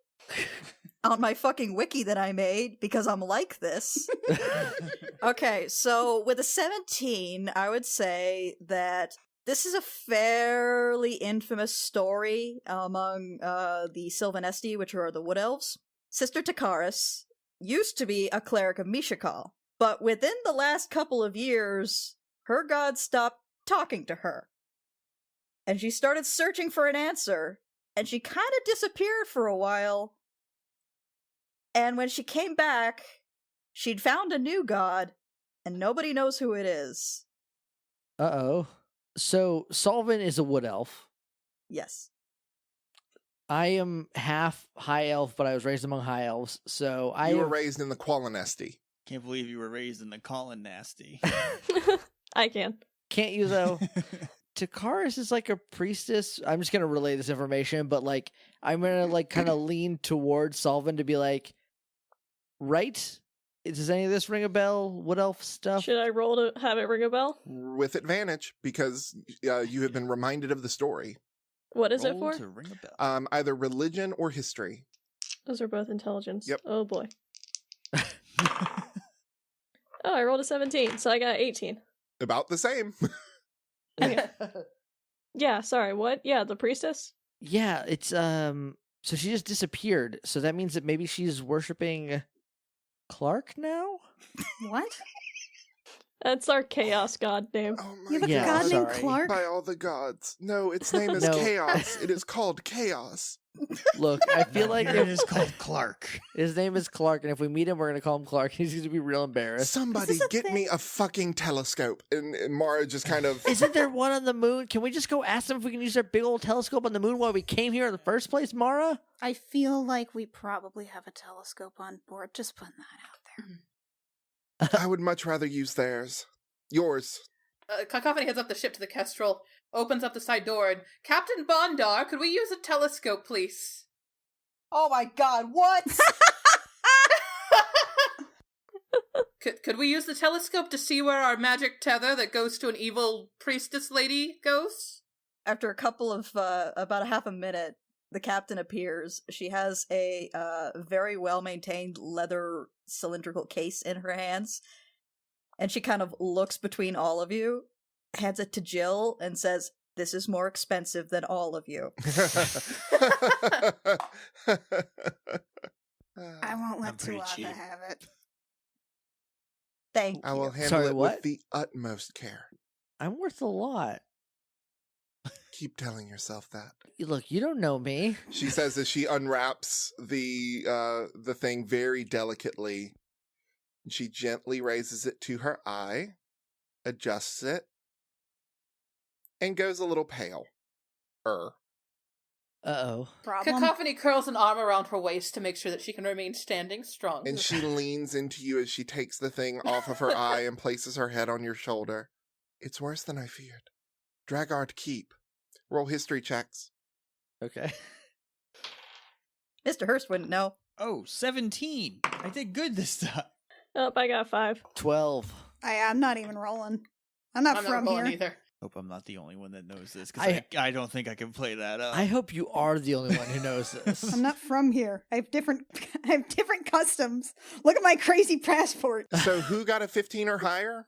on my fucking wiki that I made because I'm like this. Okay, so with a 17, I would say that this is a fairly infamous story among the Sylvanesti, which are the Wood Elves. Sister Takaris used to be a cleric of Mishakal, but within the last couple of years, her god stopped talking to her. And she started searching for an answer, and she kind of disappeared for a while. And when she came back, she'd found a new god, and nobody knows who it is. Uh-oh. So, Solvin is a wood elf. Yes. I am half high elf, but I was raised among high elves, so You were raised in the Qualinesti. Can't believe you were raised in the Colin Nasty. I can. Can't you, though? Takaris is like a priestess. I'm just gonna relay this information, but like I'm gonna like kind of lean towards Solvin to be like, right? Does any of this ring a bell? Wood elf stuff? Should I roll to have it ring a bell? With advantage, because you have been reminded of the story. What is it Roll for? to ring a bell. Either religion or history. Those are both intelligence. Yep. Oh boy. Oh, I rolled a 17, so I got 18. About the same. Okay. Yeah, sorry, what? Yeah, the priestess? Yeah, it's so she just disappeared. So that means that maybe she's worshiping Clark now? What? That's our chaos god name. Oh my You have a Yeah, god named sorry. Clark? By all the gods. No, its name is No. Chaos. It is called Chaos. Look, I feel like it is called Clark. his name is Clark, and if we meet him, we're gonna call him Clark. He's gonna be real embarrassed. Somebody Is this a get me thing? a fucking telescope. And Mara just kind of... Isn't there one on the moon? Can we just go ask them if we can use their big old telescope on the moon while we came here in the first place, Mara? I feel like we probably have a telescope on board. Just putting that out there. I would much rather use theirs. Yours. Cacophony heads up the ship to the Kestrel, opens up the side door, and Captain Bondar, could we use a telescope, please? Oh my god, what? Could we use the telescope to see where our magic tether that goes to an evil priestess lady goes? After a couple of, about a half a minute, the captain appears. She has a very well-maintained leather cylindrical case in her hands. And she kind of looks between all of you, hands it to Jill, and says, "This is more expensive than all of you." I won't I'm let pretty Tuatha cheap. have it. Thank I you. will handle Sorry, it what? with the utmost care. I'm worth a lot. Keep telling yourself that. Look, you don't know me. She says as she unwraps the thing very delicately. She gently raises it to her eye, adjusts it, and goes a little pale. Uh-oh. Problem? Cacophony curls an arm around her waist to make sure that she can remain standing strong. And she leans into you as she takes the thing off of her eye and places her head on your shoulder. It's worse than I feared. Dragard Keep. Roll history checks. Okay. Mr. Hurst wouldn't know. Oh, 17. I did good this time. Oh, I got 5. 12. I'm not even rolling. I'm not I'm from not rolling here. either. Hope I'm not the only one that knows this, because I don't think I can play that up. I hope you are the only one who knows this. I'm not from here. I have different customs. Look at my crazy passport. So who got a 15 or higher?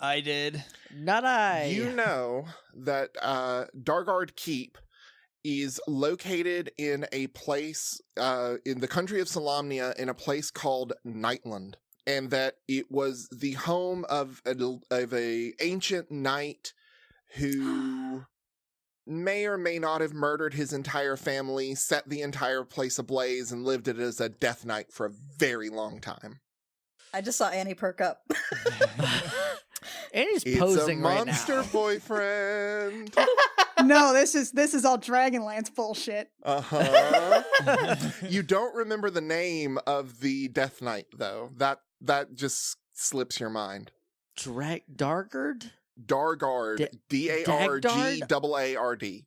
I did. Not I. You know that Dargard Keep is located in a place in the country of Solamnia in a place called Nightland. and that it was the home of a ancient knight who may or may not have murdered his entire family, set the entire place ablaze, and lived it as a death knight for a very long time. I just saw Annie perk up. Annie's It's posing a right monster now. boyfriend. No, this is all Dragonlance bullshit. Uh-huh. You don't remember the name of the death knight, though. That just slips your mind. Dargard? Dargard. Dargard.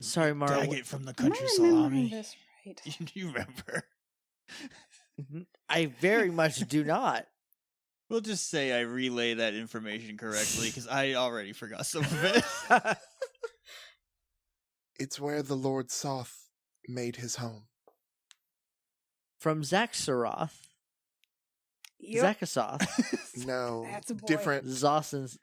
Sorry, Mara. Daggett from the Am country I remembering salami. this right? You remember? I very much do not. We'll just say I relay that information correctly because I already forgot some of it. It's where the Lord Soth made his home. From Zaxaroth. Yep. Zakasoth. No, That's a boy. different Zossens.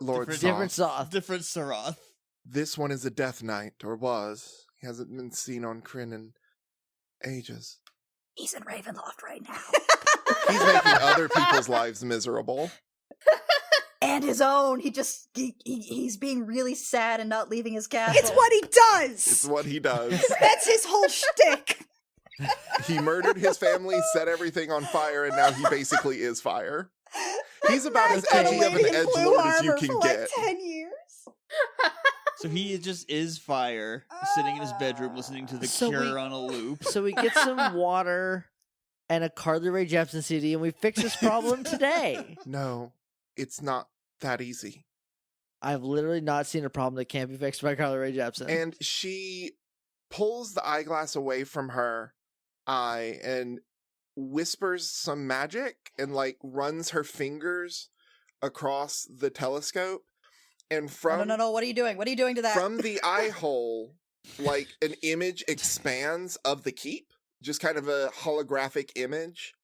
Lord Different Soth. Zoth. Different Saroth. This one is a death knight, or was. He hasn't been seen on Kryn in ages. He's in Ravenloft right now. He's making other people's lives miserable. And his own. He's being really sad and not leaving his castle. It's what he does. It's what he does. That's his whole shtick. He murdered his family, set everything on fire, and now he basically is fire. He's about as edgy of an edgelord as you can get. 10 years. So he just is fire, sitting in his bedroom listening to The So Cure we- on a loop. So we get some water and a Carly Rae Jepsen CD, and we fix this problem today. No, it's not that easy. I've literally not seen a problem that can't be fixed by Carly Rae Jepsen. And she pulls the eyeglass away from her eye and whispers some magic and like runs her fingers across the telescope. And from No, what are you doing? What are you doing to that? from the eye hole, like an image expands of the keep, just kind of a holographic image,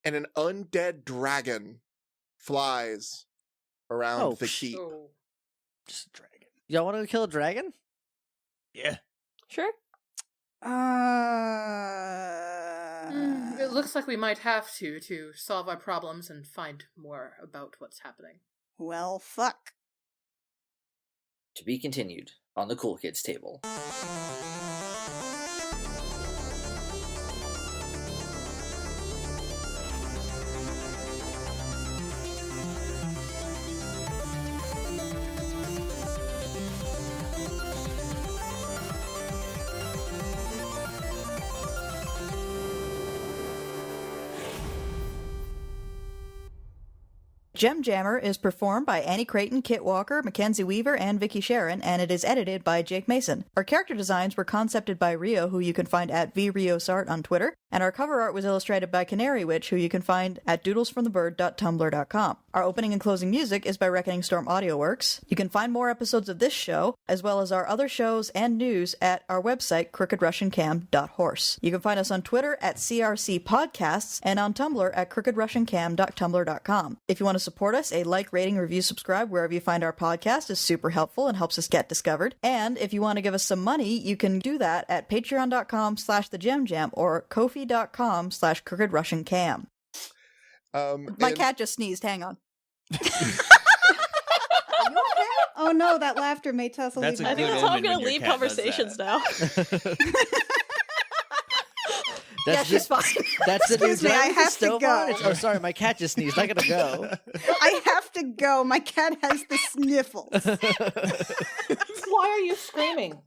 and an undead dragon flies around Oh, the keep. Oh. Just a dragon. Y'all want to kill a dragon? Yeah. Sure. It looks like we might have to solve our problems and find more about what's happening. Well, fuck. To be continued on the Cool Kids table. JEMJAMMER is performed by Annie Creighton, Kit Walker, Mackenzie Weaver, and Vicky Sharon, and it is edited by Jake Mason. Our character designs were concepted by Rio, who you can find at vriosart on Twitter, and our cover art was illustrated by Canary Witch, who you can find at doodlesfromthebird.tumblr.com. Our opening and closing music is by Reckoning Storm Audio Works. You can find more episodes of this show, as well as our other shows and news at our website, crookedrussiancam.horse. You can find us on Twitter at CRC Podcasts and on Tumblr at crookedrussiancam.tumblr.com. If you want to support us, a like, rating, review, subscribe wherever you find our podcast is super helpful and helps us get discovered. And if you want to give us some money, you can do that at patreon.com/thejemjam or ko-fi.com/crookedrussiancam. My And- cat just sneezed. Hang on. Oh no, that laughter made Tessa That's leave. a I think good that's how I'm omen when gonna your leave cat does conversations that. now. Yeah, she's fine. That's the Excuse new me, I time have to stove go. on? Oh, sorry, my cat just sneezed. I gotta go. I have to go. My cat has the sniffles. Why are you screaming?